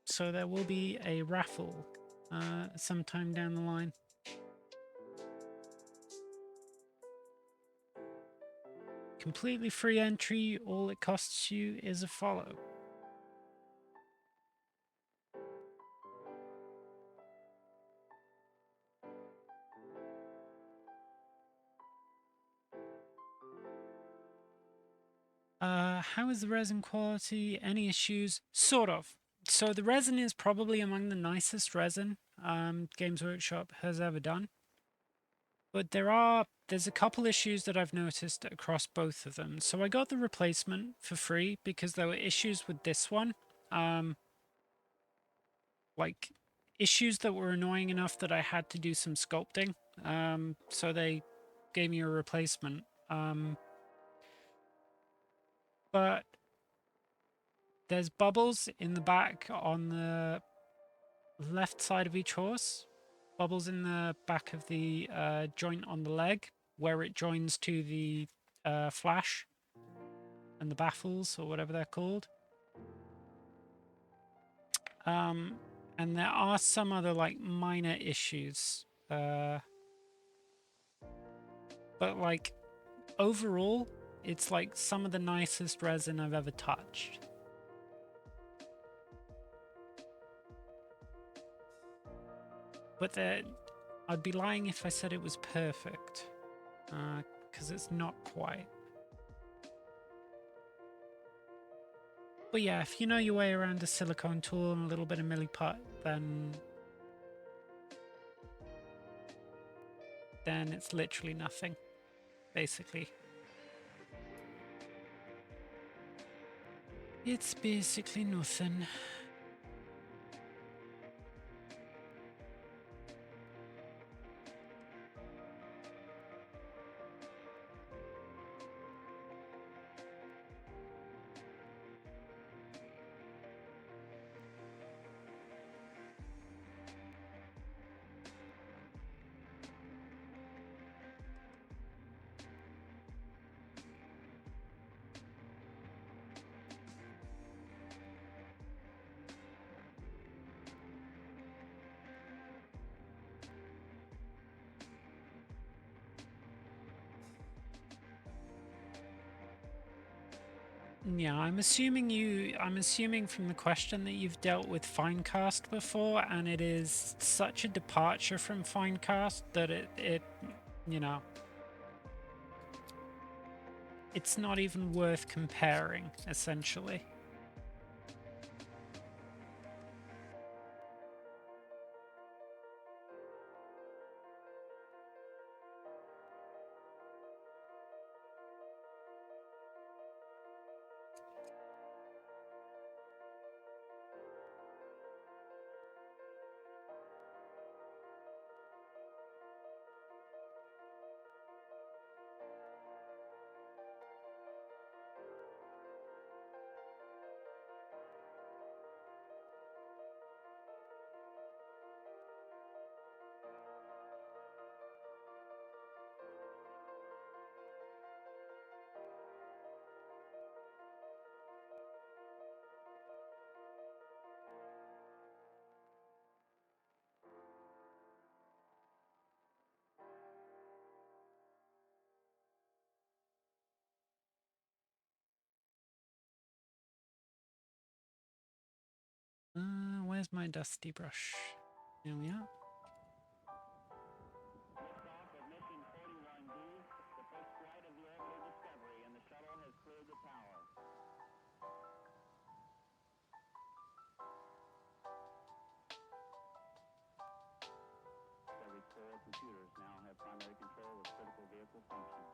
So there will be a raffle sometime down the line. Completely free entry, all it costs you is a follow. How is the resin quality? Any issues? Sort of. So the resin is probably among the nicest resin Games Workshop has ever done. But there's a couple issues that I've noticed across both of them. So I got the replacement for free because there were issues with this one. Like issues that were annoying enough that I had to do some sculpting. So they gave me a replacement. But there's bubbles in the back on the left side of each horse. Bubbles in the back of the joint on the leg where it joins to the flash and the baffles or whatever they're called. And there are some other like minor issues. But like overall, it's like some of the nicest resin I've ever touched. But I'd be lying if I said it was perfect, because it's not quite. But yeah, if you know your way around a silicone tool and a little bit of milliput, then it's literally nothing, basically. It's basically nothing. Yeah, I'm assuming from the question that you've dealt with Finecast before, and it is such a departure from Finecast that it you know, it's not even worth comparing, essentially. Where's my dusty brush? Here we are. Computers now have primary control of critical vehicle functions.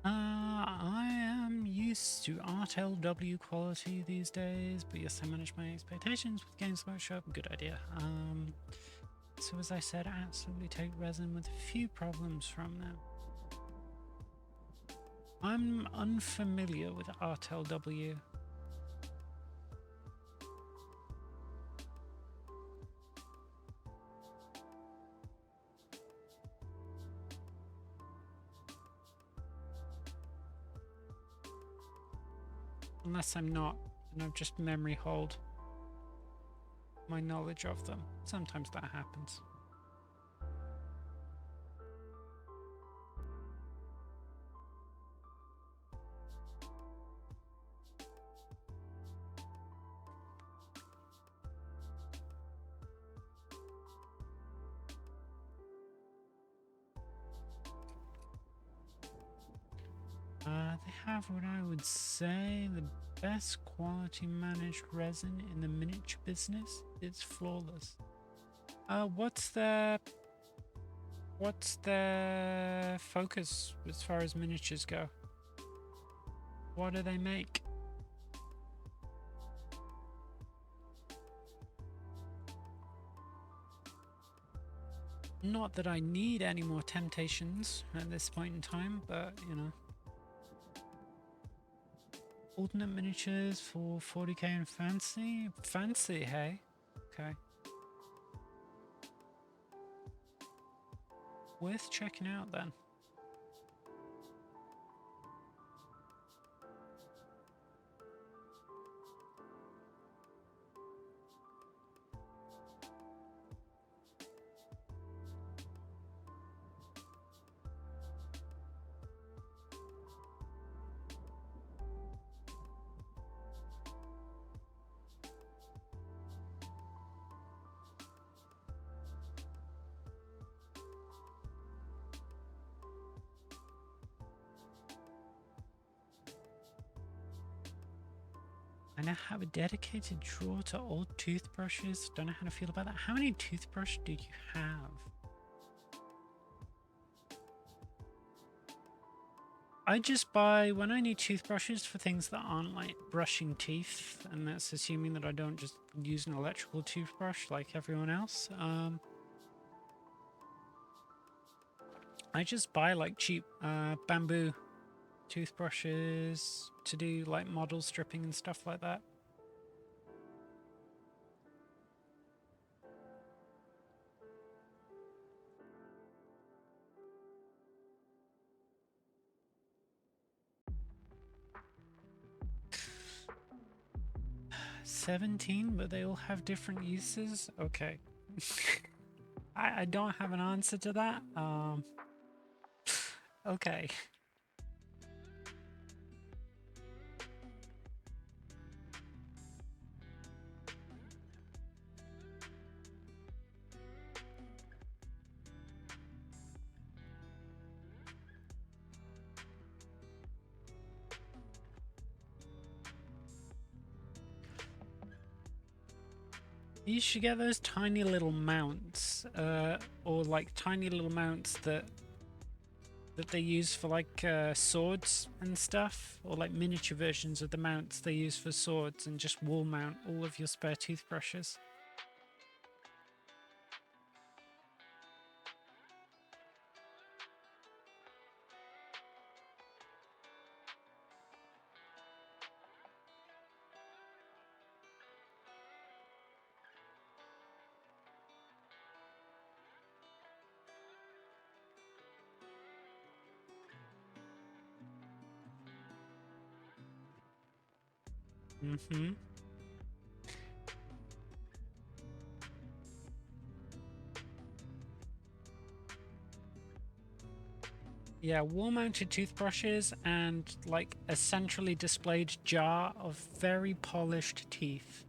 I am used to RTLW quality these days, but yes, I manage my expectations with Games Workshop. Good idea. So as I said, absolutely take resin with a few problems from them. I'm unfamiliar with RTLW. Unless I'm not, and I've just memory hold my knowledge of them. Sometimes that happens. They have what I would say the best quality managed resin in the miniature business. It's flawless. What's their focus as far as miniatures go? What do they make? Not that I need any more temptations at this point in time, but you know. Alternate miniatures for 40k and fancy? Fancy, hey? Okay. Worth checking out then. I now have a dedicated drawer to old toothbrushes. Don't know how to feel about that. How many toothbrushes do you have? I just buy, when I need toothbrushes for things that aren't like brushing teeth, and that's assuming that I don't just use an electrical toothbrush like everyone else. I just buy like cheap bamboo toothbrushes to do like model stripping and stuff like that. $17, but they all have different uses. Okay. I don't have an answer to that. Okay. You should get those tiny little mounts, or like tiny little mounts that they use for like swords and stuff, or like miniature versions of the mounts they use for swords, and just wall mount all of your spare toothbrushes. Mm-hmm. Yeah, wall-mounted toothbrushes and like a centrally displayed jar of very polished teeth.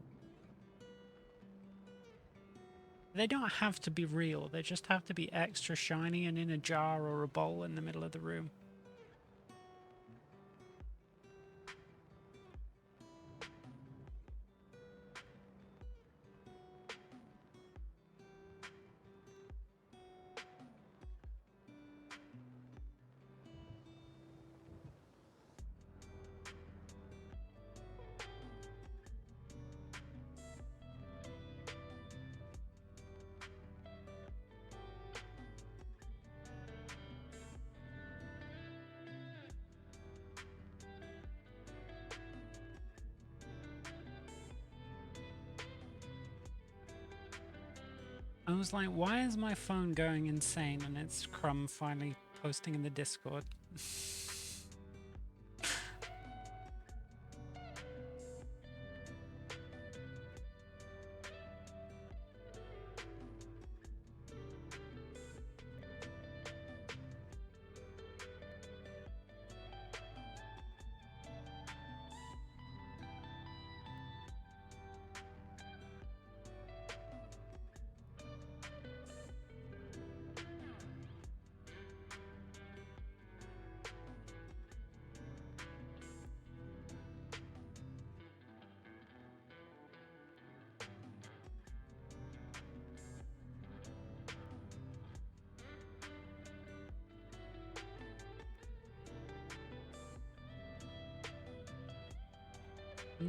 They don't have to be real, they just have to be extra shiny and in a jar or a bowl in the middle of the room. I was like, why is my phone going insane? And it's Crumb finally posting in the Discord.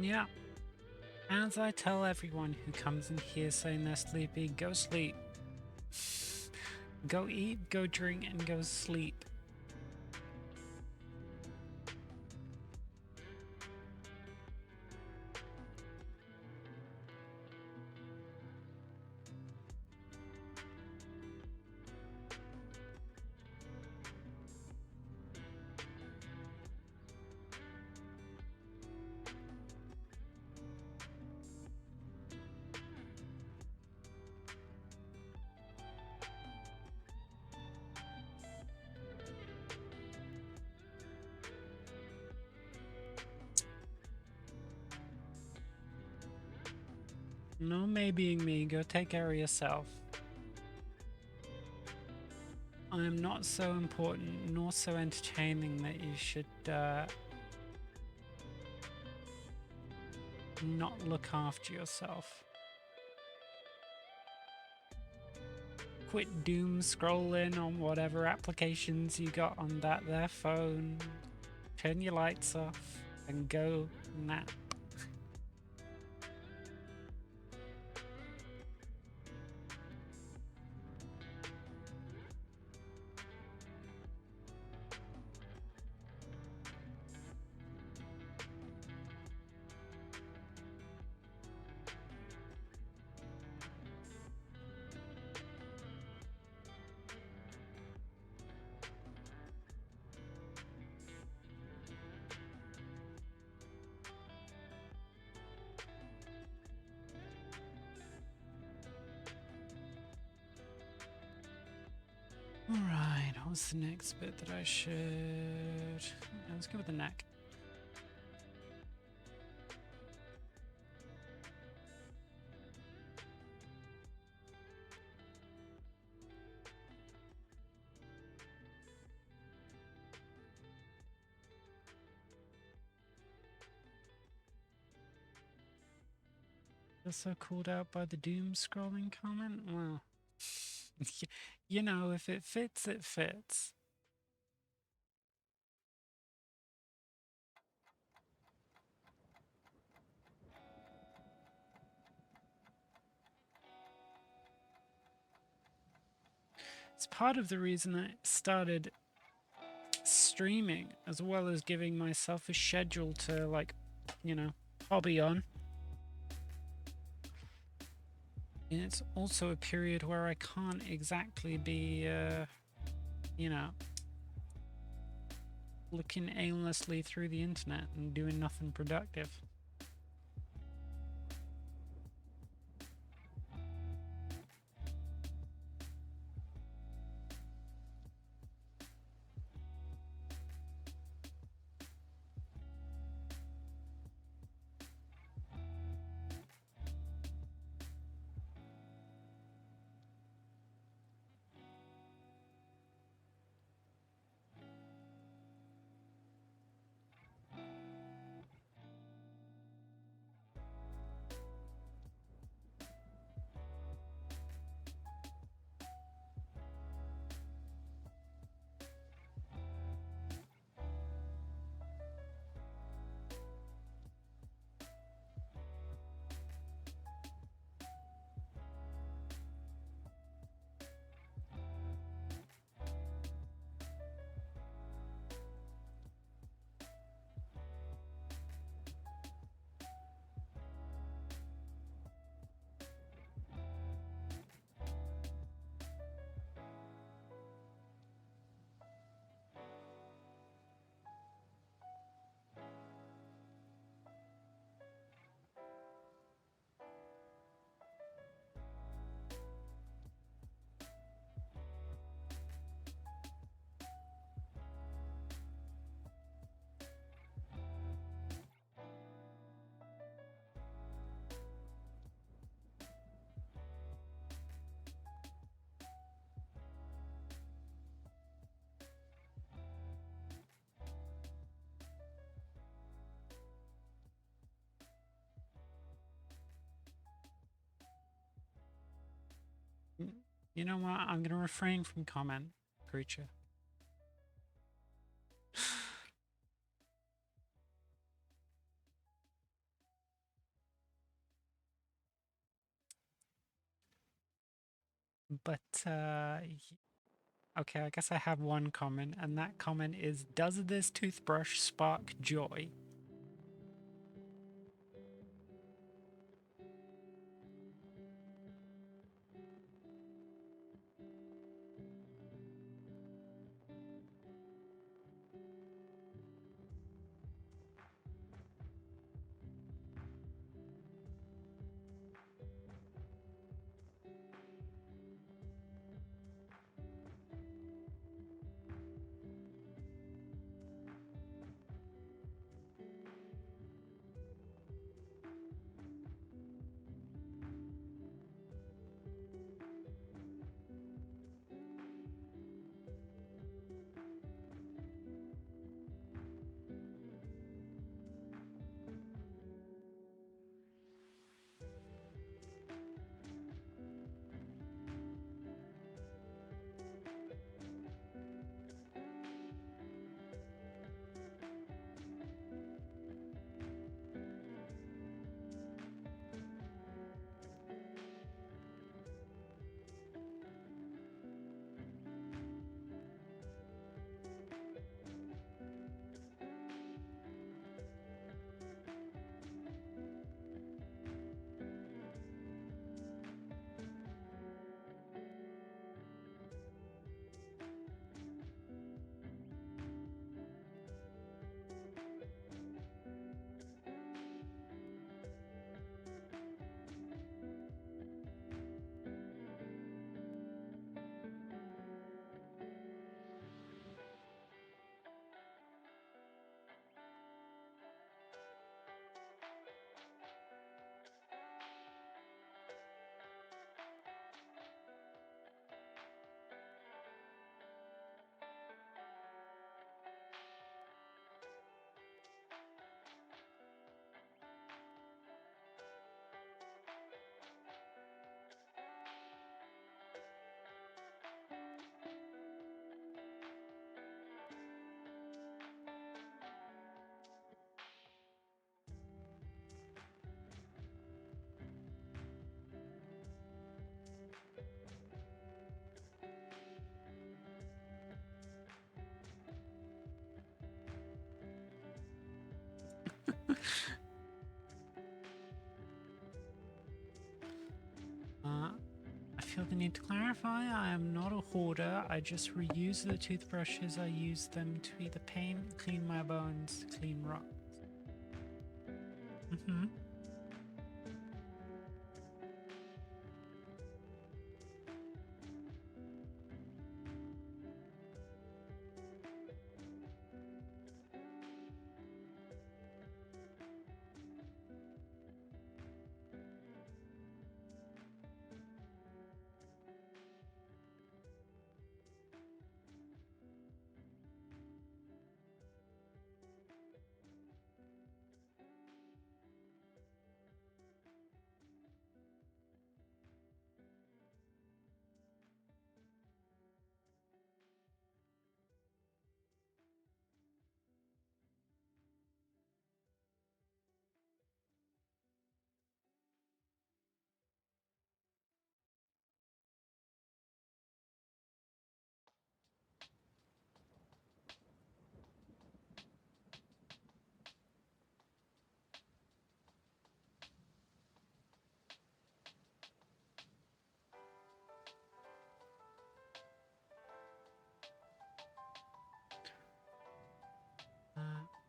Yeah. As I tell everyone who comes in here saying they're sleepy, go sleep. Go eat, go drink, and go sleep. No maybeing me, go take care of yourself. I am not so important nor so entertaining that you should not look after yourself. Quit doom scrolling on whatever applications you got on that there phone. Turn your lights off and go nap. Alright, what's the next bit that I should... Yeah, let's go with the neck. Also called out by the doom scrolling comment? Well, you know, if it fits, it fits. It's part of the reason I started streaming, as well as giving myself a schedule to, like, you know, hobby on. And it's also a period where I can't exactly be, you know, looking aimlessly through the internet and doing nothing productive. You know what? I'm gonna refrain from comment, creature. But, okay, I guess I have one comment, and that comment is, does this toothbrush spark joy? I feel the need to clarify, I am not a hoarder, I just reuse the toothbrushes, I use them to either paint, clean my bones, clean rocks.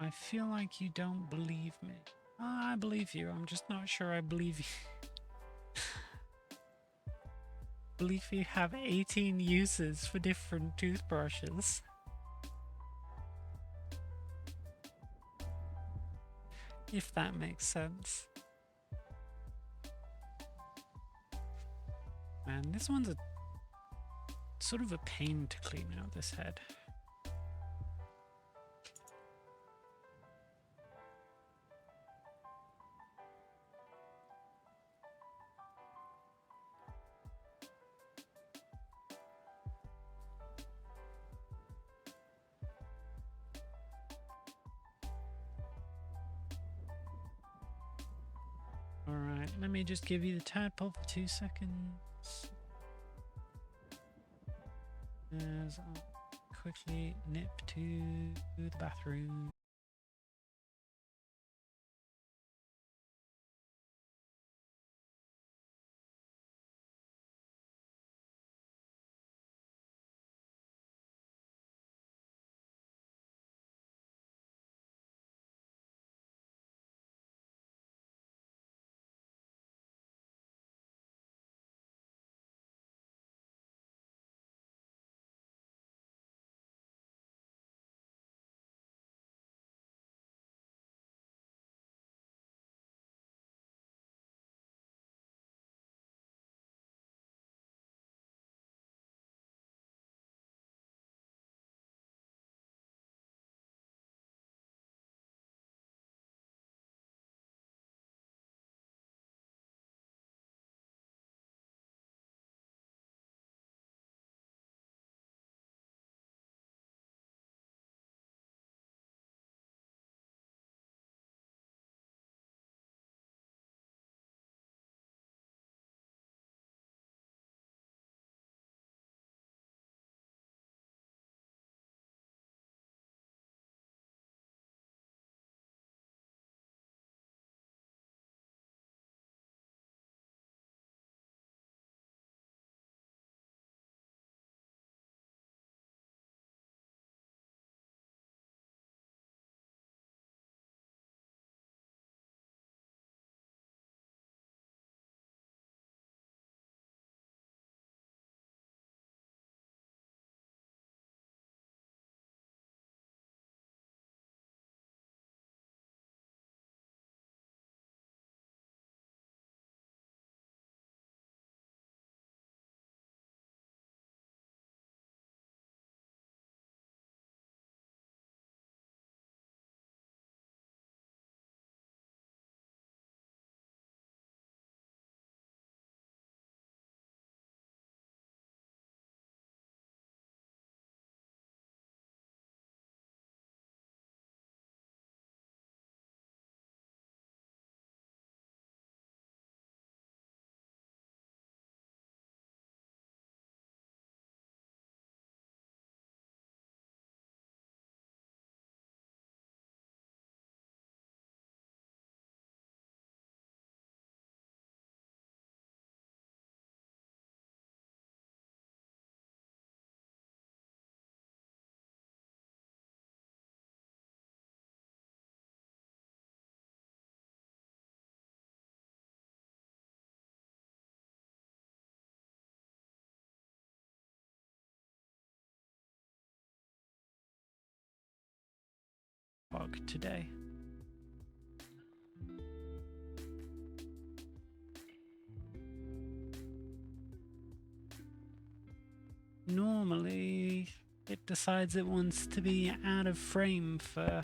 I feel like you don't believe me. I believe you, I'm just not sure I believe you. Believe you have 18 uses for different toothbrushes. If that makes sense. Man, this one's a sort of a pain to clean out this head. let me just give you the tadpole for 2 seconds. As I'll quickly nip to the bathroom. Today. Normally, it decides it wants to be out of frame for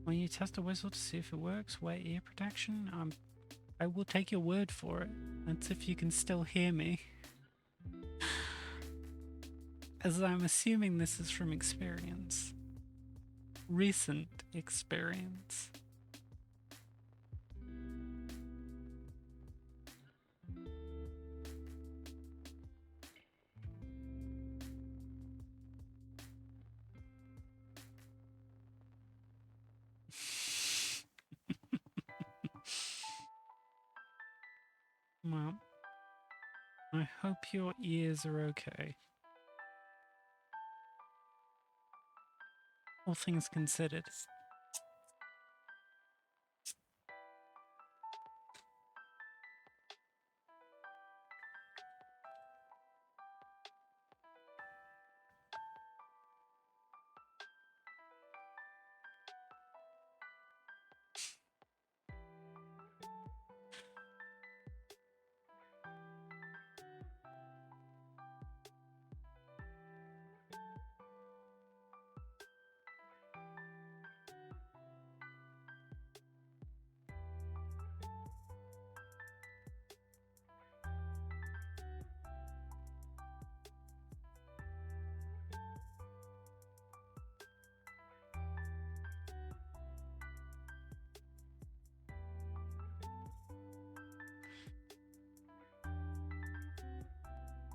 when you test a whistle to see if it works. Wear ear protection. I will take your word for it. That's if you can still hear me. As I'm assuming this is from experience. Recent experience. Well, I hope your ears are okay. All things considered.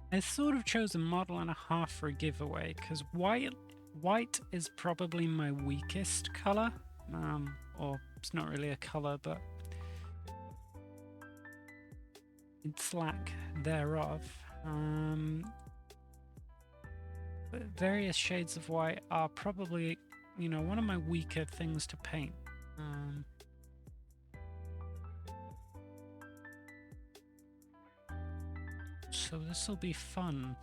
I sort of chose a model and a half for a giveaway because white is probably my weakest color. Or it's not really a color, but it's lack thereof. But various shades of white are probably, you know, one of my weaker things to paint. So this will be fun. ...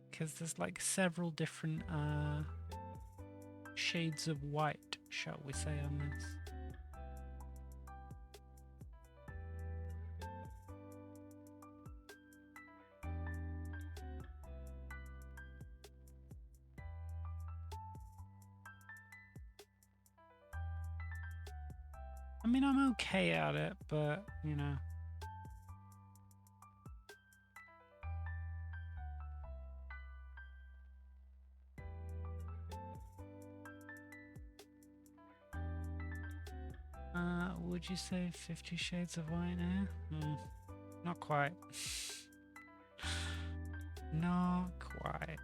Because there's like several different shades of white, shall we say, on this. I mean, I'm okay at it, but, you know. Would you say 50 Shades of White now? Not quite. Not quite.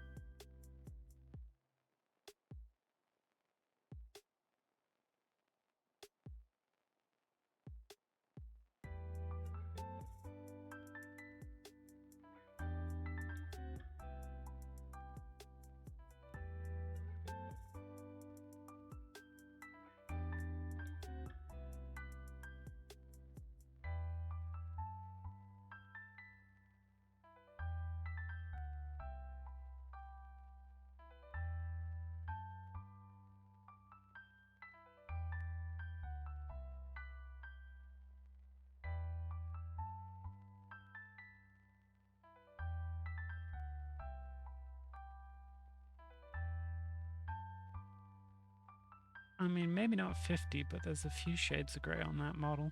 I mean, maybe not 50, but there's a few shades of grey on that model.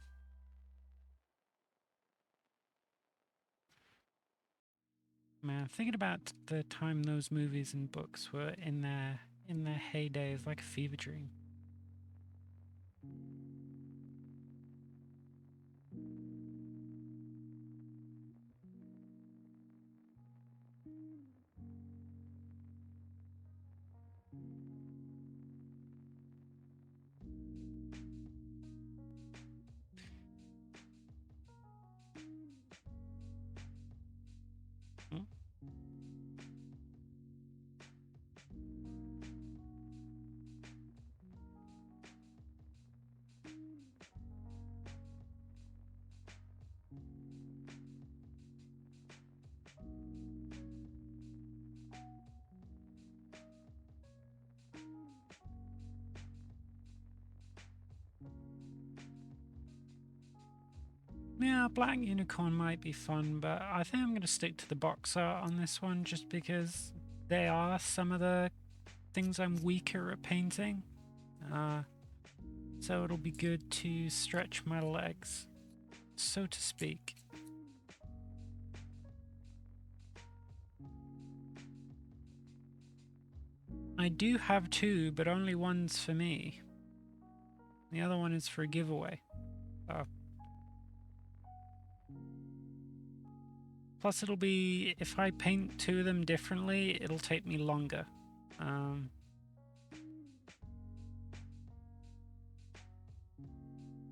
Man, thinking about the time those movies and books were in their heyday is like a fever dream. Yeah, Black Unicorn might be fun, but I think I'm going to stick to the box art on this one just because they are some of the things I'm weaker at painting. So it'll be good to stretch my legs, so to speak. I do have two, but only one's for me. The other one is for a giveaway. Plus it'll be, if I paint two of them differently, it'll take me longer.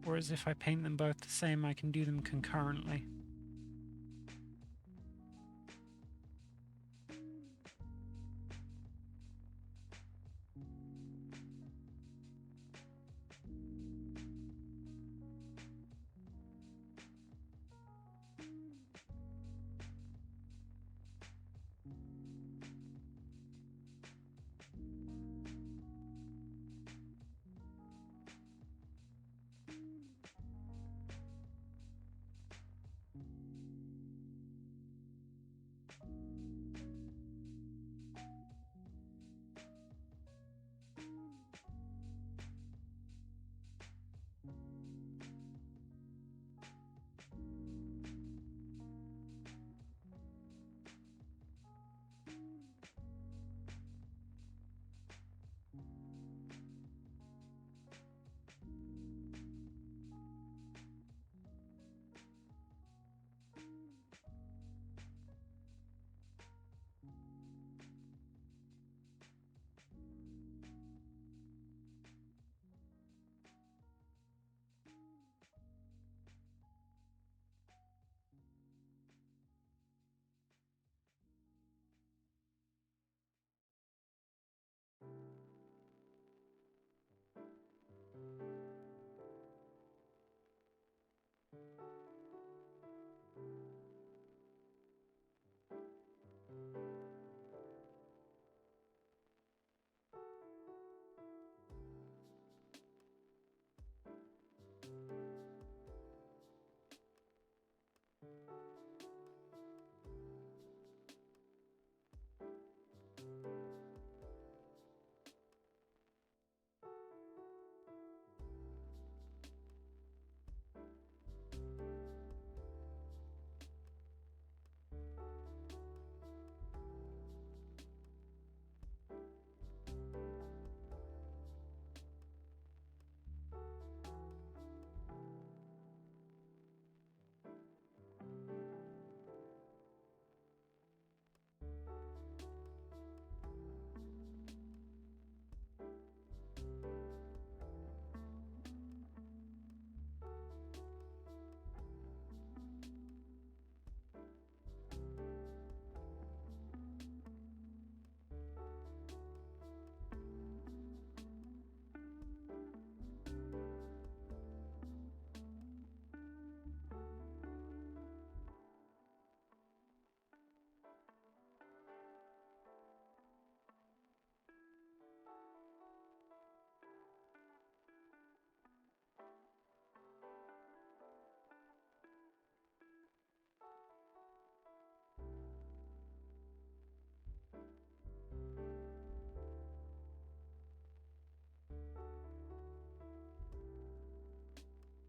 Whereas if I paint them both the same, I can do them concurrently.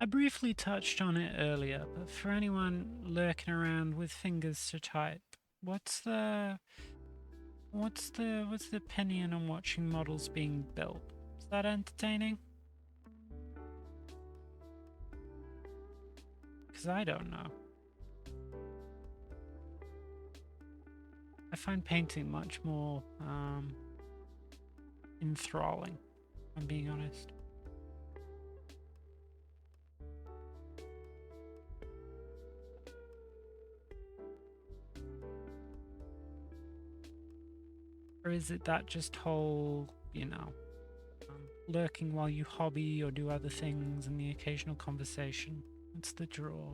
I briefly touched on it earlier, but for anyone lurking around with fingers to type, what's the opinion on watching models being built? Is that entertaining? Because I don't know. I find painting much more enthralling, if I'm being honest. Or is it that just whole, you know, lurking while you hobby or do other things and the occasional conversation? What's the draw?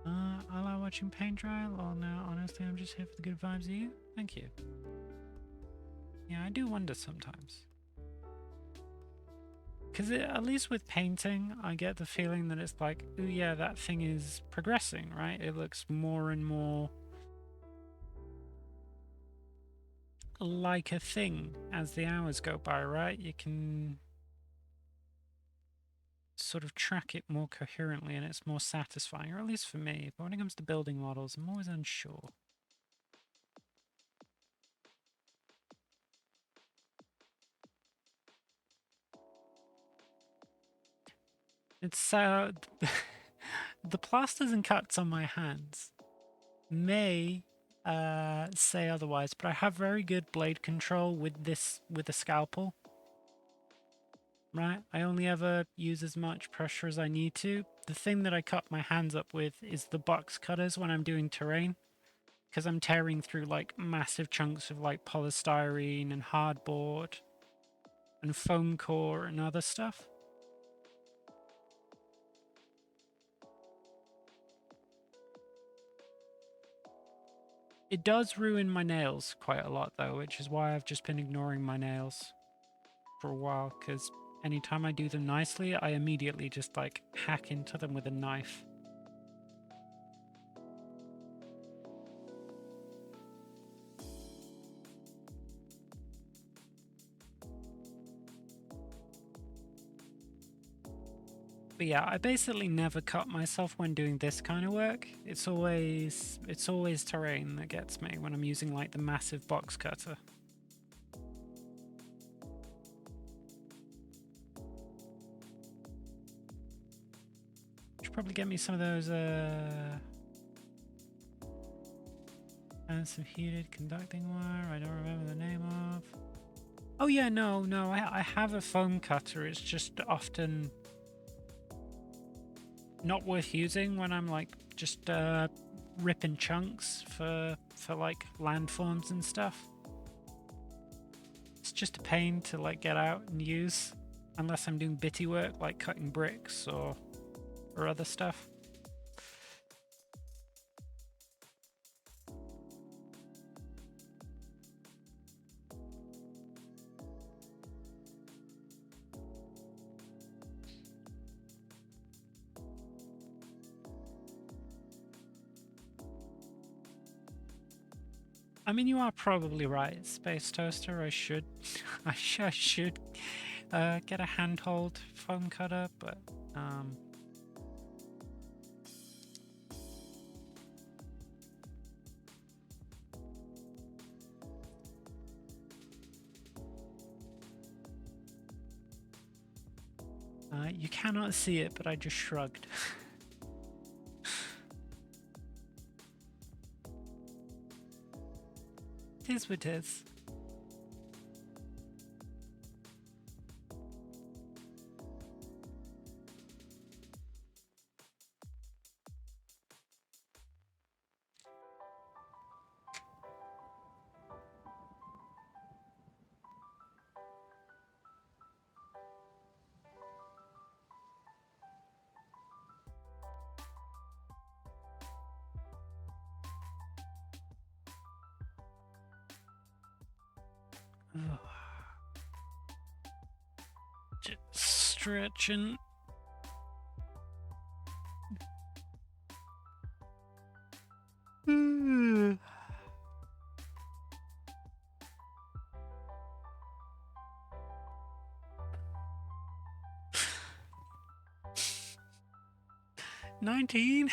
I like watching paint dry. Oh no, honestly, I'm just here for the good vibes of you. Thank you. Yeah, I do wonder sometimes. Because at least with painting, I get the feeling that it's like, oh yeah, that thing is progressing, right? It looks more and more like a thing as the hours go by, right? You can sort of track it more coherently and it's more satisfying, or at least for me. But when it comes to building models, I'm always unsure. It's the plasters and cuts on my hands may say otherwise, but I have very good blade control with a scalpel. Right, I only ever use as much pressure as I need to. The thing that I cut my hands up with is the box cutters when I'm doing terrain, because I'm tearing through like massive chunks of like polystyrene and hardboard and foam core and other stuff. It does ruin my nails quite a lot though, which is why I've just been ignoring my nails for a while, because anytime I do them nicely, I immediately just like hack into them with a knife. But yeah, I basically never cut myself when doing this kind of work. It's always terrain that gets me when I'm using like the massive box cutter. Should probably get me some of those and some heated conducting wire I don't remember the name of. Oh yeah, no, I have a foam cutter. It's just often not worth using when I'm like just ripping chunks for like landforms and stuff. It's just a pain to like get out and use unless I'm doing bitty work like cutting bricks or other stuff. I mean, you are probably right, Space Toaster. I should, I should get a handhold foam cutter, but you cannot see it, but I just shrugged. It is what it is. Just stretching. 19?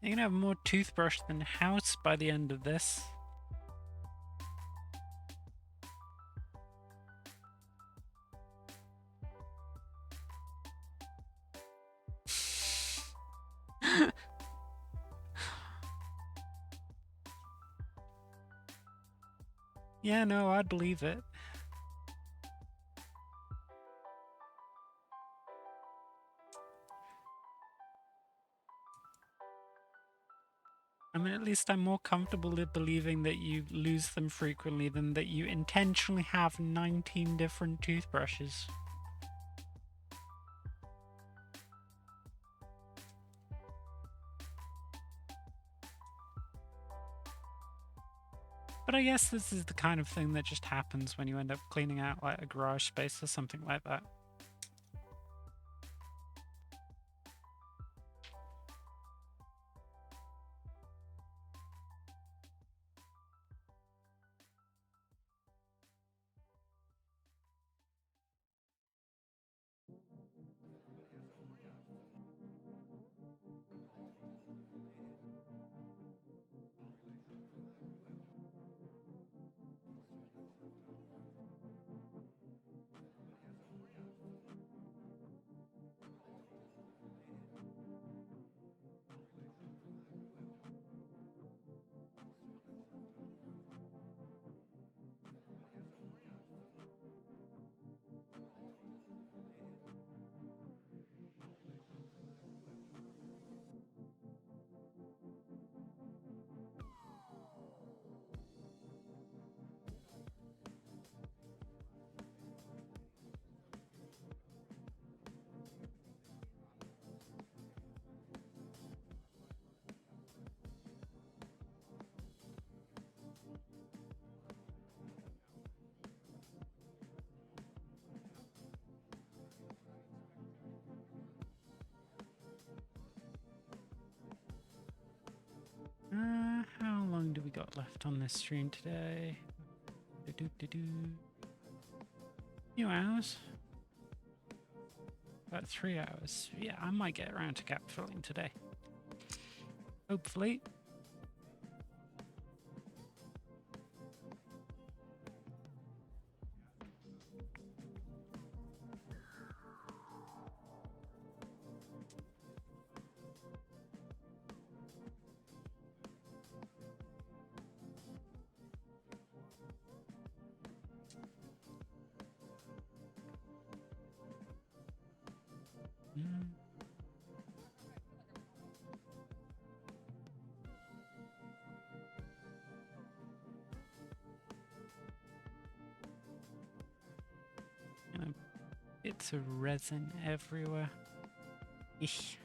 You're gonna have more toothbrush than house by the end of this. Yeah, no, I'd believe it. I mean, at least I'm more comfortable in believing that you lose them frequently than that you intentionally have 19 different toothbrushes. But I guess this is the kind of thing that just happens when you end up cleaning out like a garage space or something like that. How long do we got left on this stream today? Few hours? About 3 hours. Yeah, I might get around to cap filling today. Hopefully. Bits of resin everywhere. Eesh.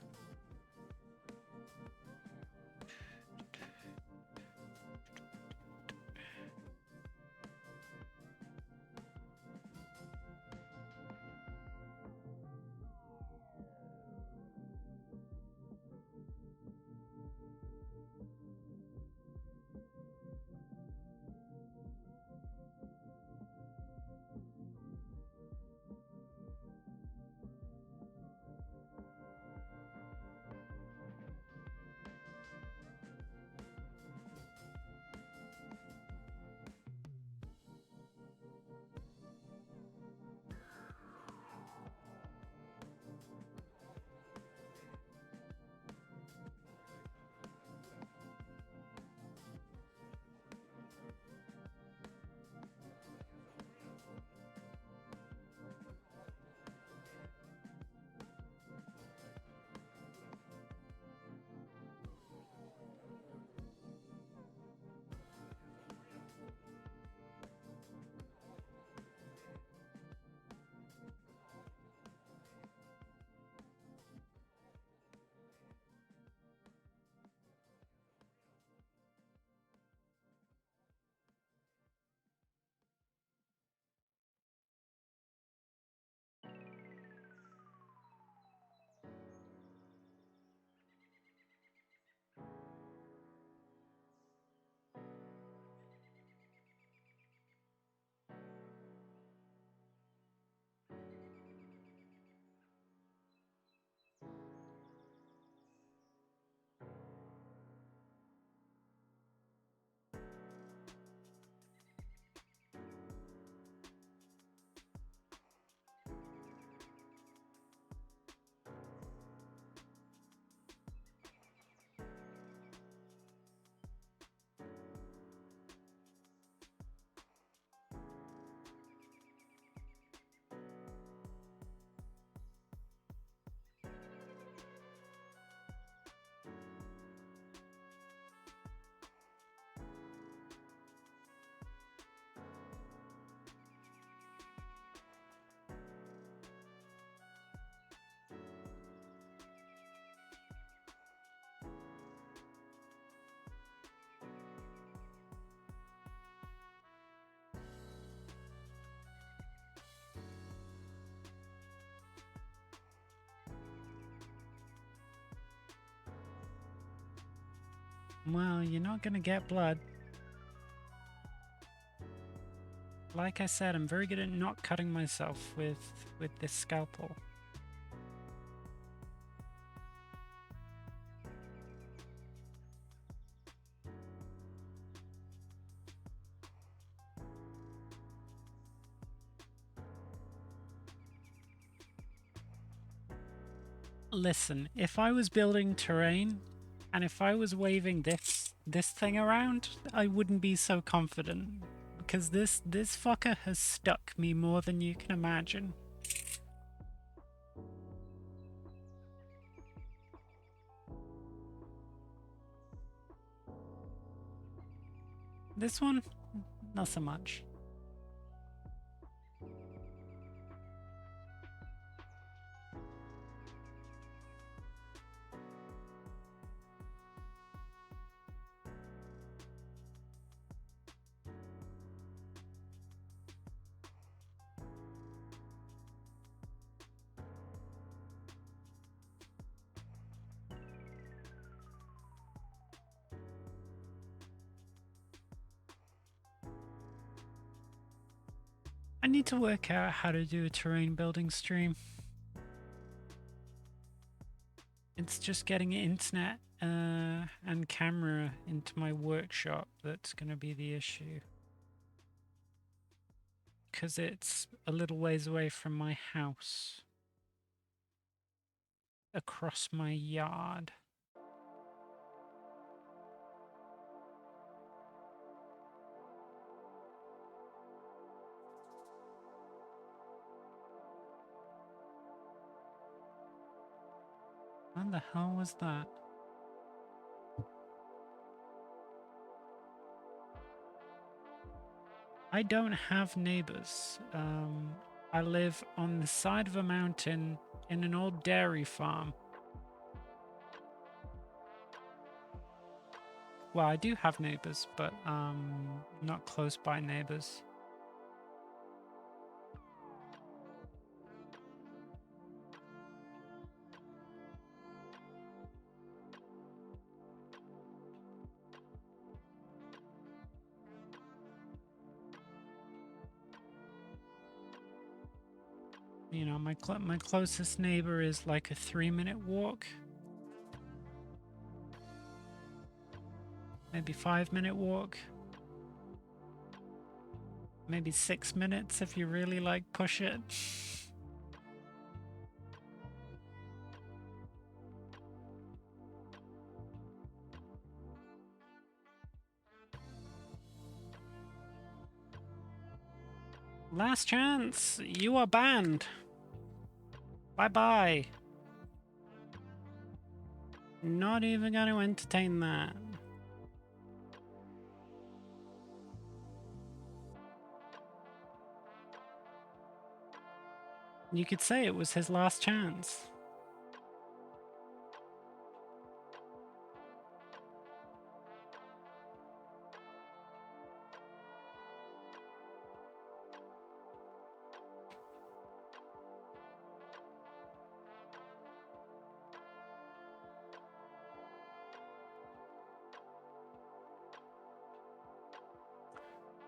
Well, you're not gonna get blood. Like I said, I'm very good at not cutting myself with this scalpel. Listen, if I was building terrain, and if I was waving this thing around, I wouldn't be so confident. Because this fucker has stuck me more than you can imagine. This one, not so much. I need to work out how to do a terrain building stream. It's just getting internet and camera into my workshop that's going to be the issue. Because it's a little ways away from my house. Across my yard. What the hell was that? I don't have neighbors. I live on the side of a mountain in an old dairy farm. Well, I do have neighbors, but not close by neighbors. You know, my closest neighbor is like a 3-minute walk. Maybe 5-minute walk. Maybe 6 minutes if you really like push it. Last chance, you are banned. Bye-bye. Not even going to entertain that. You could say it was his last chance.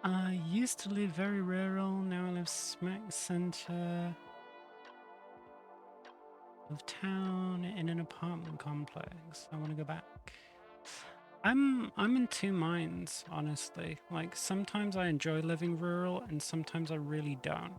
I used to live very rural, now I live smack center of town in an apartment complex. I want to go back. I'm in two minds, honestly. Like, sometimes I enjoy living rural and sometimes I really don't.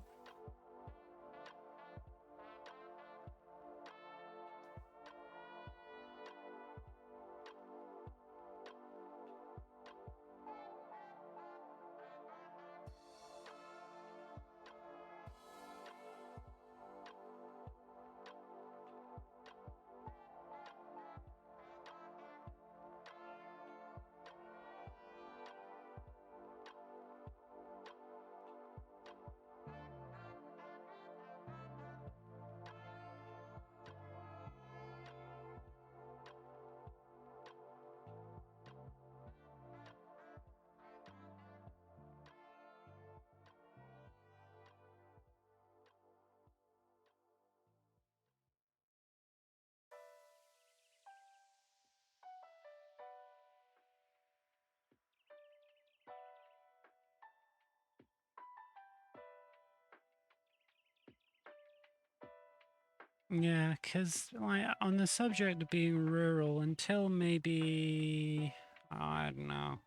Yeah, because like, on the subject of being rural, until maybe, I don't know,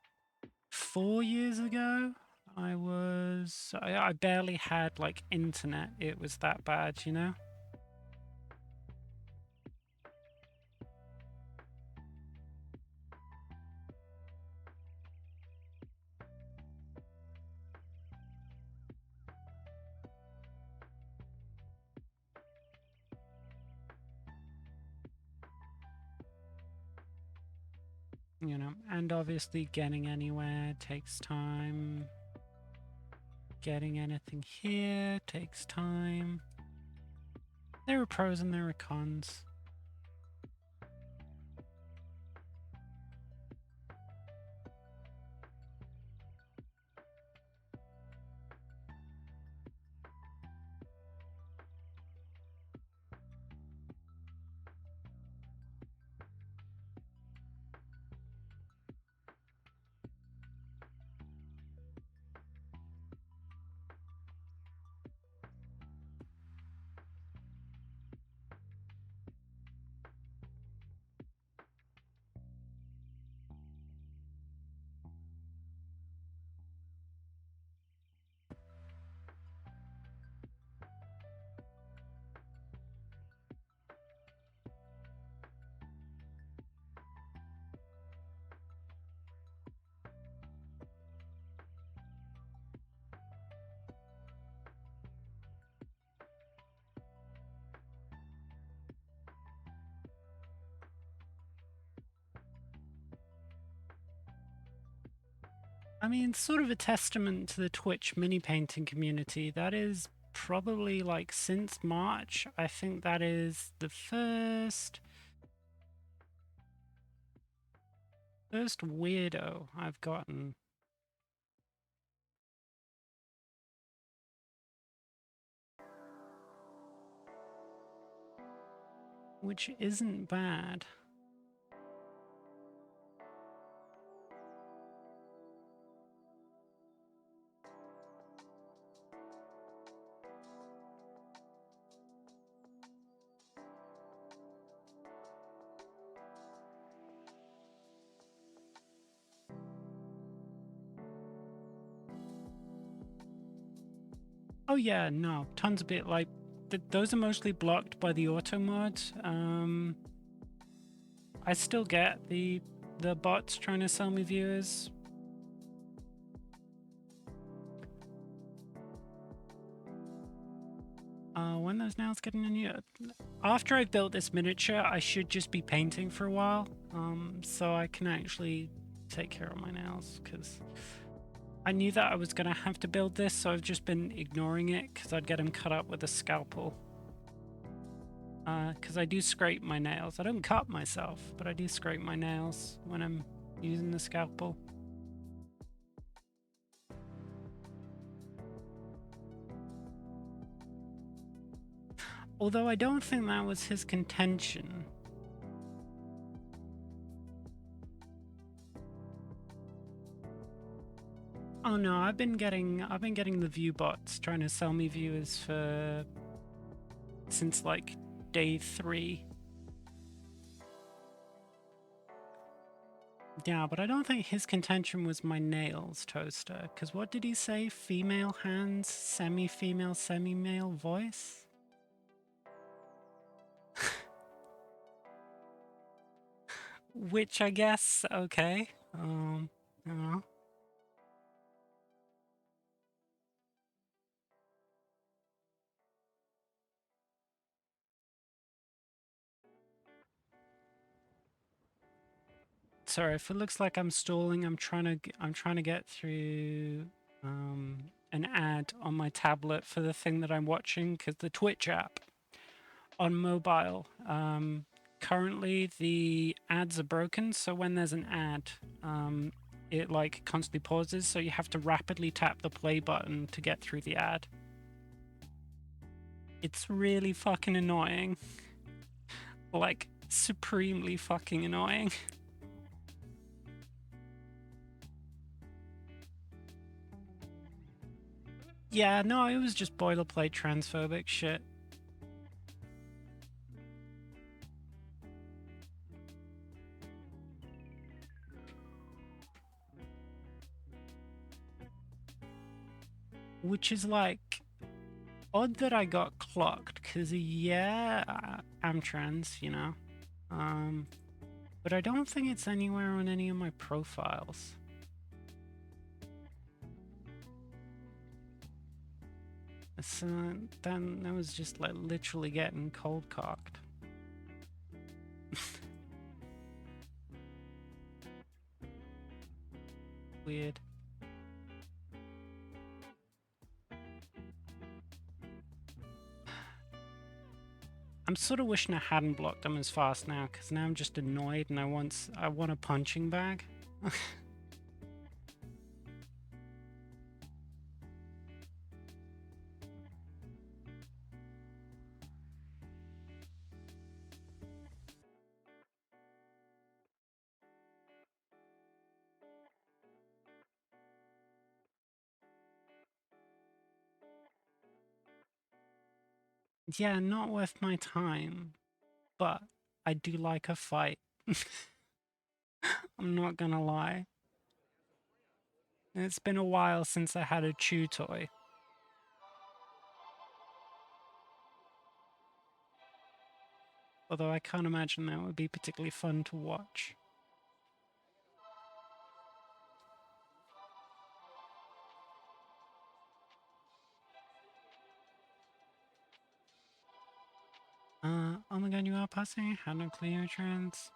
4 years ago, I barely had like internet. It was that bad, you know? You know, and obviously getting anywhere takes time. Getting anything here takes time. There are pros and there are cons. I mean, sort of a testament to the Twitch mini painting community. That is probably like since March. I think that is the first weirdo I've gotten. Which isn't bad. Oh yeah, no, tons of it. Like, those are mostly blocked by the auto mod. I still get the bots trying to sell me viewers. When those nails getting a new... After I've built this miniature, I should just be painting for a while, so I can actually take care of my nails, because I knew that I was going to have to build this, so I've just been ignoring it, because I'd get them cut up with a scalpel. Because I do scrape my nails. I don't cut myself, but I do scrape my nails when I'm using the scalpel. Although I don't think that was his contention. Oh no, I've been getting the view bots trying to sell me viewers since like day 3. Yeah, but I don't think his contention was my nails, Toaster. Because what did he say? Female hands, semi-female, semi-male voice? Which I guess, okay. I don't know. Sorry, if it looks like I'm stalling, I'm trying to get through an ad on my tablet for the thing that I'm watching, because the Twitch app on mobile, currently the ads are broken, so when there's an ad, it like constantly pauses, so you have to rapidly tap the play button to get through the ad. It's really fucking annoying. Like, supremely fucking annoying. Yeah, no, it was just boilerplate transphobic shit. Which is like odd that I got clocked, because yeah, I'm trans, you know. But I don't think it's anywhere on any of my profiles. So then that was just like literally getting cold cocked. Weird. I'm sort of wishing I hadn't blocked them as fast now, because now I'm just annoyed and I want a punching bag. Yeah, not worth my time, but I do like a fight. I'm not gonna lie. It's been a while since I had a chew toy. Although I can't imagine that would be particularly fun to watch. Oh my god, you are pussy? Had no clue you're trans?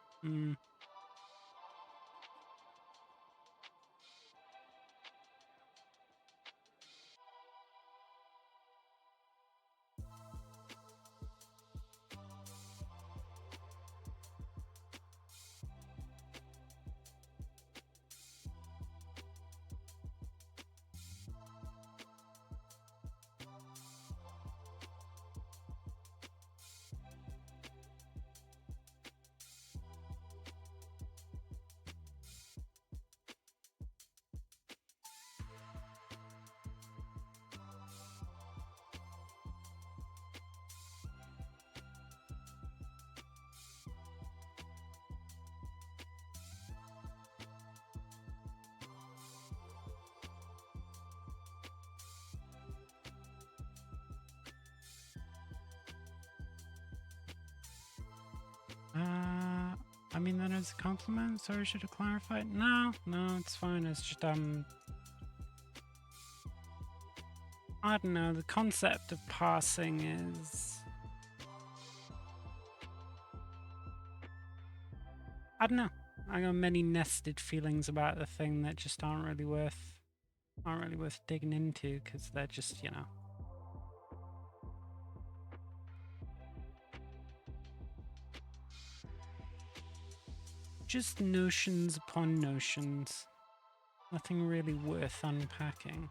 I mean that as a compliment. Sorry, should have clarified. No, it's fine. It's just I don't know. The concept of passing is, I don't know. I got many nested feelings about the thing that just aren't really worth digging into, because they're just, you know. Just notions upon notions. Nothing really worth unpacking.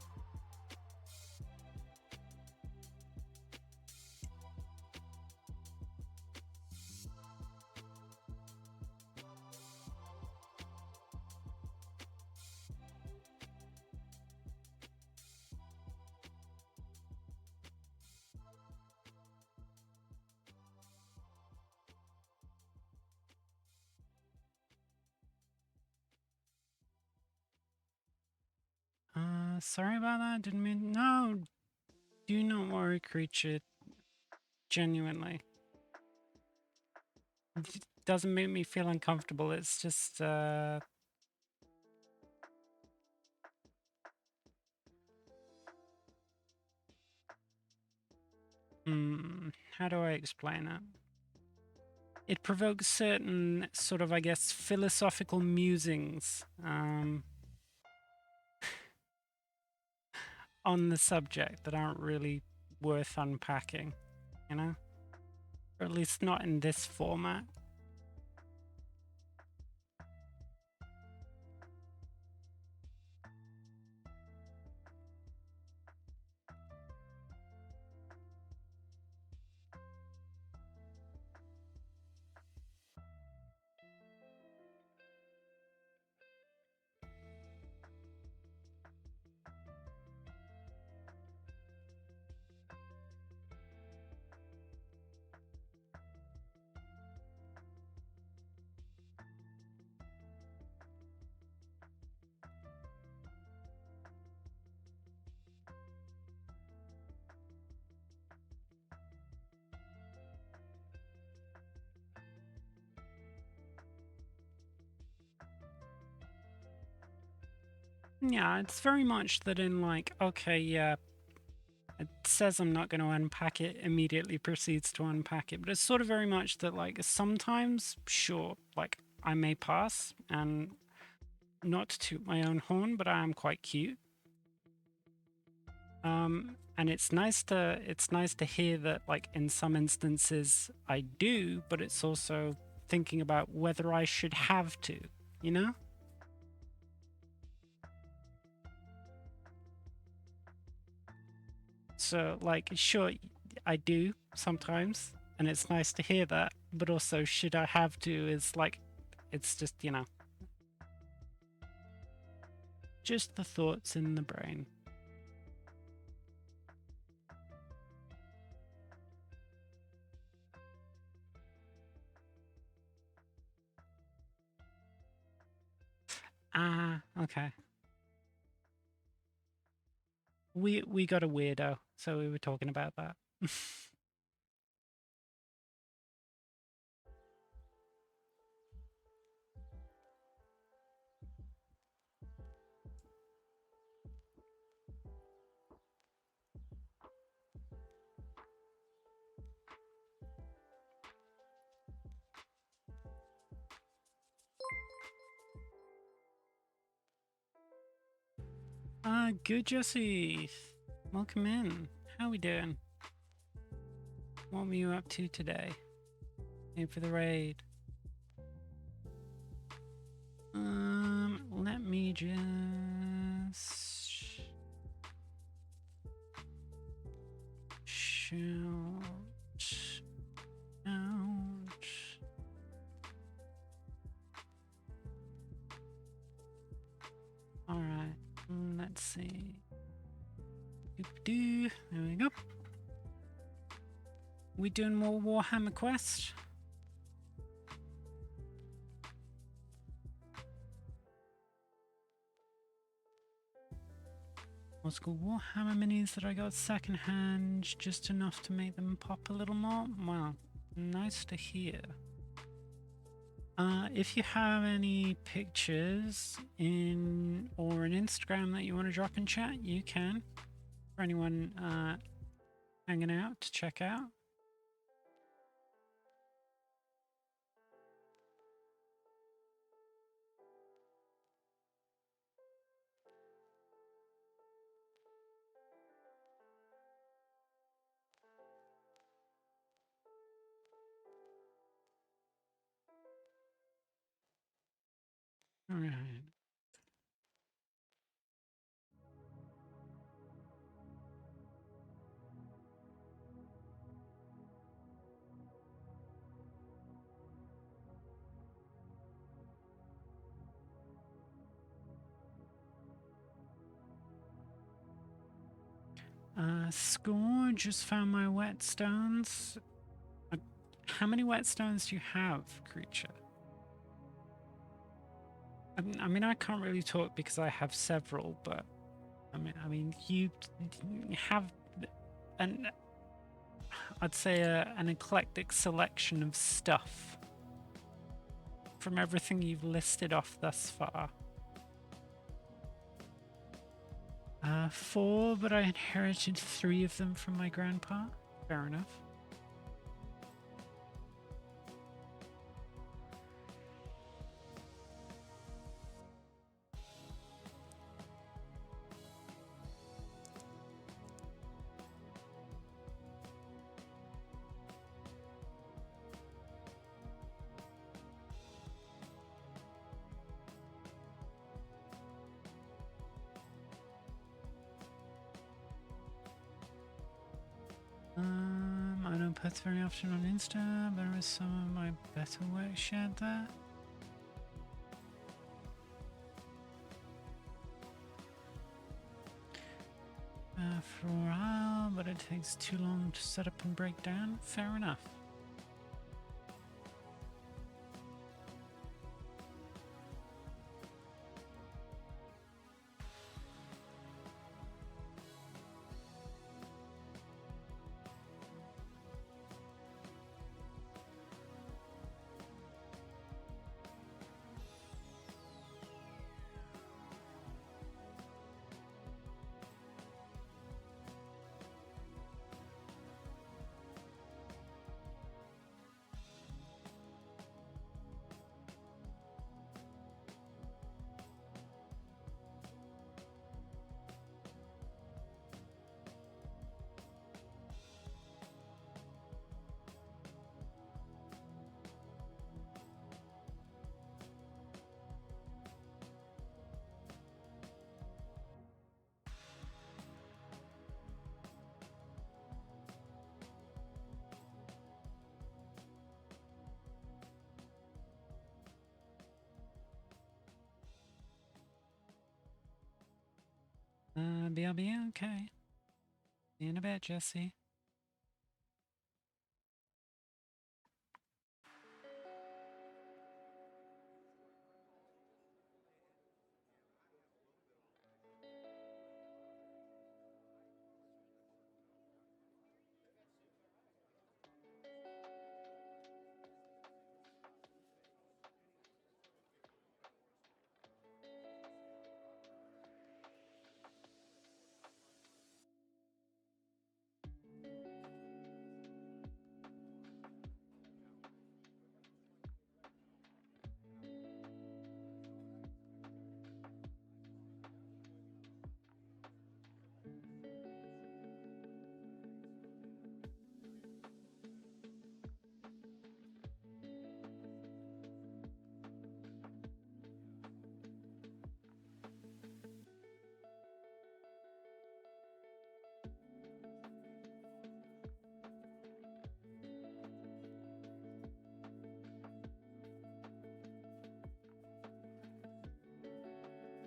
Sorry about that. Didn't mean. No, do not worry, creature. Genuinely. It doesn't make me feel uncomfortable. It's just, how do I explain it? It provokes certain sort of, I guess, philosophical musings, on the subject that aren't really worth unpacking, you know? Or at least not in this format. Yeah, it's very much that in like, okay, yeah, it says I'm not going to unpack it, immediately proceeds to unpack it. But it's sort of very much that like sometimes, sure, like I may pass, and not to toot my own horn, but I am quite cute. And it's nice to hear that like in some instances I do, but it's also thinking about whether I should have to, you know? So like sure I do sometimes, and it's nice to hear that, but also should I have to is like it's just, you know, just the thoughts in the brain. Ah, okay. We got a weirdo, so we were talking about that. Good, Jesse. Welcome in. How we doing? What were you up to today? In for the raid. Let me just shout out. All right. Let's see. There we go. We doing more Warhammer Quest? Old school Warhammer minis that I got secondhand, just enough to make them pop a little more. Wow, nice to hear. If you have any pictures in or an Instagram that you want to drop in chat, you can. For anyone hanging out to check out. All right. Score, just found my whetstones. How many whetstones do you have, creature? I mean, I can't really talk because I have several, but I mean, you have an, I'd say an eclectic selection of stuff from everything you've listed off thus far. 4, but I inherited 3 of them from my grandpa. Fair enough. I don't post very often on Insta, but there is some of my better work shared there. For a while, but it takes too long to set up and break down. Fair enough. BRB, okay. See you in a bit, Jesse.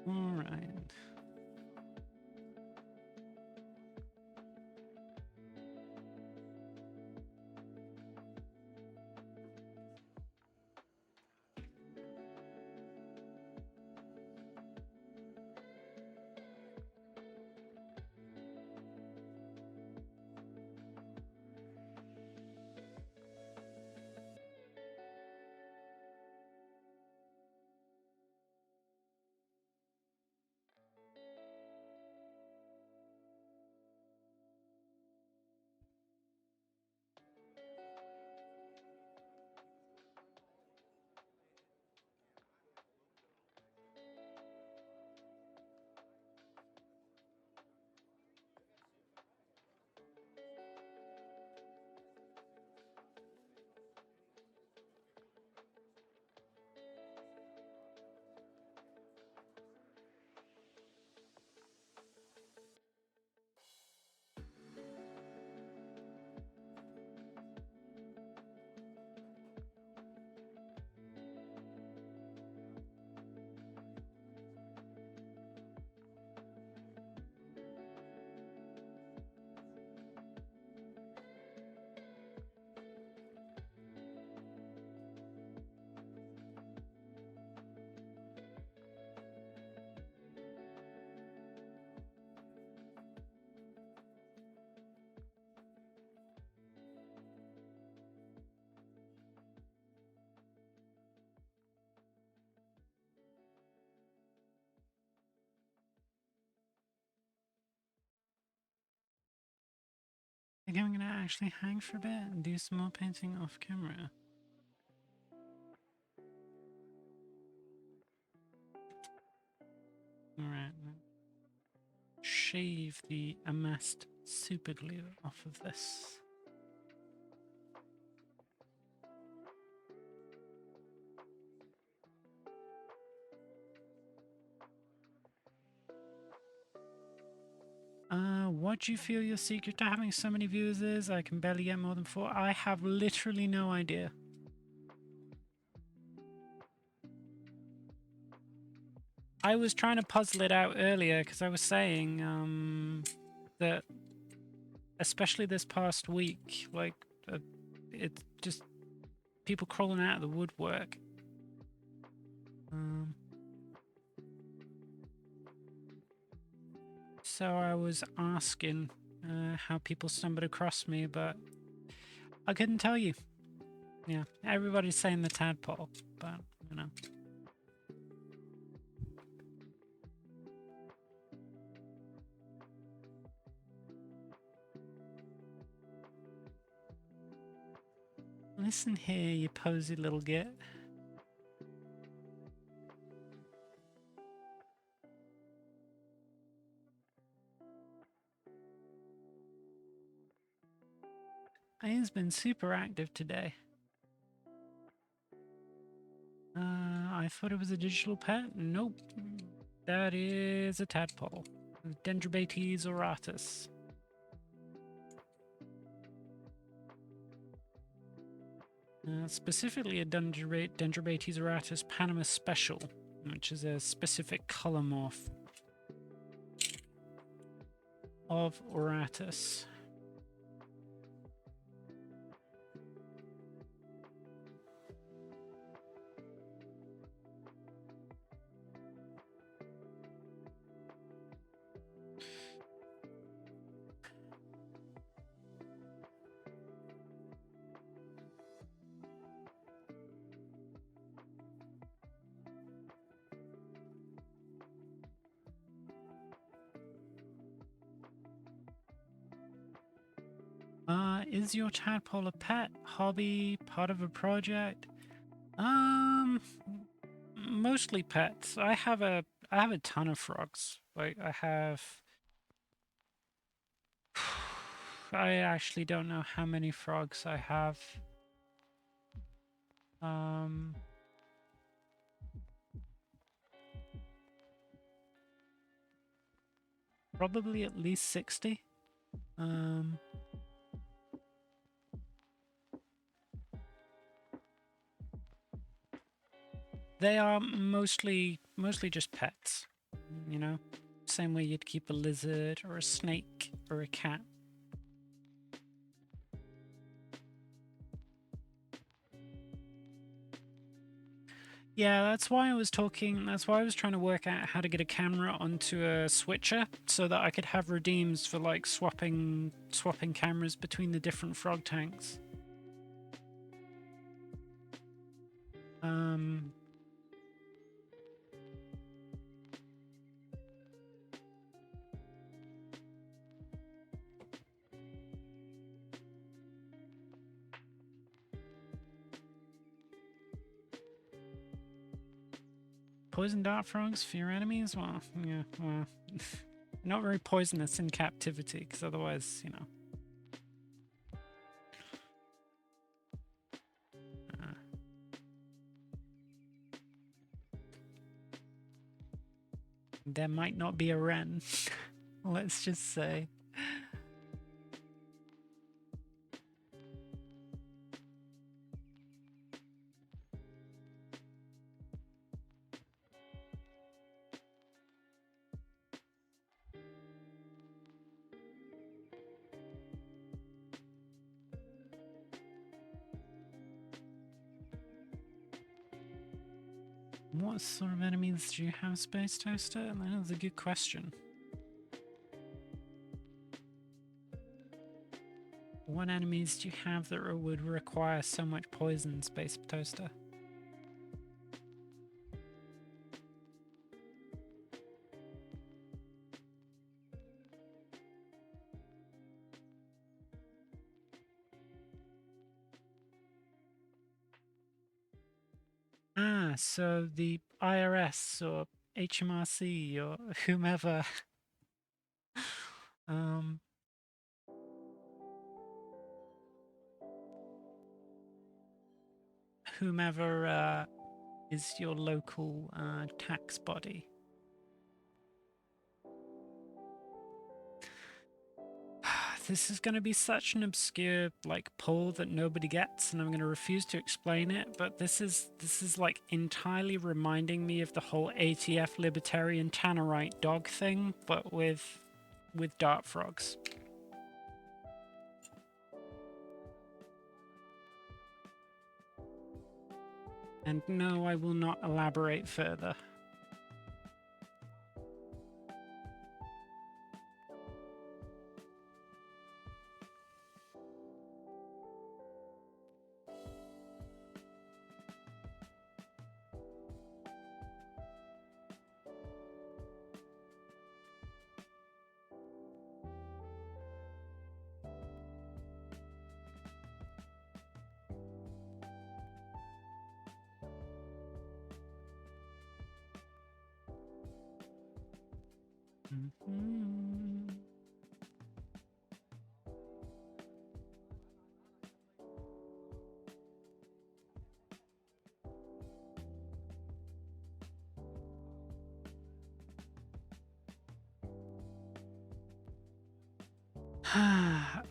All right. I think I'm gonna actually hang for a bit and do some more painting off camera. Alright, shave the amassed super glue off of this. What do you feel your secret to having so many viewers is? I can barely get more than 4. I have literally no idea. I was trying to puzzle it out earlier because I was saying that especially this past week, like it's just people crawling out of the woodwork. So I was asking how people stumbled across me, but I couldn't tell you. Yeah, everybody's saying the tadpole, but you know. Listen here, you posy little git. Ian's been super active today. I thought it was a digital pet. Nope. That is a tadpole. Dendrobates auratus. Specifically a Dendrobates auratus Panama Special, which is a specific color morph. of Oratus. Is your tadpole a pet, hobby, part of a project? Mostly pets. I have a ton of frogs. Like I have I actually don't know how many frogs I have. Probably at least 60. They are mostly just pets, you know? Same way you'd keep a lizard or a snake or a cat. Yeah, that's why I was trying to work out how to get a camera onto a switcher so that I could have redeems for like swapping cameras between the different frog tanks. Poison dart frogs for your enemies? Well, yeah, well, not very poisonous in captivity, because otherwise, you know. There might not be a wren, let's just say. What sort of enemies do you have, Space Toaster? That is a good question. What enemies do you have that would require so much poison, Space Toaster? Ah, so the IRS or HMRC or whomever whomever is your local tax body. This is going to be such an obscure like pull that nobody gets, and I'm going to refuse to explain it, but this is like entirely reminding me of the whole ATF libertarian Tannerite dog thing, but with dart frogs. And no, I will not elaborate further.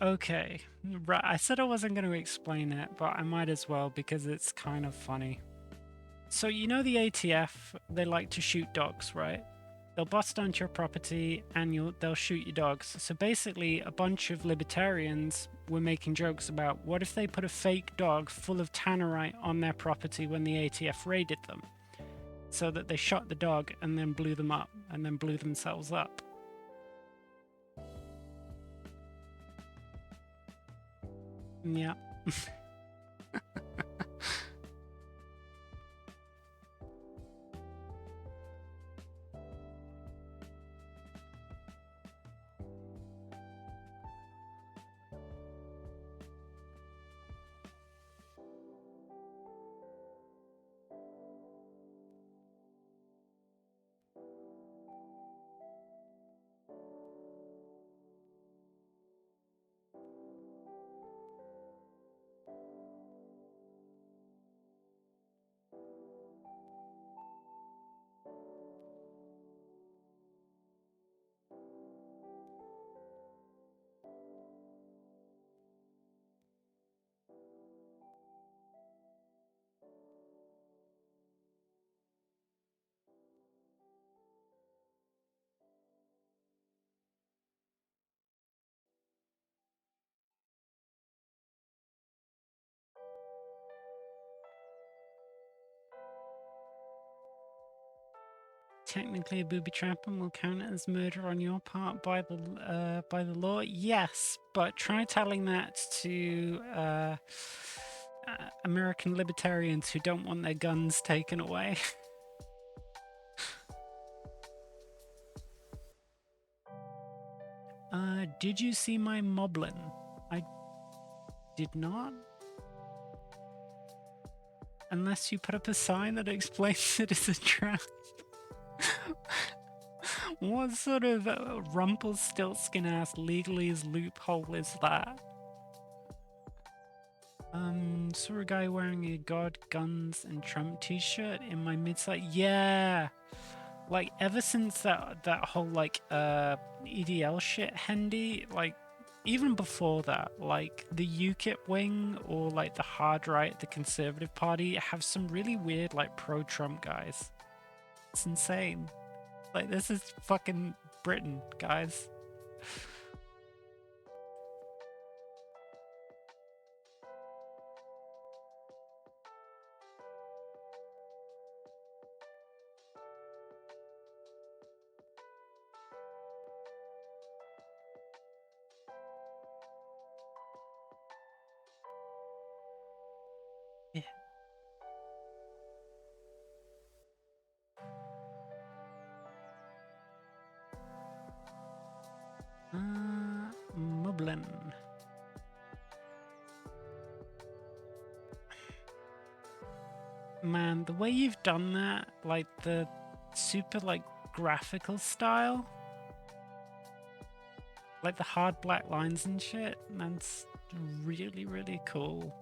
Okay, right, I said I wasn't going to explain it, but I might as well because it's kind of funny. So you know the ATF, they like to shoot dogs, right? they'll bust onto your property and they'll shoot your dogs. So basically, a bunch of libertarians were making jokes about what if they put a fake dog full of tannerite on their property when the ATF raided them, so that they shot the dog and then blew them up and then blew themselves up. Yeah. Technically, a booby trapping will count as murder on your part by the law. Yes, but try telling that to American libertarians who don't want their guns taken away. Did you see my moblin? I did not. Unless you put up a sign that explains it as a trap. What sort of Rumpelstiltskin ass legalese loophole is that? Saw a guy wearing a God, Guns, and Trump t-shirt in my mid-site. Yeah! Like, ever since that whole, like, EDL shit handy, like, even before that, like, the UKIP wing or, like, the hard right, the Conservative Party, have some really weird, like, pro-Trump guys. It's insane. Like, this is fucking Britain, guys. Yeah. Moblin. Man, the way you've done that, like the super like graphical style, like the hard black lines and shit, that's really, really cool.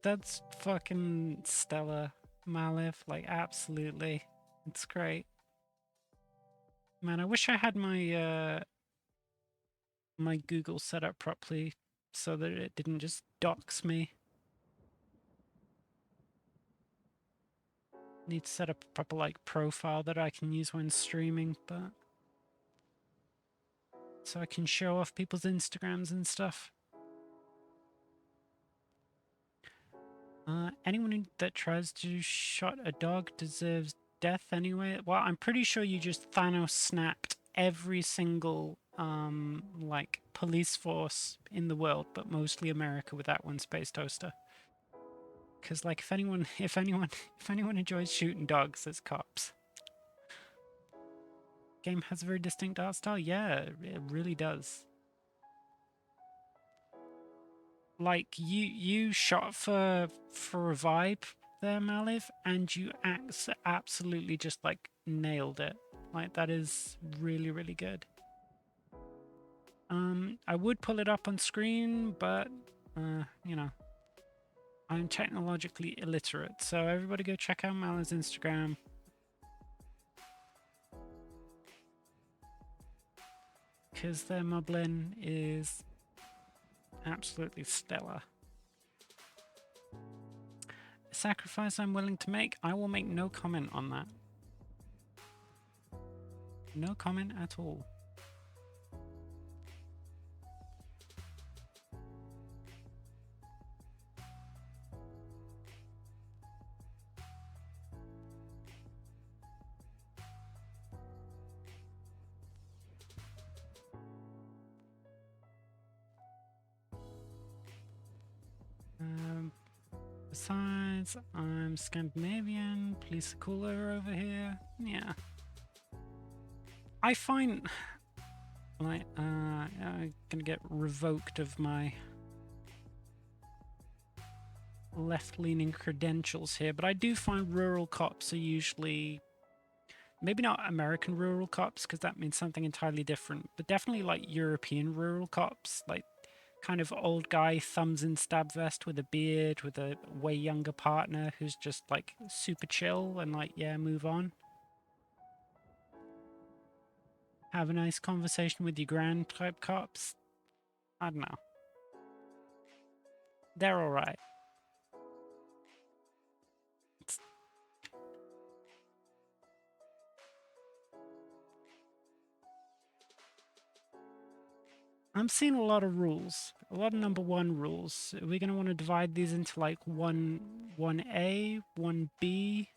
That's fucking stellar, Maliv, like absolutely. It's great. Man, I wish I had my my Google set up properly so that it didn't just dox me. Need to set up a proper like profile that I can use when streaming, but so I can show off people's Instagrams and stuff. Anyone that tries to shot a dog deserves death anyway. Well, I'm pretty sure you just Thanos snapped every single like police force in the world, but mostly America with that one, Space Toaster. Because like if anyone enjoys shooting dogs, it's cops. Game has a very distinct art style. Yeah, it really does. Like you shot for a vibe there, Maliv, and you absolutely just like nailed it. Like that is really, really good. I would pull it up on screen, but you know, I'm technologically illiterate. So everybody go check out Maliv's Instagram. Because their moblin is Absolutely stellar. A sacrifice I'm willing to make, I will make no comment on that. No comment at all. Besides, I'm Scandinavian, police are cooler over here. Yeah. I find like I'm gonna get revoked of my left-leaning credentials here, but I do find rural cops are usually maybe not American rural cops because that means something entirely different, but definitely like European rural cops, like kind of old guy, thumbs in stab vest with a beard, with a way younger partner who's just like super chill and like, yeah, move on. Have a nice conversation with your grand type cops. I don't know. They're alright. I'm seeing a lot of rules, a lot of number one rules. Are we going to want to divide these into like 1A, 1B?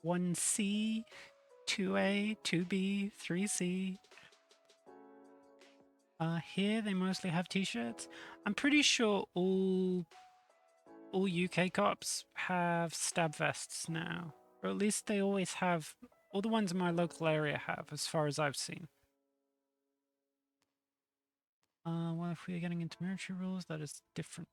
One C, 2A, 2B, 3C. Here they mostly have t-shirts. I'm pretty sure all UK cops have stab vests now. Or at least they always have. All the ones in my local area have, as far as I've seen. Well, if we're getting into military rules, that is different.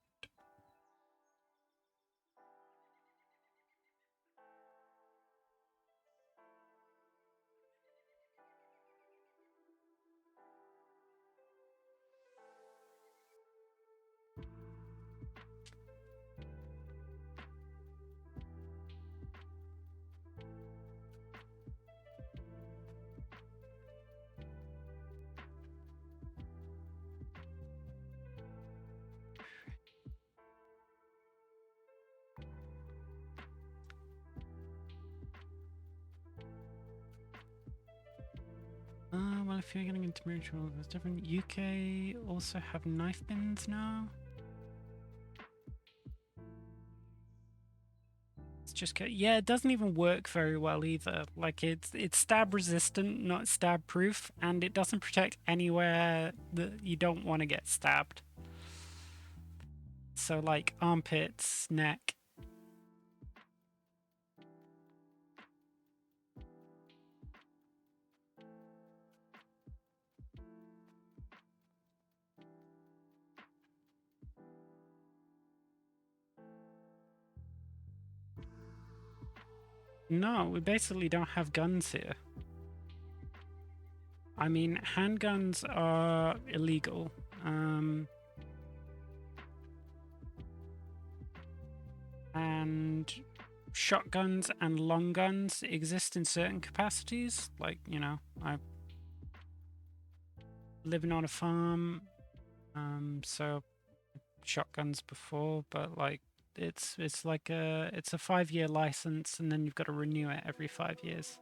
Well, if you're getting into military rules, that's different. UK also have knife bins now. It's just yeah, it doesn't even work very well either. Like it's stab resistant, not stab proof, and it doesn't protect anywhere that you don't want to get stabbed. So like armpits, neck. No, we basically don't have guns here. I mean, handguns are illegal. And shotguns and long guns exist in certain capacities. Like, you know, I'm living on a farm, so shotguns before, but like it's like it's a 5-year license, and then you've got to renew it every 5 years.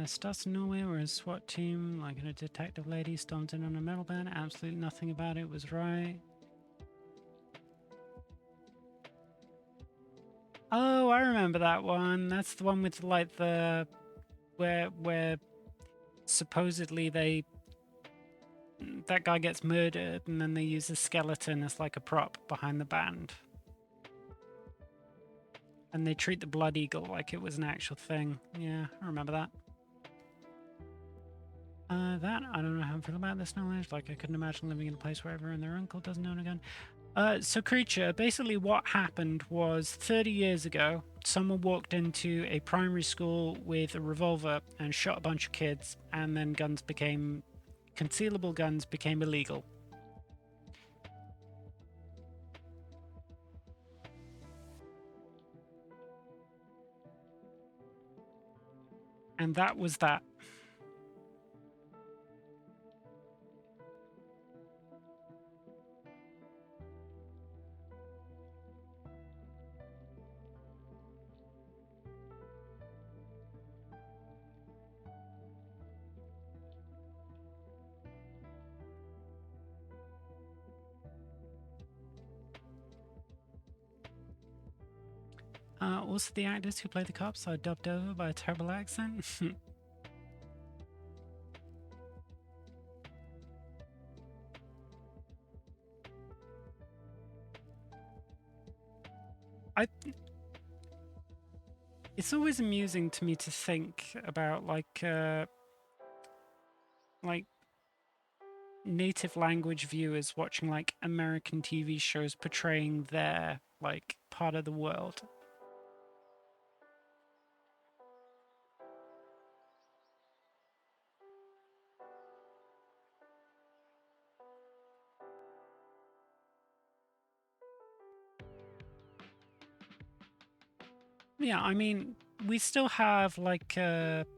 Starts in Norway where a SWAT team, like a detective lady, stormed in on a metal band. Absolutely nothing about it was right. Oh, I remember that one. That's the one with like the where supposedly they that guy gets murdered, and then they use a skeleton as like a prop behind the band. And they treat the Blood Eagle like it was an actual thing. Yeah, I remember that. That, I don't know how I feel about this knowledge. Like, I couldn't imagine living in a place where everyone and their uncle doesn't own a gun. So Creature, basically what happened was 30 years ago, someone walked into a primary school with a revolver and shot a bunch of kids, and then concealable guns became illegal. And that was that. Also, the actors who play the cops are dubbed over by a terrible accent. It's always amusing to me to think about like native language viewers watching like American TV shows portraying their like part of the world. Yeah, I mean, we still have like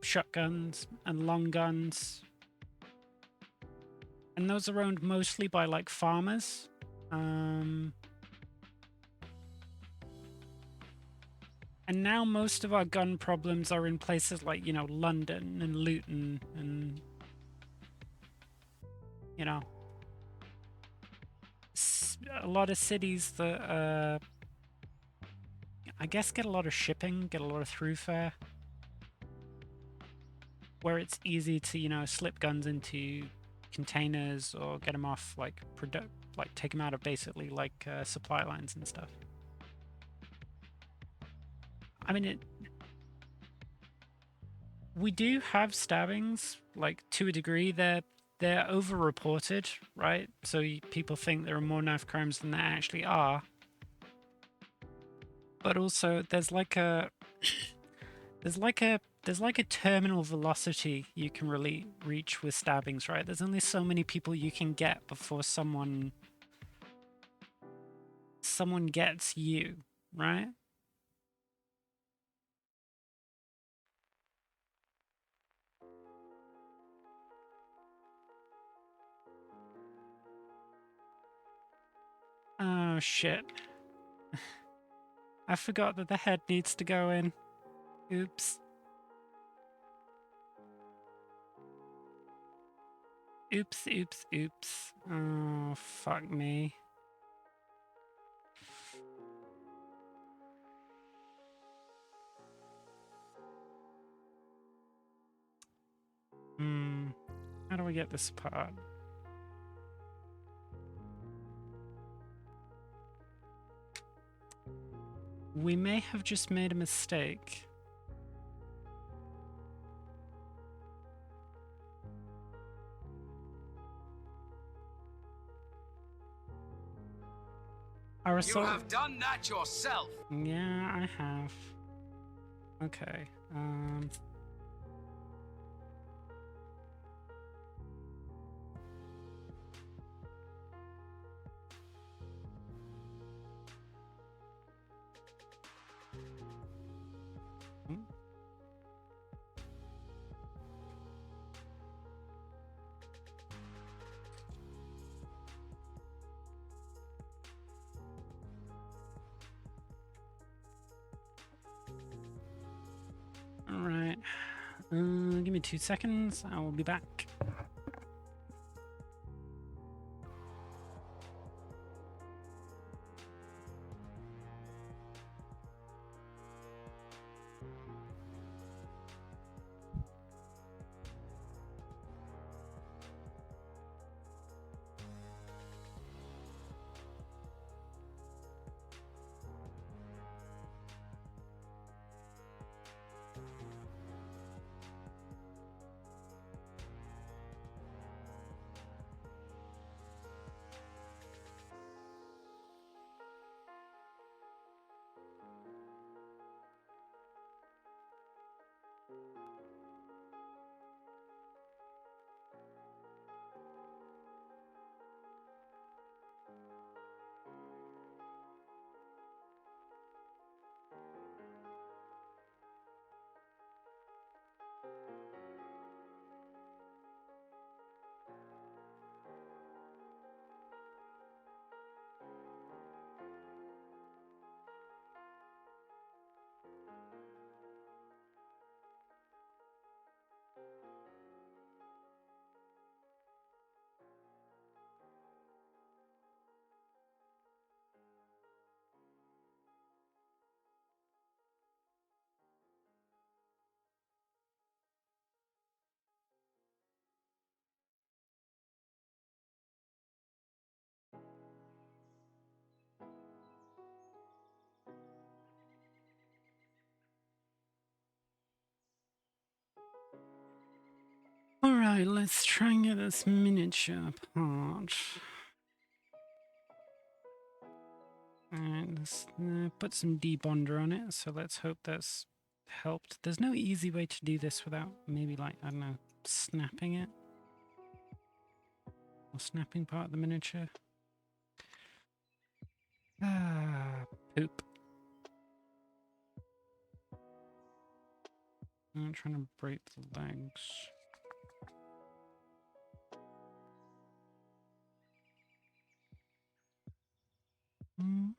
shotguns and long guns, and those are owned mostly by like farmers. And now most of our gun problems are in places like, you know, London and Luton and, you know, a lot of cities that I guess get a lot of shipping, get a lot of through fare, where it's easy to, you know, slip guns into containers or get them off like take them out of basically like supply lines and stuff. I mean, we do have stabbings, like to a degree. They're over-reported, right? So people think there are more knife crimes than there actually are. But also, there's like a terminal velocity you can really reach with stabbings, right? There's only so many people you can get before someone gets you, right? Oh shit. I forgot that the head needs to go in. Oops. Oops, oops, oops. Oh, fuck me. How do we get this apart? We may have just made a mistake. Our You have done that yourself. Yeah, I have. Okay. All right. Give me 2 seconds. I will be back. Alright, let's try and get this miniature apart. Alright, let's put some debonder on it, so let's hope that's helped. There's no easy way to do this without maybe, like, I don't know, snapping it? Or snapping part of the miniature? Ah, poop. I'm trying to break the legs. I'm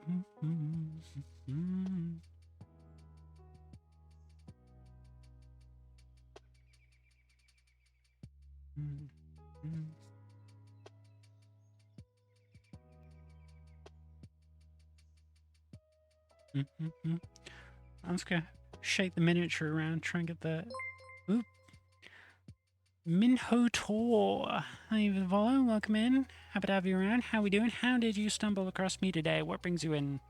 just gonna shake the miniature around, try and get the... Oop. Minho Tor. Hi, Volo. Welcome in. Happy to have you around. How we doing? How did you stumble across me today? What brings you in?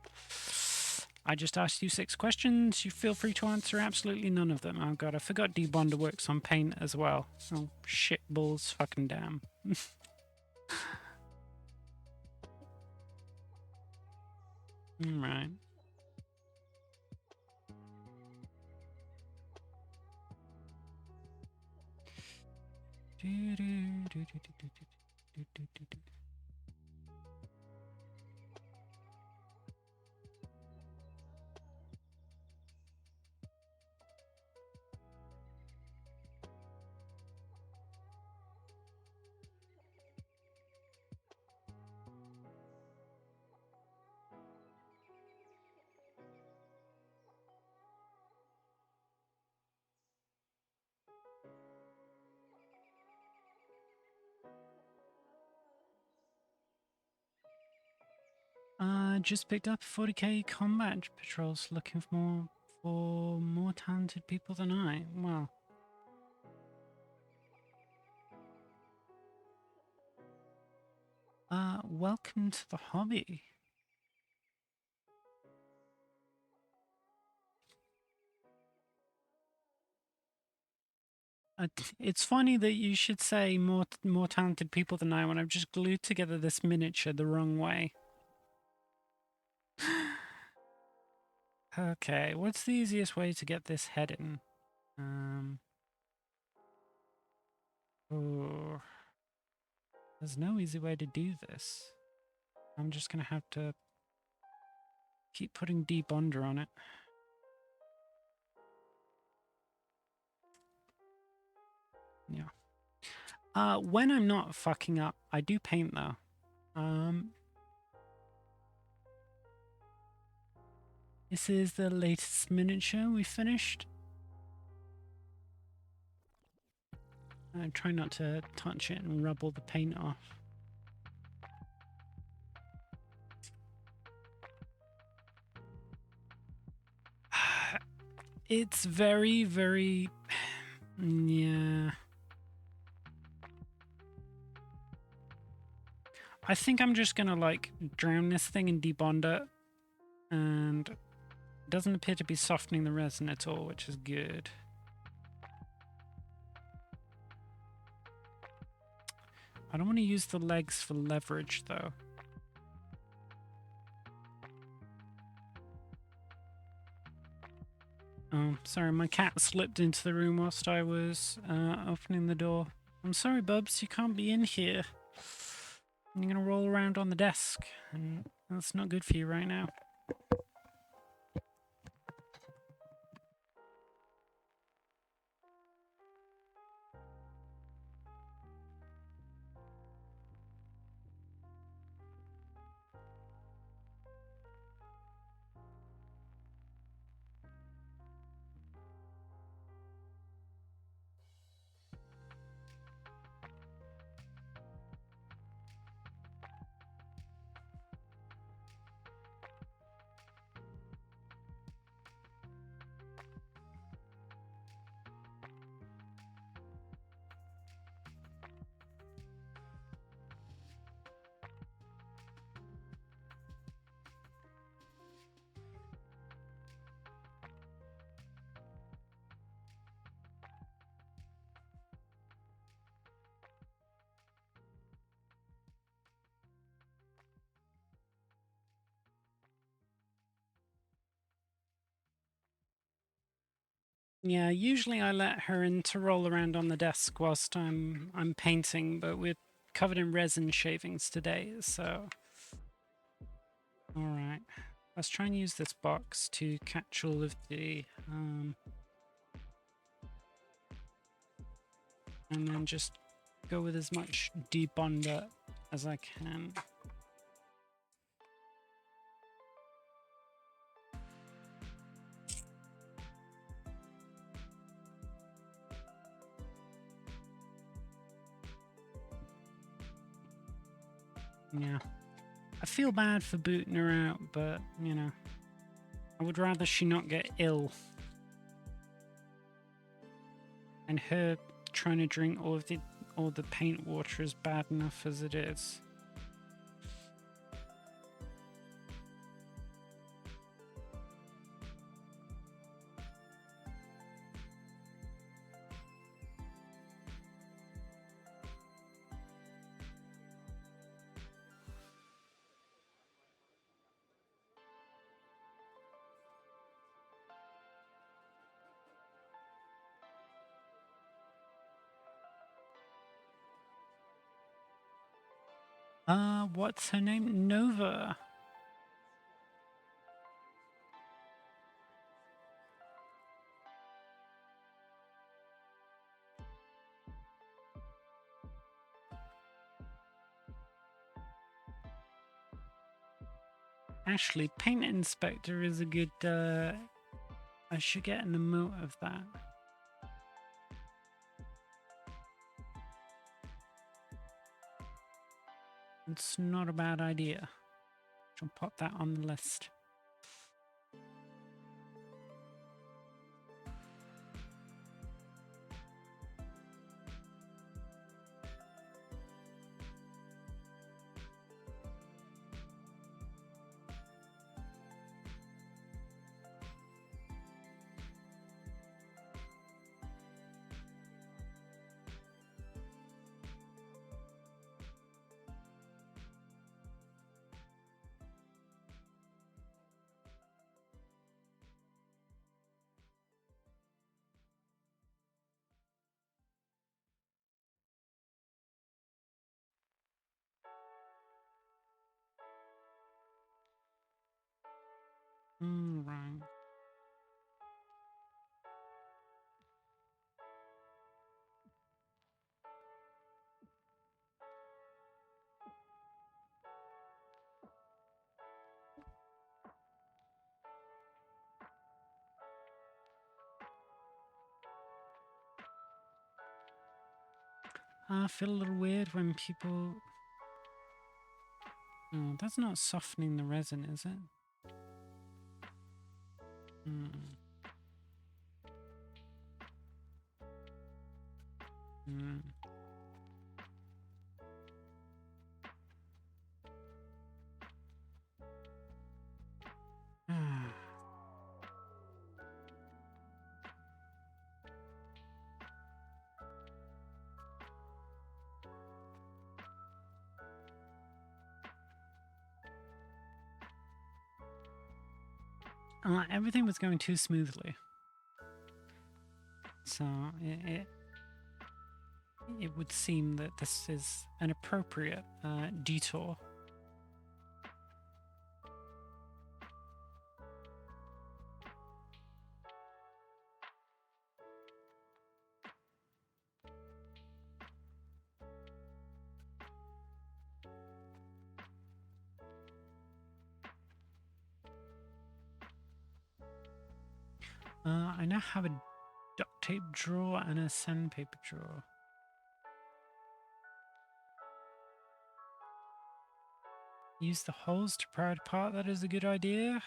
I just asked you 6 questions. You feel free to answer absolutely none of them. Oh god, I forgot debonder works on paint as well. Oh, shit balls fucking damn. Alright. Just picked up 40k combat patrols, looking for more talented people than I. Well, welcome to the hobby. It's funny that you should say more talented people than I when I've just glued together this miniature the wrong way. Okay, what's the easiest way to get this head in? Oh, there's no easy way to do this. I'm just gonna have to keep putting debonder on it. Yeah. When I'm not fucking up, I do paint though. This is the latest miniature we finished. I try not to touch it and rub all the paint off. It's very, very... yeah. I think I'm just gonna, like, drown this thing in debonder. And it doesn't appear to be softening the resin at all, which is good. I don't want to use the legs for leverage, though. Oh, sorry, my cat slipped into the room whilst I was opening the door. I'm sorry, Bubs, you can't be in here. You're gonna roll around on the desk, and that's not good for you right now. Yeah, usually I let her in to roll around on the desk whilst I'm painting, but we're covered in resin shavings today, so alright. Let's try and use this box to catch all of the and then just go with as much debonder as I can. Yeah. I feel bad for booting her out, but, you know, I would rather she not get ill. And her trying to drink all the paint water is bad enough as it is. What's her name? Nova. Actually, Paint Inspector is a good, I should get an emote of that. It's not a bad idea. I'll pop that on the list. Right. I feel a little weird when people... Oh, that's not softening the resin, is it? Hmm. Hmm. Everything was going too smoothly. So it would seem that this is an appropriate detour. I now have a duct tape drawer and a sandpaper drawer. Use the holes to pry it apart, that is a good idea.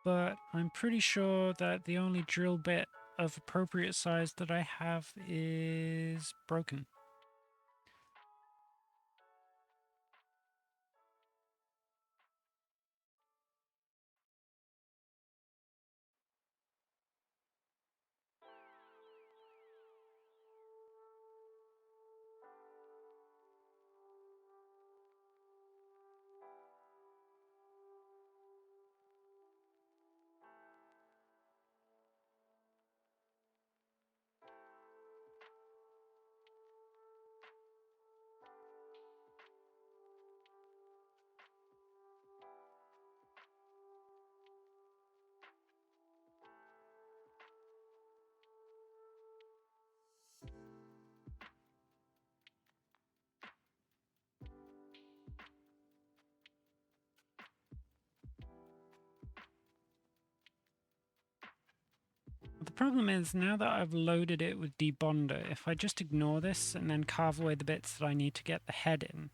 But I'm pretty sure that the only drill bit of appropriate size that I have is broken. problem is, now that I've loaded it with debonder, if I just ignore this and then carve away the bits that I need to get the head in,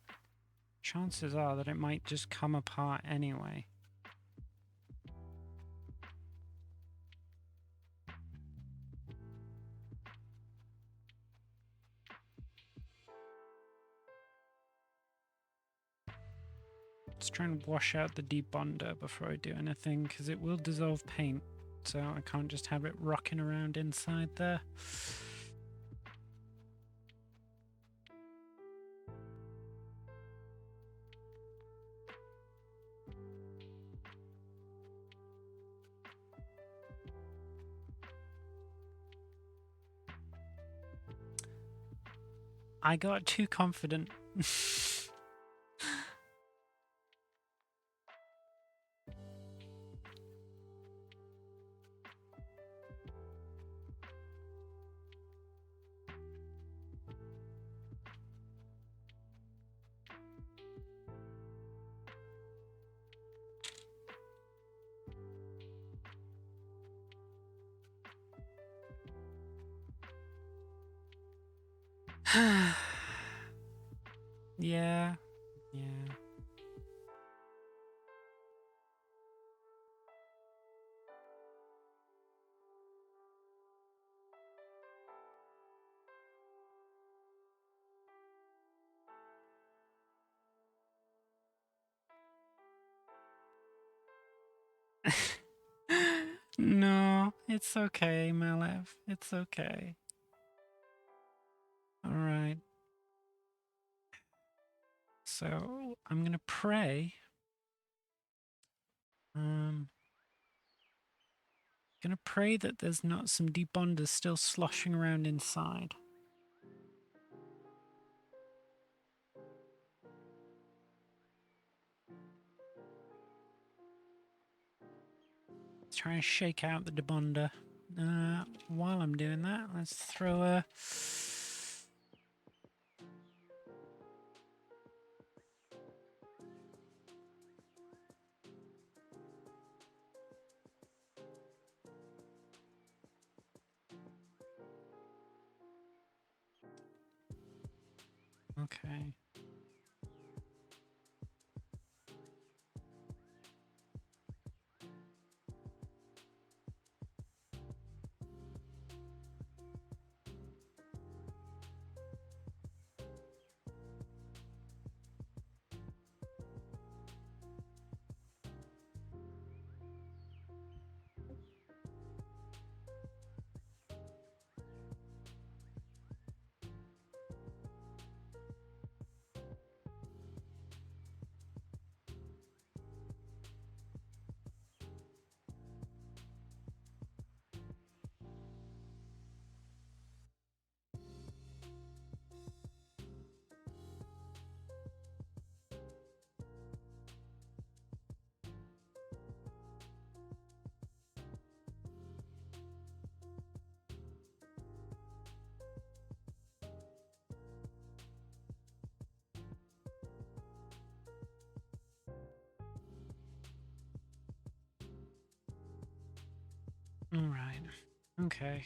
chances are that it might just come apart anyway. Let's try and wash out the debonder before I do anything, because it will dissolve paint, so I can't just have it rocking around inside there. I got too confident. Yeah. No, it's okay, Malev. It's okay. Alright. So, I'm gonna pray. Gonna pray that there's not some debonders still sloshing around inside. Let's try and shake out the debonder. While I'm doing that, let's throw a... Okay. Alright. Okay.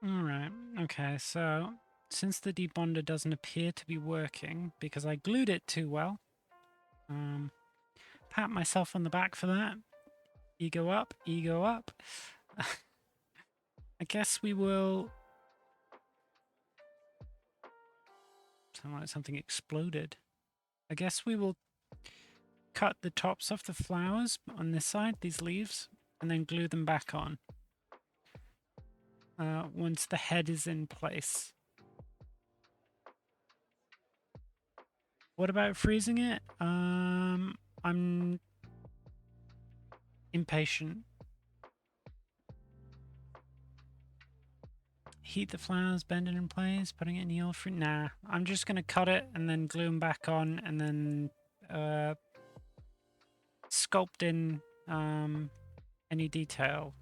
Alright, okay, so since the debonder doesn't appear to be working because I glued it too well, pat myself on the back for that. Ego up, ego up. I guess we will... Sound like something exploded. I guess we will cut the tops off the flowers on this side, these leaves, and then glue them back on. Once the head is in place. What about freezing it? I'm impatient. Heat the flowers, bend it in place, putting it in the oil fruit. Nah, I'm just gonna cut it and then glue them back on, and then sculpt in any detail.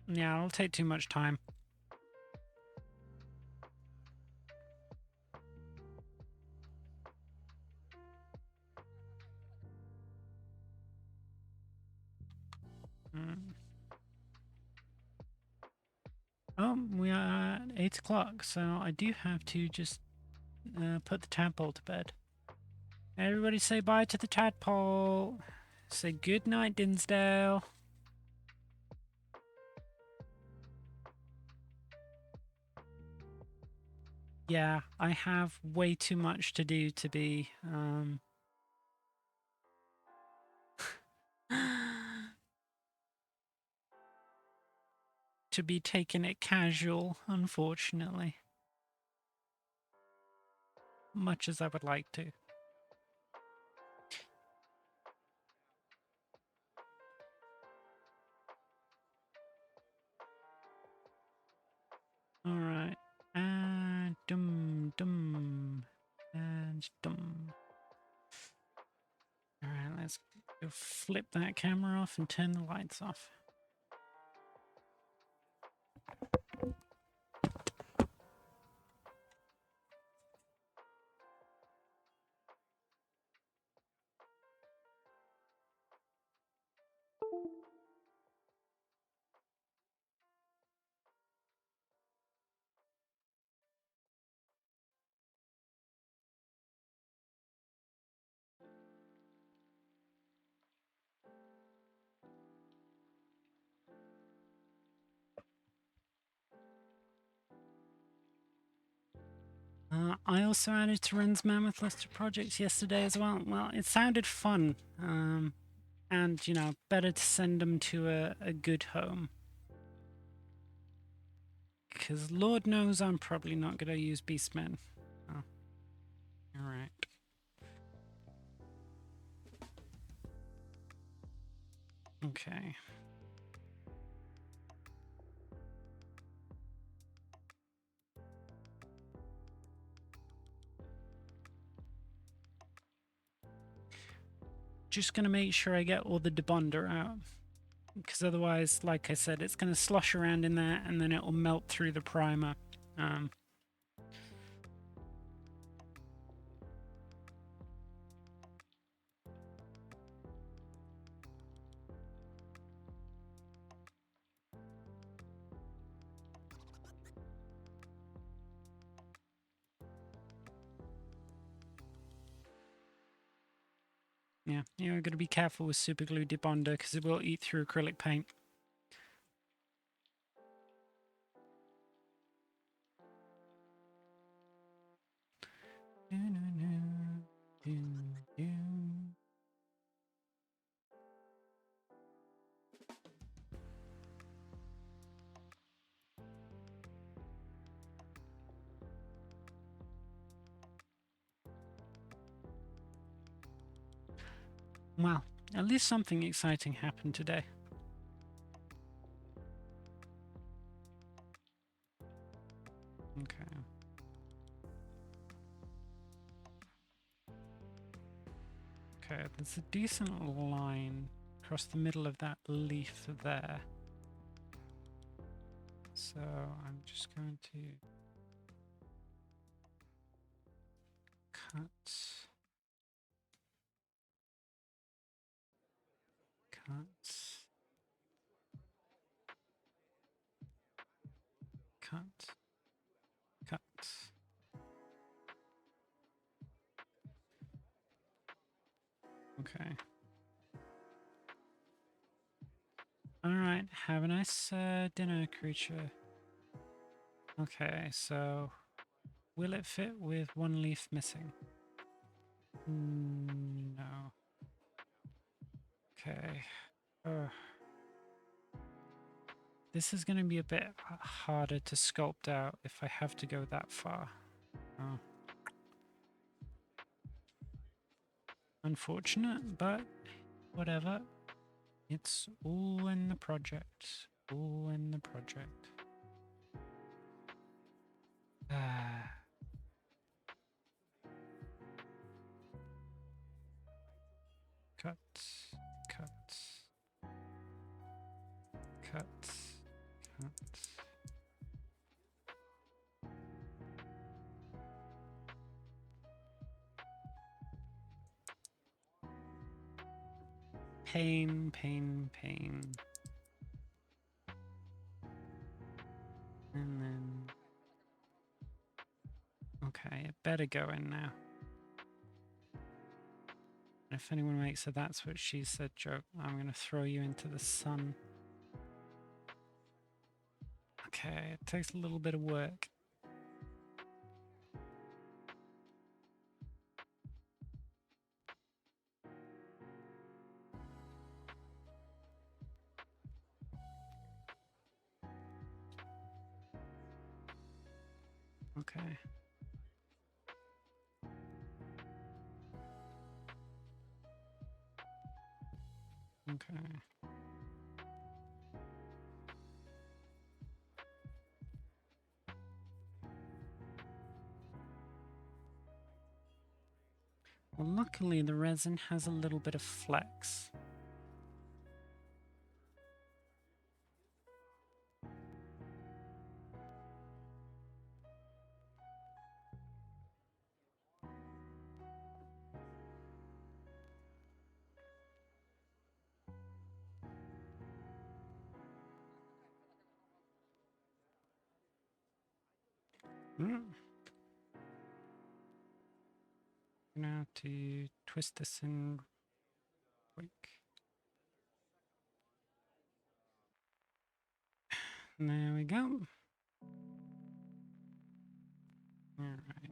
Yeah, it'll take too much time. Oh, we are at 8 o'clock, so I do have to just put the tadpole to bed. Everybody say bye to the tadpole. Say good night, Dinsdale. Yeah, I have way too much to do to be to be taking it casual, unfortunately. Much as I would like to. Alright. And dum dum. And dum. Alright, let's go flip that camera off and turn the lights off. I also added to Ren's Mammoth list of projects yesterday as well. Well, it sounded fun. And, you know, better to send them to a good home. Because Lord knows I'm probably not going to use Beastmen. Oh. Alright. Okay. Just going to make sure I get all the debonder out. Because otherwise, like I said, it's going to slosh around in there and then it will melt through the primer. Yeah, you've got to be careful with super glue debonder because it will eat through acrylic paint. Well, at least something exciting happened today. Okay. Okay, there's a decent line across the middle of that leaf there. So I'm just going to cut, cut. Okay. Alright, have a nice dinner, creature. Okay, so will it fit with one leaf missing? No. Okay. This is going to be a bit harder to sculpt out if I have to go that far. Oh. Unfortunate, but whatever. It's all in the project. All in the project. Cut. Cut. Cut. Cut. Pain, pain, pain. And then... Okay, it better go in now. And if anyone makes a "that's what she said" joke, I'm going to throw you into the sun. Okay, it takes a little bit of work. Okay. Okay. Well, luckily the resin has a little bit of flex. Now to twist this in quick. There we go. All right.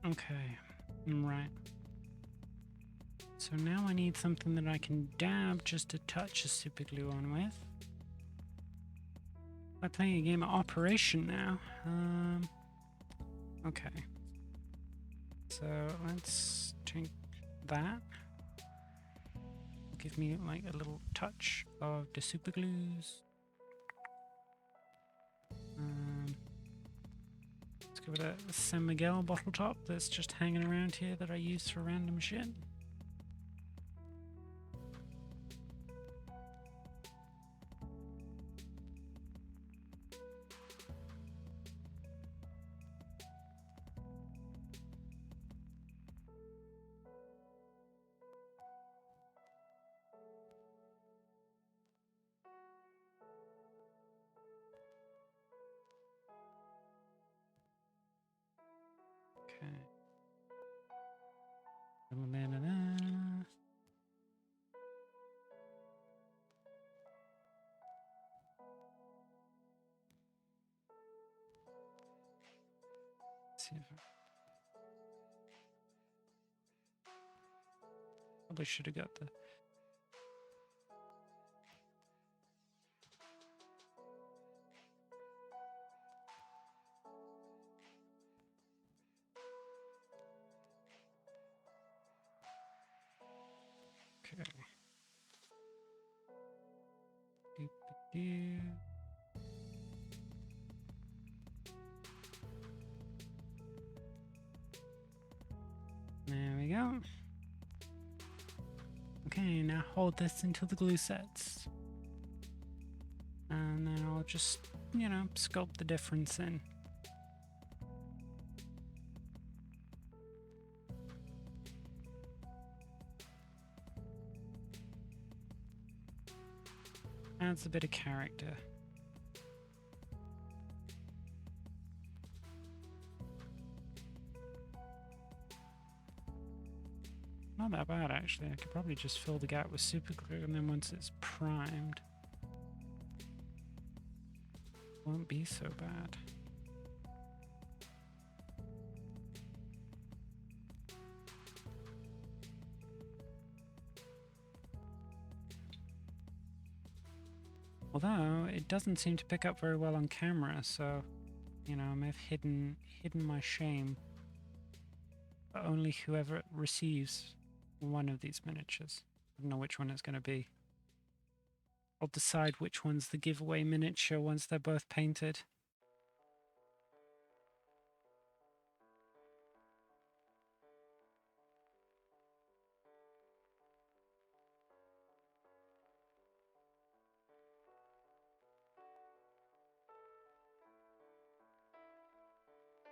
Okay, right. So now I need something that I can dab just a touch of super glue on with. I'm playing a game of Operation now. Okay. So let's take that. Give me like a little touch of the super glues. Let's go with a San Miguel bottle top that's just hanging around here that I use for random shit. Okay. See if probably should have got the... Do. There we go. Okay, now hold this until the glue sets. And then I'll just, you know, sculpt the difference in. Adds a bit of character. Not that bad, actually. I could probably just fill the gap with super glue, and then once it's primed, it won't be so bad. Although it doesn't seem to pick up very well on camera, so you know, I may have hidden my shame. But only whoever receives one of these miniatures. I don't know which one it's going to be. I'll decide which one's the giveaway miniature once they're both painted.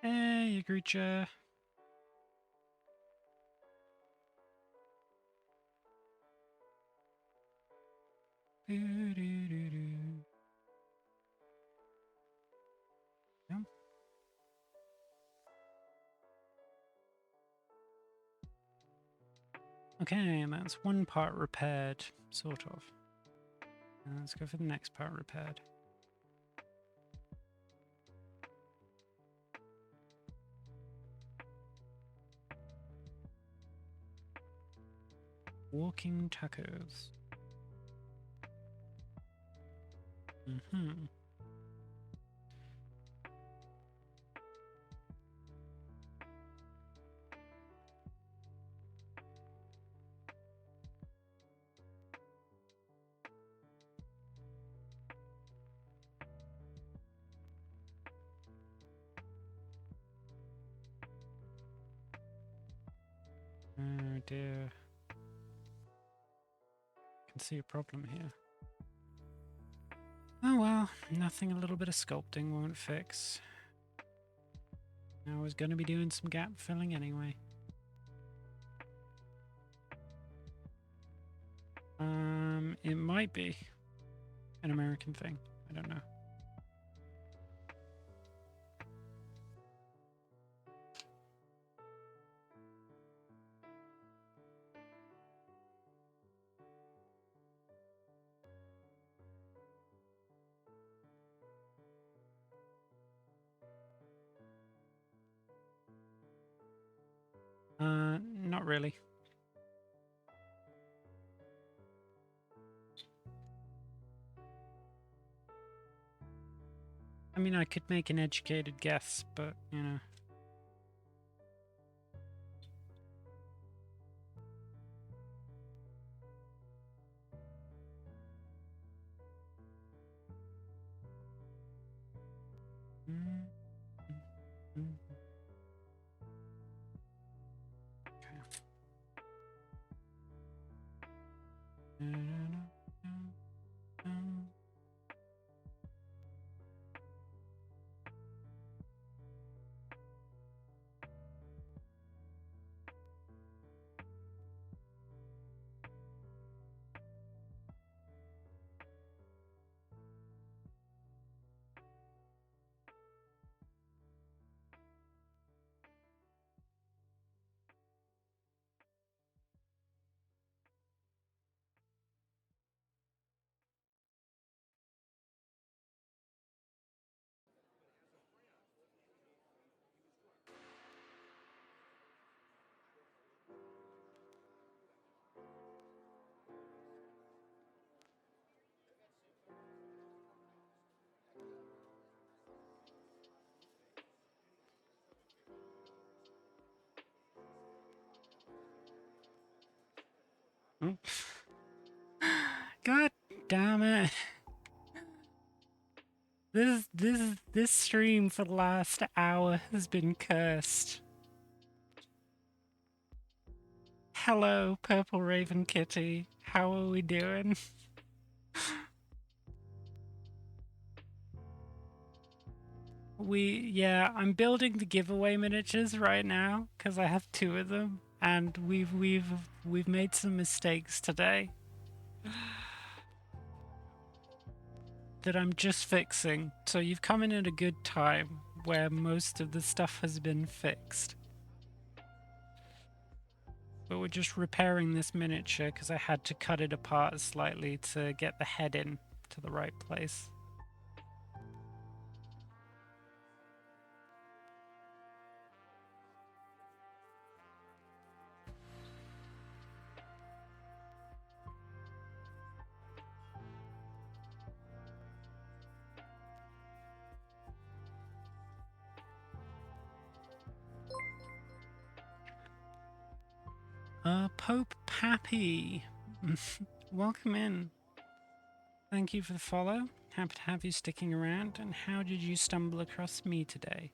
Hey, creature. Yep. Okay, and that's one part repaired, sort of. Let's go for the next part repaired. Walking tacos. Mm-hmm. Oh dear. Can see a problem here. Oh well, nothing a little bit of sculpting won't fix. I was going to be doing some gap filling anyway. It might be an American thing. I don't know. Not really. I mean, I could make an educated guess, but, you know. Oh. God damn it. This stream for the last hour has been cursed. Hello, Purple Raven Kitty. How are we doing? Yeah, I'm building the giveaway miniatures right now because I have 2 of them, and we've made some mistakes today that I'm just fixing. So you've come in at a good time where most of the stuff has been fixed. But we're just repairing this miniature because I had to cut it apart slightly to get the head in to the right place. Pope Pappy, welcome in. Thank you for the follow. Happy to have you sticking around. And how did you stumble across me today?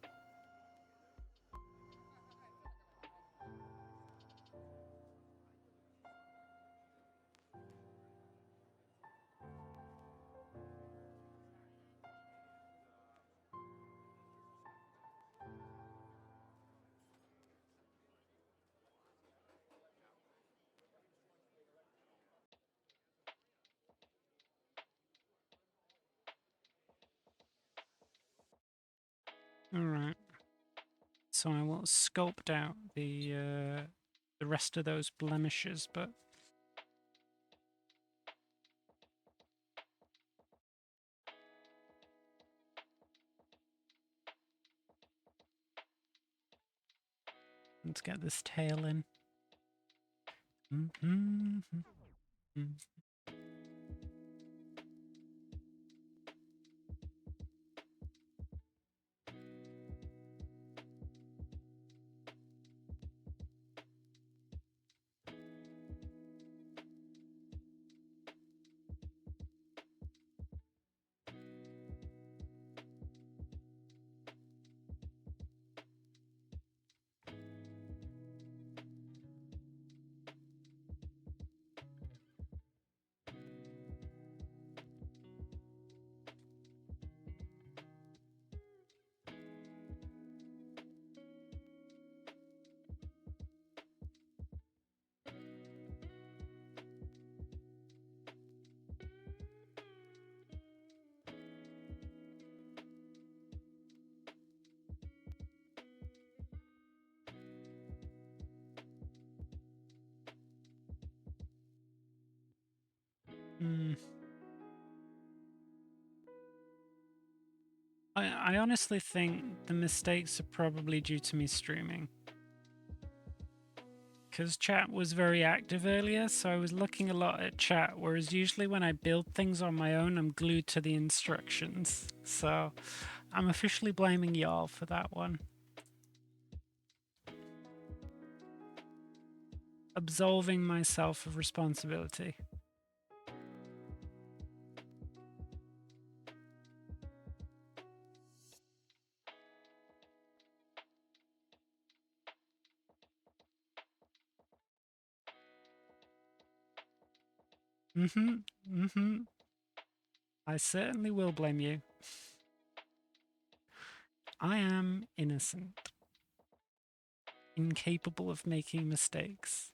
Alright. So I will sculpt out the rest of those blemishes, but let's get this tail in. I honestly think the mistakes are probably due to me streaming. Because chat was very active earlier, so I was looking a lot at chat, whereas usually when I build things on my own, I'm glued to the instructions. So I'm officially blaming y'all for that one. Absolving myself of responsibility. I certainly will blame you. I am innocent. Incapable of making mistakes.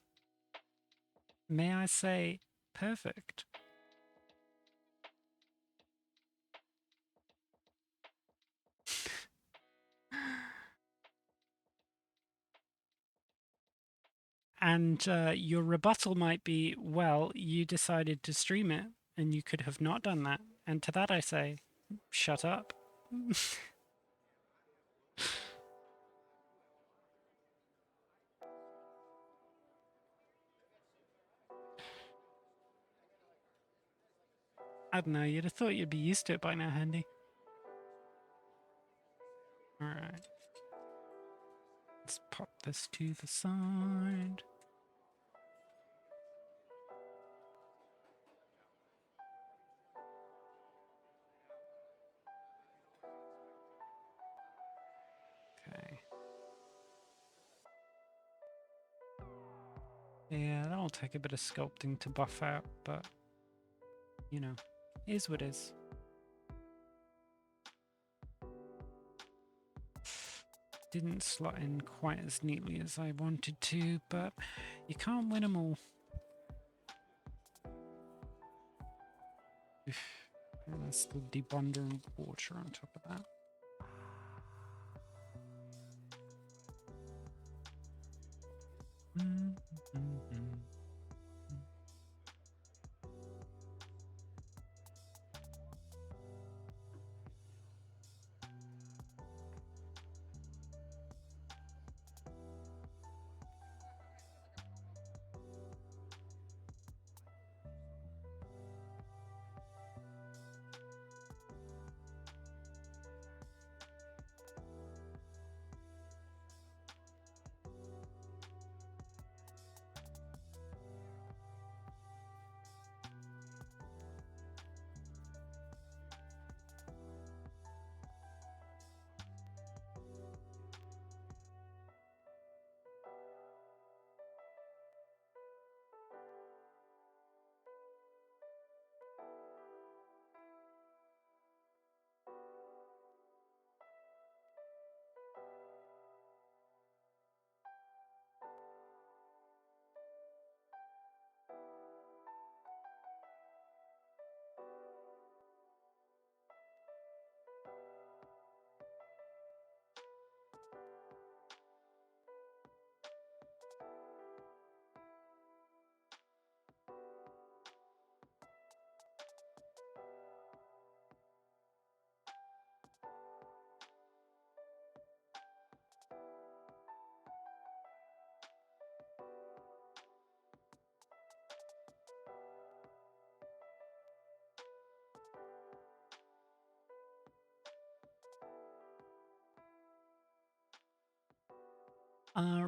May I say, perfect. And your rebuttal might be, well, you decided to stream it, and you could have not done that. And to that I say, shut up. I don't know, you'd have thought you'd be used to it by now, Handy. Alright. Let's pop this to the side. Yeah, that'll take a bit of sculpting to buff out, but you know, is what is. Didn't slot in quite as neatly as I wanted to, but you can't win them all. And there's the debonding water on top of that.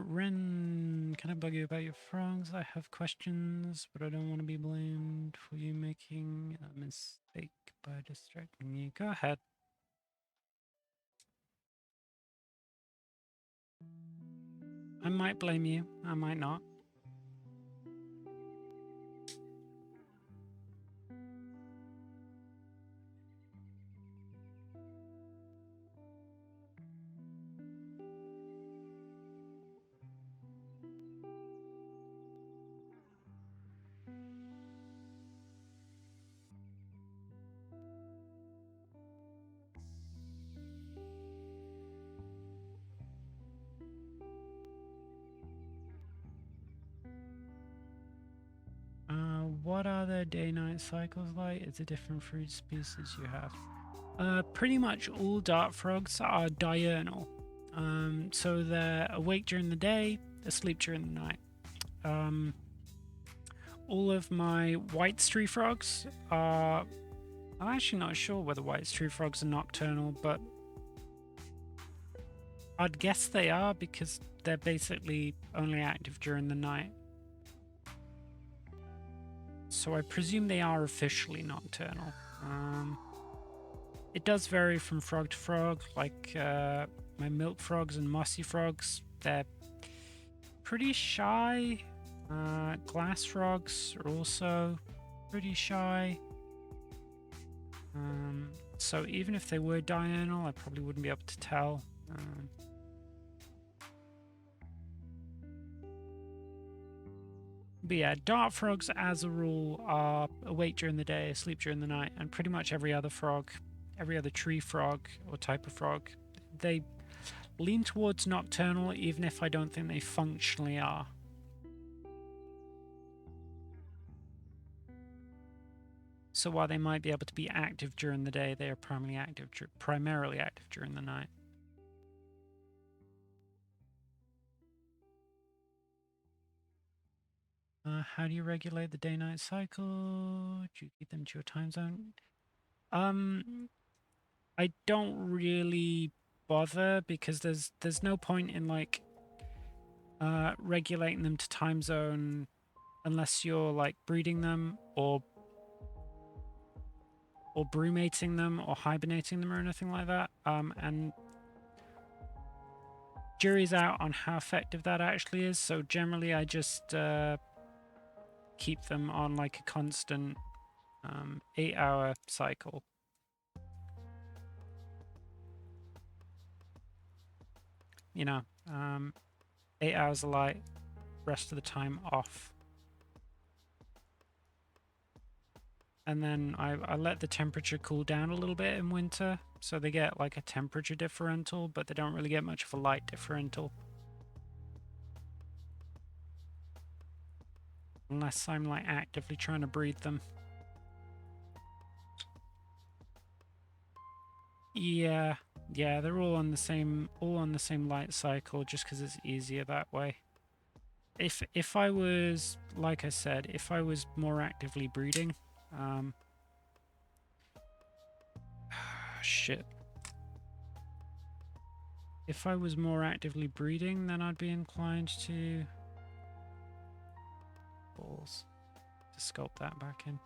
Ren, can I bug you about your frogs? I have questions, but I don't want to be blamed for you making a mistake by distracting you. Go ahead. I might blame you, I might not. What are the day-night cycles like? Is it different fruit species you have? Pretty much all dart frogs are diurnal. So they're awake during the day, asleep during the night. All of my white tree frogs are... I'm actually not sure whether white tree frogs are nocturnal, but I'd guess they are because they're basically only active during the night. So I presume they are officially nocturnal. It does vary from frog to frog, like my milk frogs and mossy frogs, they're pretty shy. Glass frogs are also pretty shy. So even if they were diurnal, I probably wouldn't be able to tell. But yeah, dart frogs as a rule are awake during the day, asleep during the night, and pretty much every other frog, every other tree frog or type of frog, they lean towards nocturnal even if I don't think they functionally are. So while they might be able to be active during the day, they are primarily active during the night. How do you regulate the day-night cycle? Do you keep them to your time zone? I don't really bother because there's no point in like regulating them to time zone unless you're like breeding them or brumating them or hibernating them or anything like that. And jury's out on how effective that actually is. So generally I just keep them on like a constant 8-hour cycle. You know, 8 hours of light, rest of the time off. And then I let the temperature cool down a little bit in winter, so they get like a temperature differential, but they don't really get much of a light differential. Unless I'm like actively trying to breed them. Yeah, they're all on the same light cycle, just because it's easier that way. If I was, like I said, if I was more actively breeding, shit. If I was more actively breeding, then I'd be inclined to balls to sculpt that back in.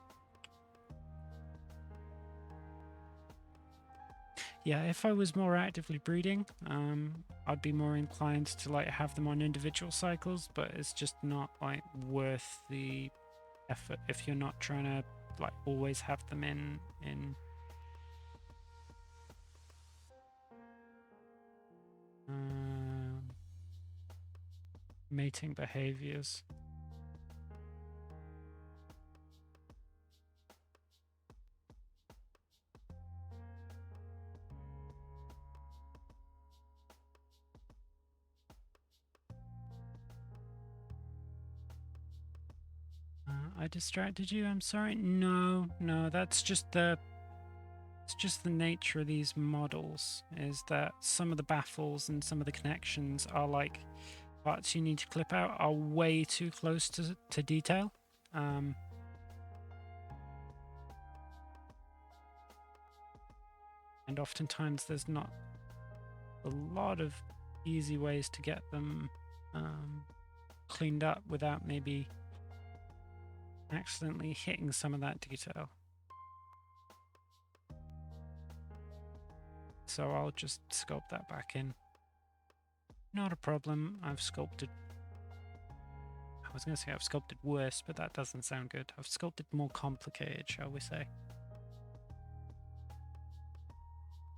Yeah, if I was more actively breeding, I'd be more inclined to like have them on individual cycles, but it's just not like worth the effort if you're not trying to like always have them in mating behaviors. I distracted you, I'm sorry. No, that's just the nature of these models, is that some of the baffles and some of the connections are like parts you need to clip out are way too close to detail. And oftentimes there's not a lot of easy ways to get them cleaned up without maybe accidentally hitting some of that detail. So I'll just sculpt that back in. Not a problem. I was going to say I've sculpted worse, but that doesn't sound good. I've sculpted more complicated, shall we say.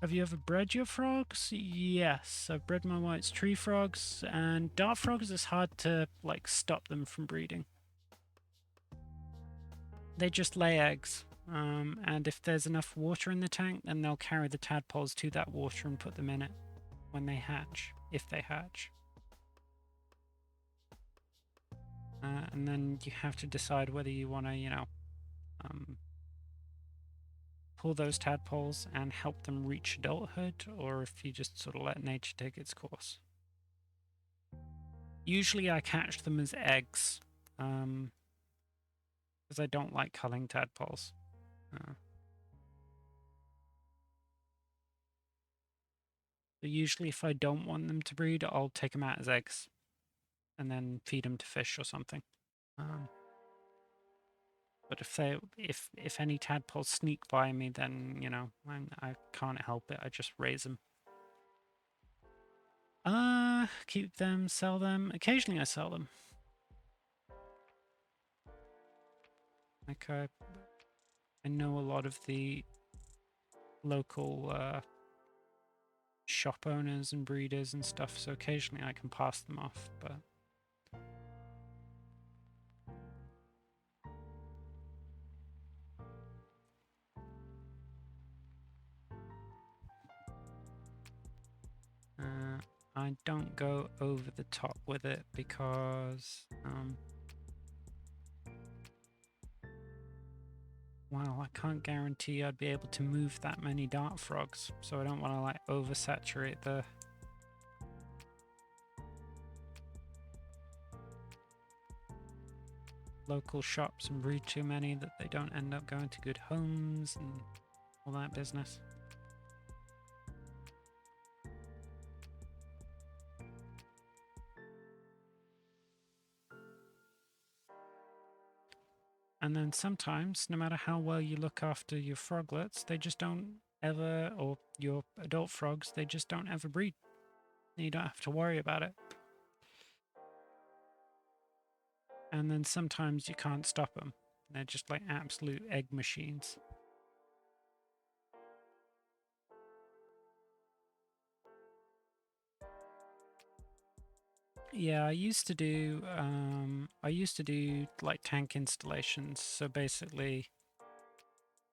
Have you ever bred your frogs? Yes, I've bred my whites tree frogs, and dart frogs is hard to like stop them from breeding. They just lay eggs, and if there's enough water in the tank, then they'll carry the tadpoles to that water and put them in it when they hatch, if they hatch. And then you have to decide whether you want to, you know, pull those tadpoles and help them reach adulthood, or if you just sort of let nature take its course. Usually I catch them as eggs, because I don't like culling tadpoles. So usually if I don't want them to breed, I'll take them out as eggs and then feed them to fish or something. But if any tadpoles sneak by me, then, you know, I can't help it. I just raise them. Keep them, sell them. Occasionally I sell them. Like I know a lot of the local shop owners and breeders and stuff, so occasionally I can pass them off, but I don't go over the top with it because well, I can't guarantee I'd be able to move that many dart frogs, so I don't want to like oversaturate the local shops and breed too many that they don't end up going to good homes and all that business. And then sometimes, no matter how well you look after your froglets, they just don't ever, or your adult frogs, they just don't ever breed. You don't have to worry about it. And then sometimes you can't stop them. They're just like absolute egg machines. Yeah, I used to do like tank installations. So basically,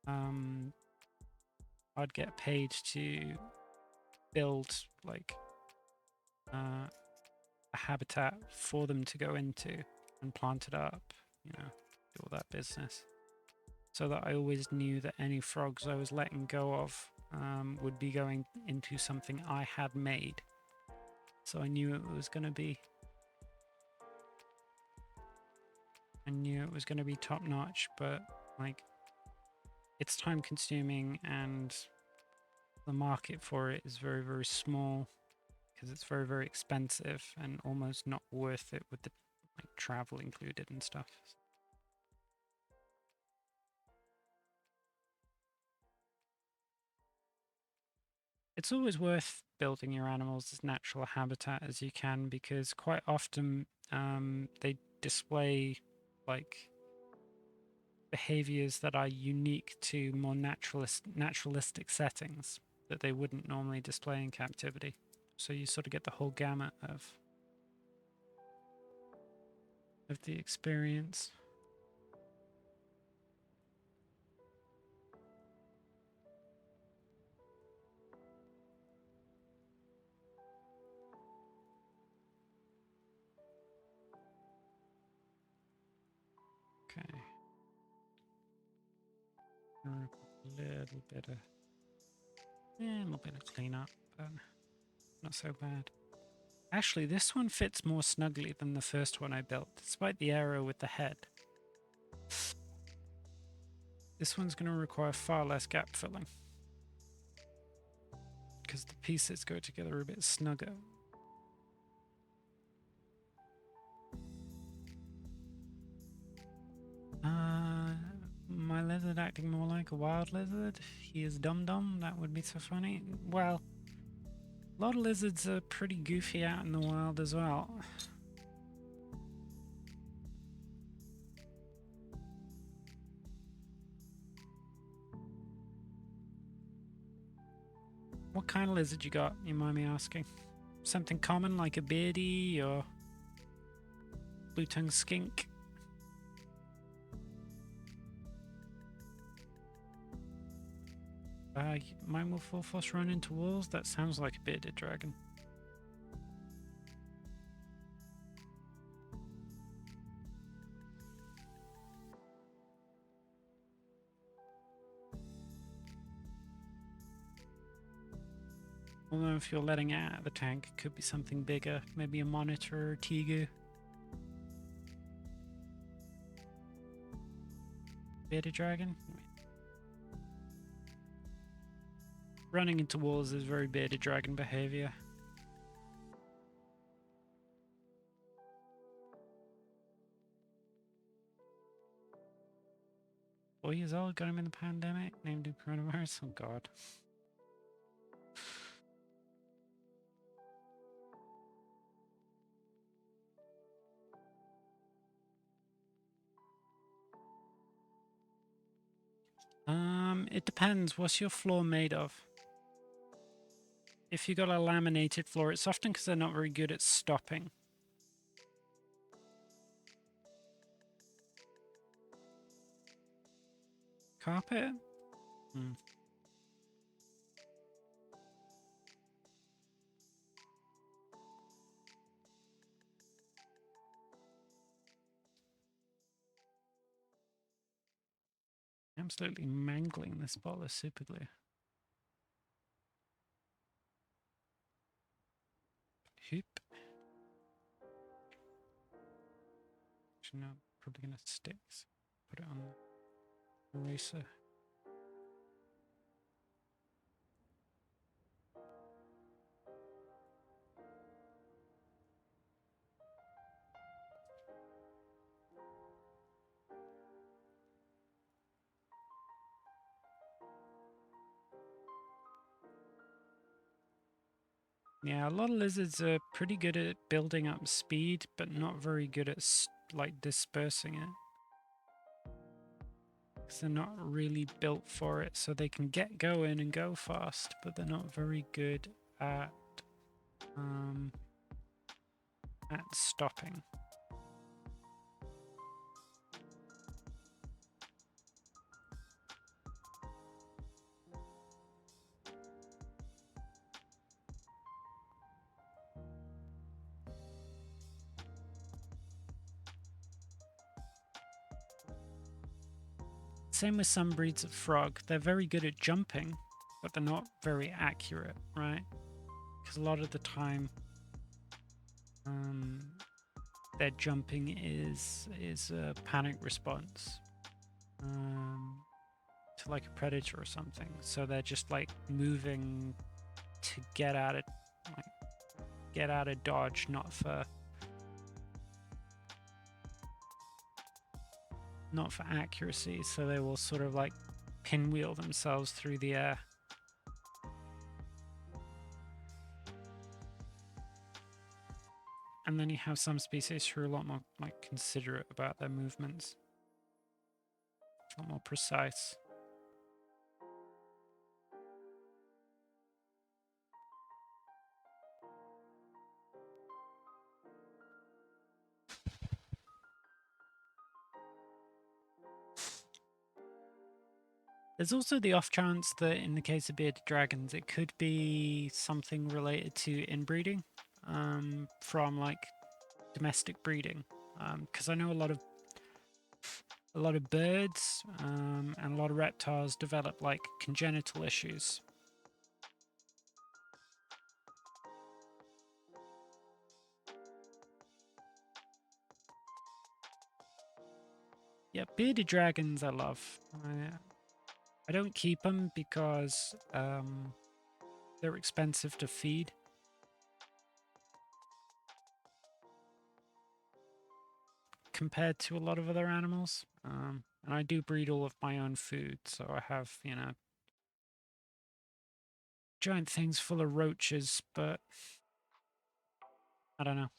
I'd get paid to build like a habitat for them to go into and plant it up, you know, do all that business. So that I always knew that any frogs I was letting go of would be going into something I had made. So I knew it was going to be top notch, but like it's time consuming and the market for it is very, very small because it's very, very expensive and almost not worth it with the like travel included and stuff. It's always worth building your animals as natural habitat as you can because quite often they display like behaviors that are unique to more naturalistic settings that they wouldn't normally display in captivity. So you sort of get the whole gamut of the experience. Okay. A little bit of cleanup, but not so bad. Actually, this one fits more snugly than the first one I built, despite the error with the head. This one's going to require far less gap filling because the pieces go together a bit snugger. My lizard acting more like a wild lizard. He is dum-dum. That would be so funny. Well, a lot of lizards are pretty goofy out in the wild as well. What kind of lizard you got, you mind me asking? Something common like a beardy or blue-tongued skink? Mine will full force run into walls? That sounds like a bearded dragon. Although if you're letting it out of the tank, it could be something bigger. Maybe a monitor or tegu. Bearded dragon? Running into walls is very bearded dragon behavior. 4 years old, got him in the pandemic, named him coronavirus. Oh god. It depends. What's your floor made of? If you got a laminated floor, it's often because they're not very good at stopping. Carpet? Absolutely mangling this bottle of super glue. Hoop. Actually, no, probably gonna stick. So put it on the eraser. Yeah, a lot of lizards are pretty good at building up speed, but not very good at like dispersing it. Because they're not really built for it, so they can get going and go fast, but they're not very good at stopping. Same with some breeds of frog. They're very good at jumping, but they're not very accurate, right? Because a lot of the time, their jumping is a panic response to like a predator or something. So they're just like moving to get out of dodge, not for accuracy. So they will sort of like pinwheel themselves through the air. And then you have some species who are a lot more like considerate about their movements, a lot more precise. There's also the off chance that in the case of bearded dragons, it could be something related to inbreeding from like domestic breeding, because I know a lot of birds and a lot of reptiles develop like congenital issues. Yeah, bearded dragons I love. I don't keep them because they're expensive to feed. Compared to a lot of other animals. And I do breed all of my own food, so I have, you know, giant things full of roaches, but I don't know.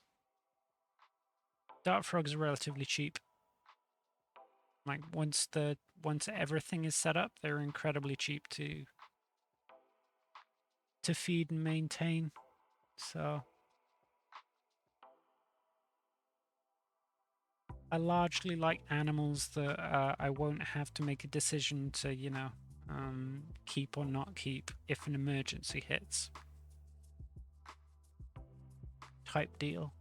Dart frogs are relatively cheap. Like once everything is set up, they're incredibly cheap to feed and maintain. So I largely like animals that I won't have to make a decision to, you know, keep or not keep if an emergency hits. Type deal.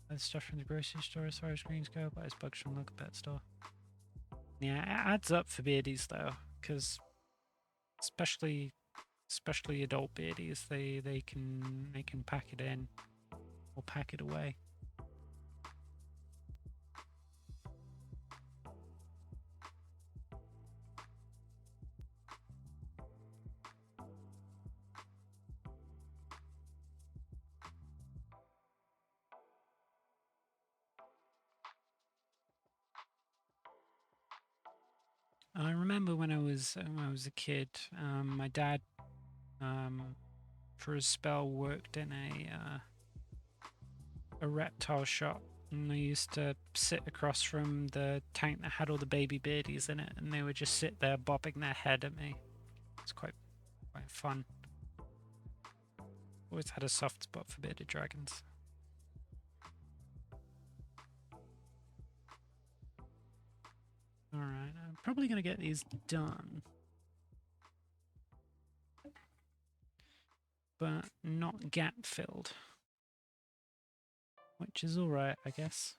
Buy stuff from the grocery store as far as greens go, buy bugs from the local pet store. Yeah, it adds up for beardies though, because especially adult beardies, they can pack it in or pack it away. I remember when I was a kid, my dad, for a spell, worked in a reptile shop, and I used to sit across from the tank that had all the baby beardies in it, and they would just sit there bobbing their head at me. It's quite fun. Always had a soft spot for bearded dragons. Alright, I'm probably going to get these done. But not gap filled. Which is alright, I guess.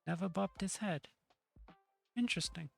Never bobbed his head. Interesting.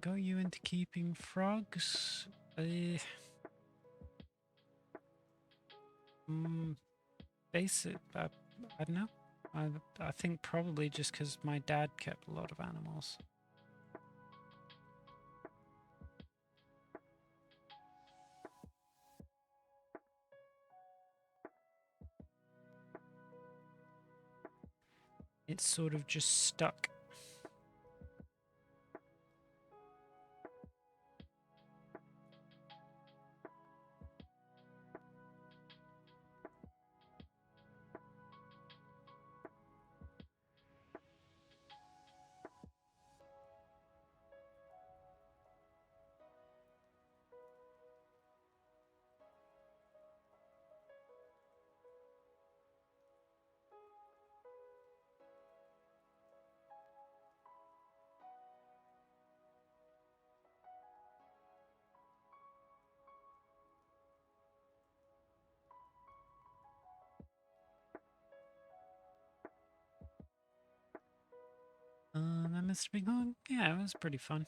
got you into keeping frogs. Basic, I don't know. I think probably just because my dad kept a lot of animals. It's sort of just stuck. That must have been going. Yeah, it was pretty fun.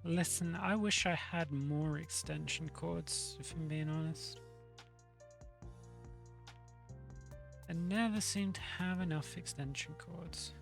Listen, I wish I had more extension cords, if I'm being honest. I never seem to have enough extension cords.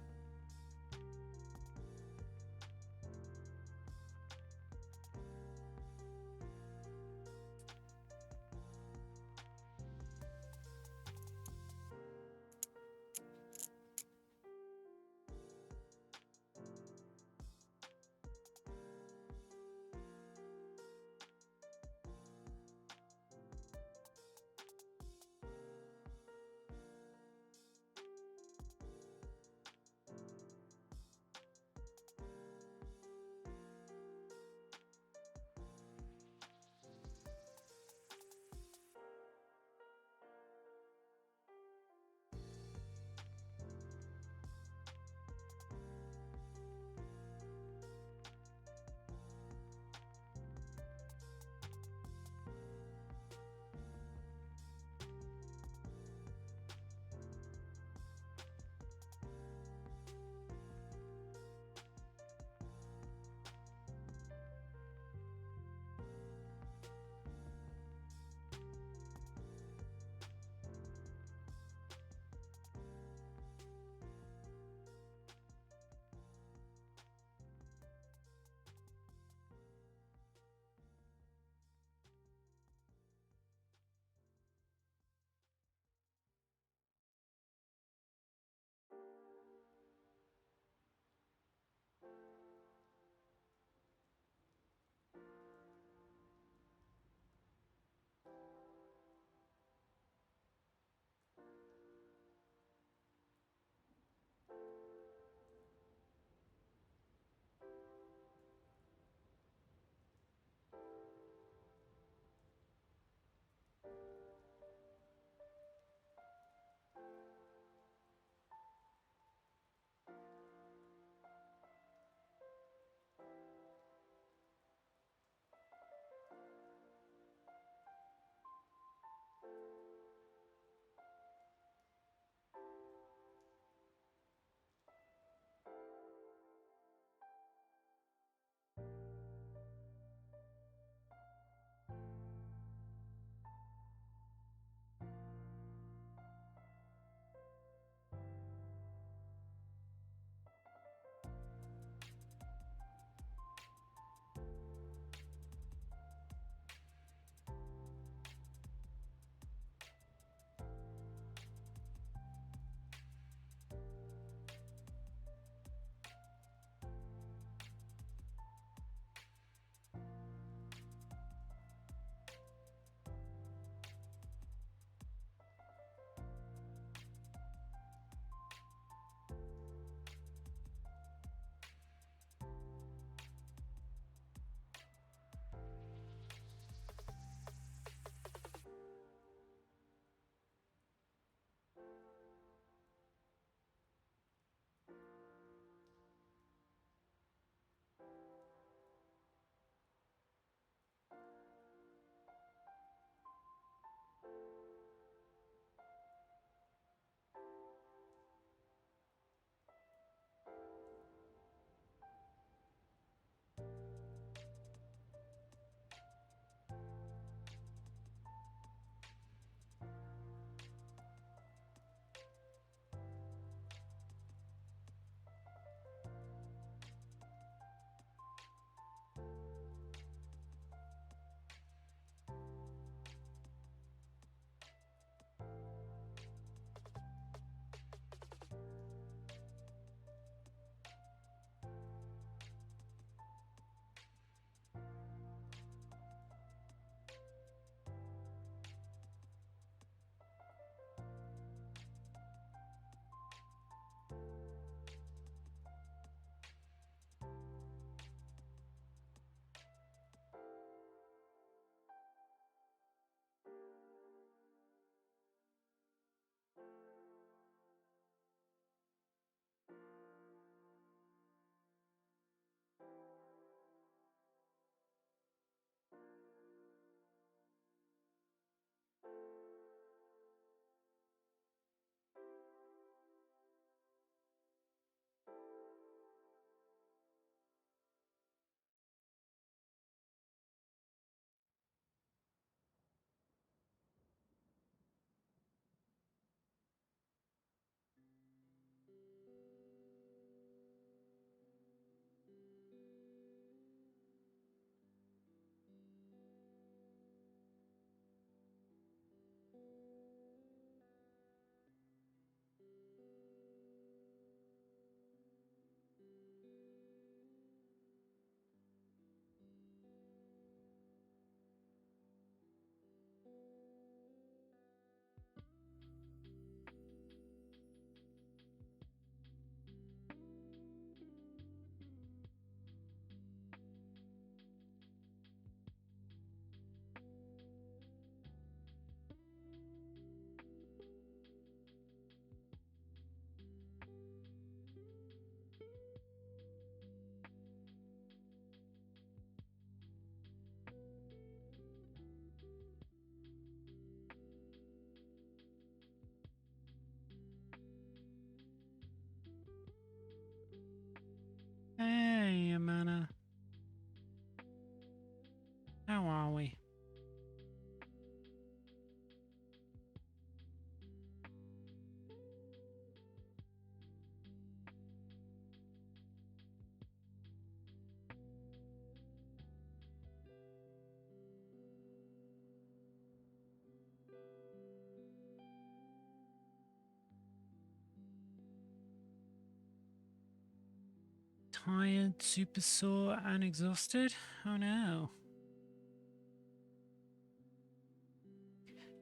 tired, super sore, and exhausted? Oh no.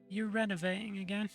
You're renovating again?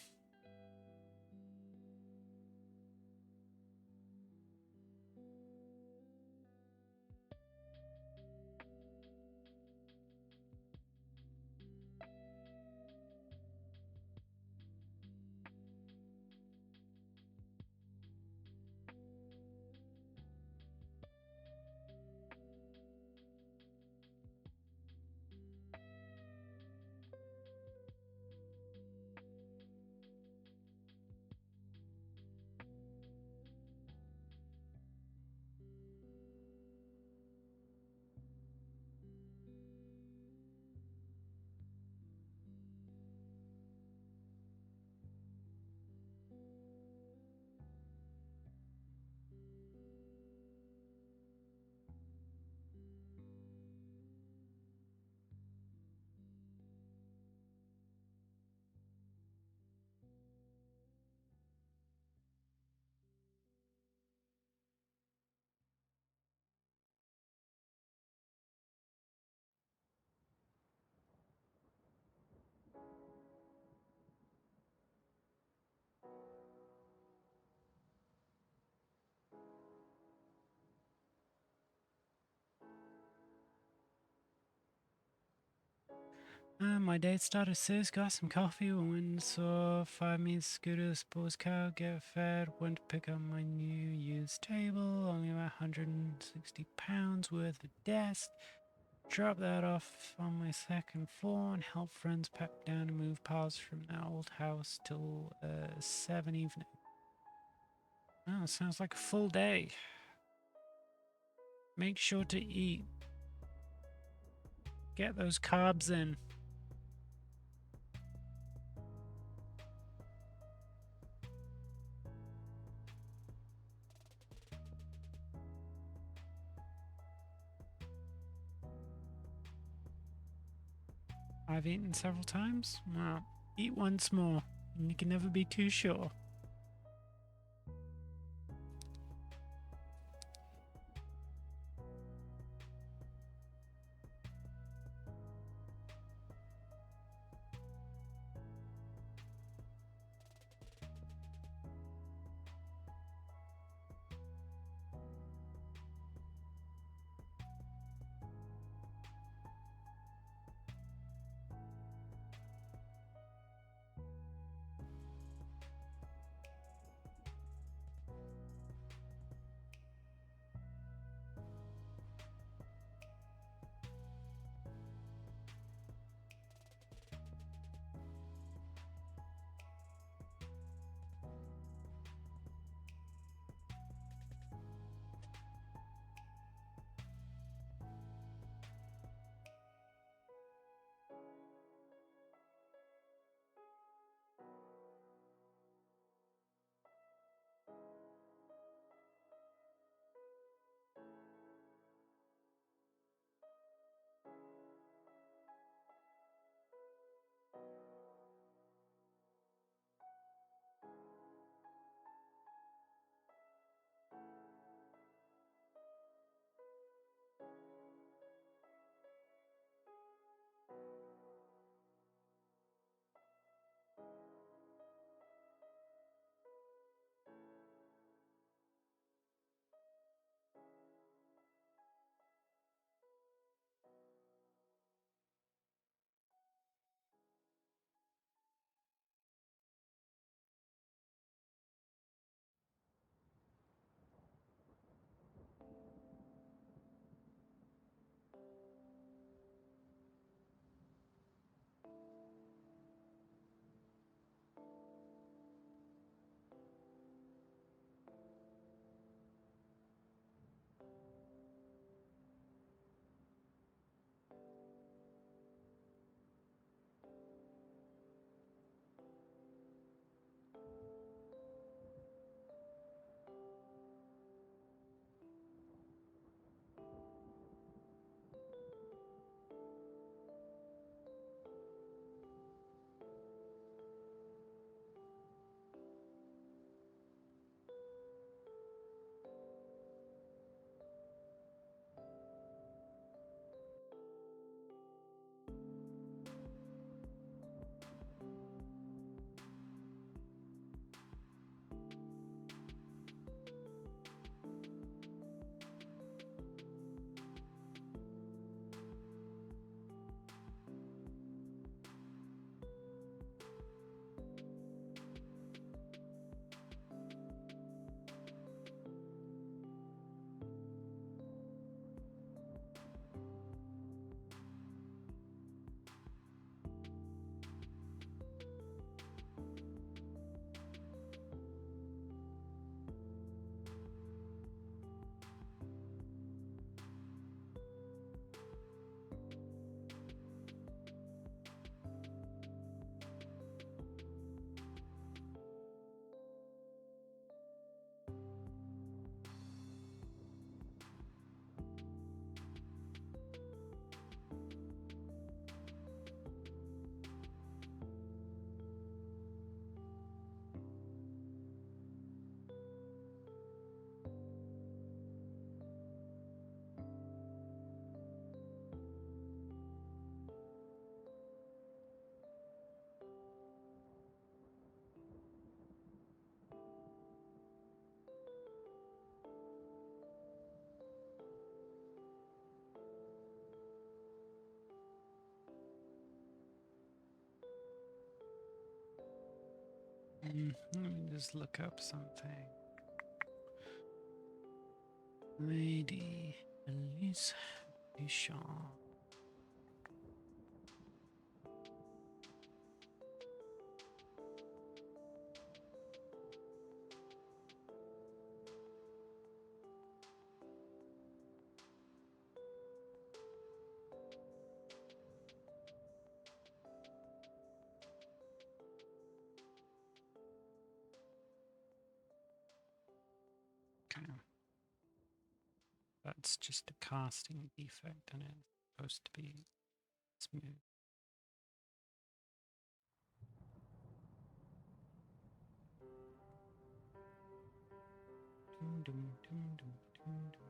My day started sis, got some coffee, went saw 5 minutes scooter, sports car, get fed, went to pick up my new used table, only about 160 pounds worth of desk, drop that off on my second floor and help friends pack down and move piles from the old house till 7 evening. Oh, sounds like a full day. Make sure to eat. Get those carbs in. I've eaten several times. Well, eat once more, and you can never be too sure. Let me just look up something. Lady Élisse Duchaard. Okay. That's just a casting defect and it's supposed to be smooth. Dum, dum, dum, dum, dum, dum.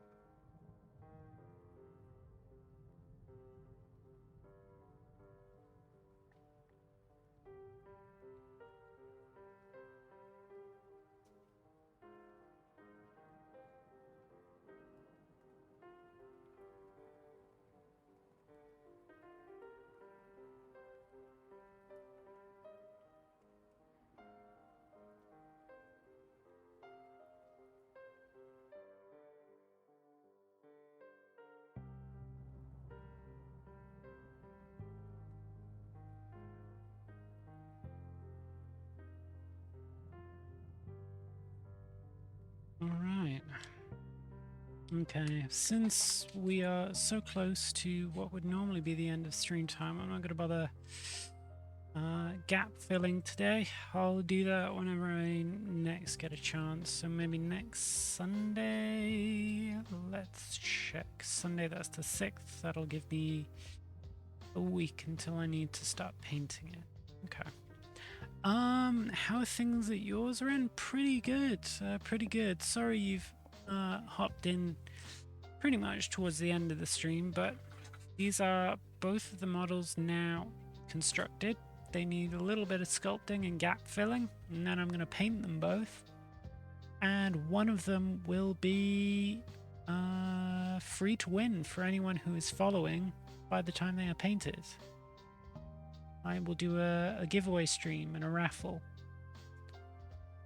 All right. Okay, since we are so close to what would normally be the end of stream time, I'm not going to bother gap filling today. I'll do that whenever I next get a chance. So maybe next Sunday. Let's check. Sunday, that's the 6th. That'll give me a week until I need to start painting it. Okay. How are things at yours, Ren? Pretty good. Pretty good. Sorry you've hopped in pretty much towards the end of the stream, but these are both of the models now constructed. They need a little bit of sculpting and gap filling, and then I'm going to paint them both. And one of them will be free to win for anyone who is following by the time they are painted. I will do a giveaway stream and a raffle.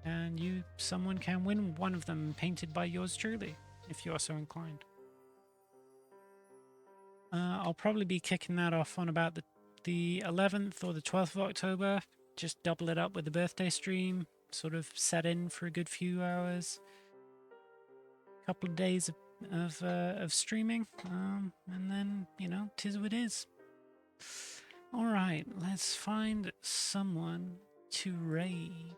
And someone can win one of them painted by yours truly, if you are so inclined. I'll probably be kicking that off on about the 11th or the 12th of October. Just double it up with the birthday stream, sort of set in for a good few hours. Couple of days of streaming, and then, you know, 'tis what it is. All right, let's find someone to raid.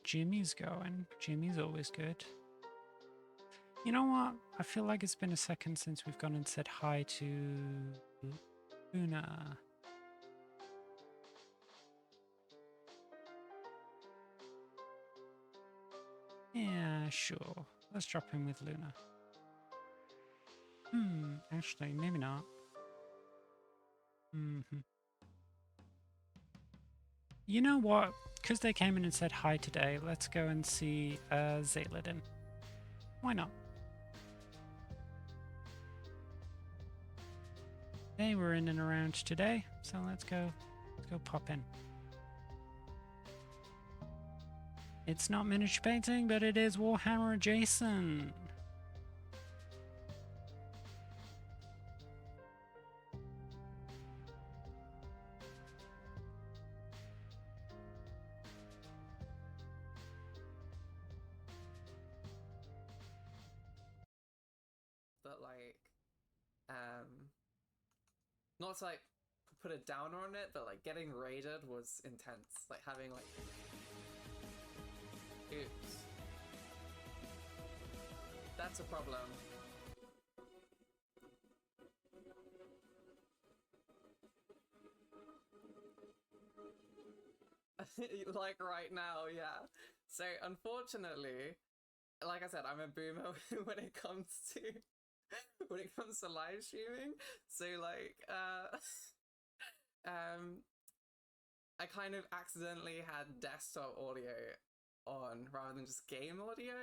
Jimmy's going. Jimmy's always good. You know what? I feel like it's been a second since we've gone and said hi to Luna. Yeah, sure. Let's drop in with Luna. Actually, maybe not. You know what? Because they came in and said hi today, let's go and see Zaladin. Why not? They were in and around today, so let's go pop in. It's not miniature painting, but it is Warhammer adjacent. But like, not to like put a downer on it, but like getting raided was intense. Like having like, oops, that's a problem. Like right now, yeah. So unfortunately, like I said, I'm a boomer when it comes to live streaming. So like I kind of accidentally had desktop audio on rather than just game audio.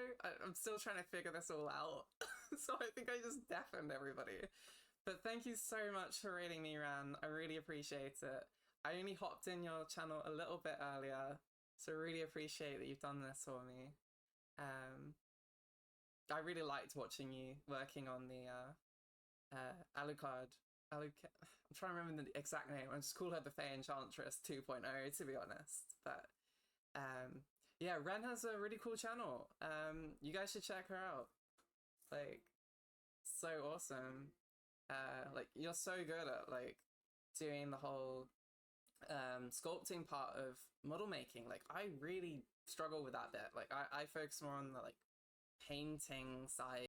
I'm still trying to figure this all out. So I think I just deafened everybody. But thank you so much for rating me, Ran. I really appreciate it. I only hopped in your channel a little bit earlier, so really appreciate that you've done this for me. I really liked watching you working on the Alucard. I'm trying to remember the exact name. I just call her the Fey Enchantress 2.0, to be honest. But yeah, Ren has a really cool channel. You guys should check her out. Like, so awesome. Like, you're so good at like doing the whole sculpting part of model making. Like, I really struggle with that bit. Like, I focus more on the like painting side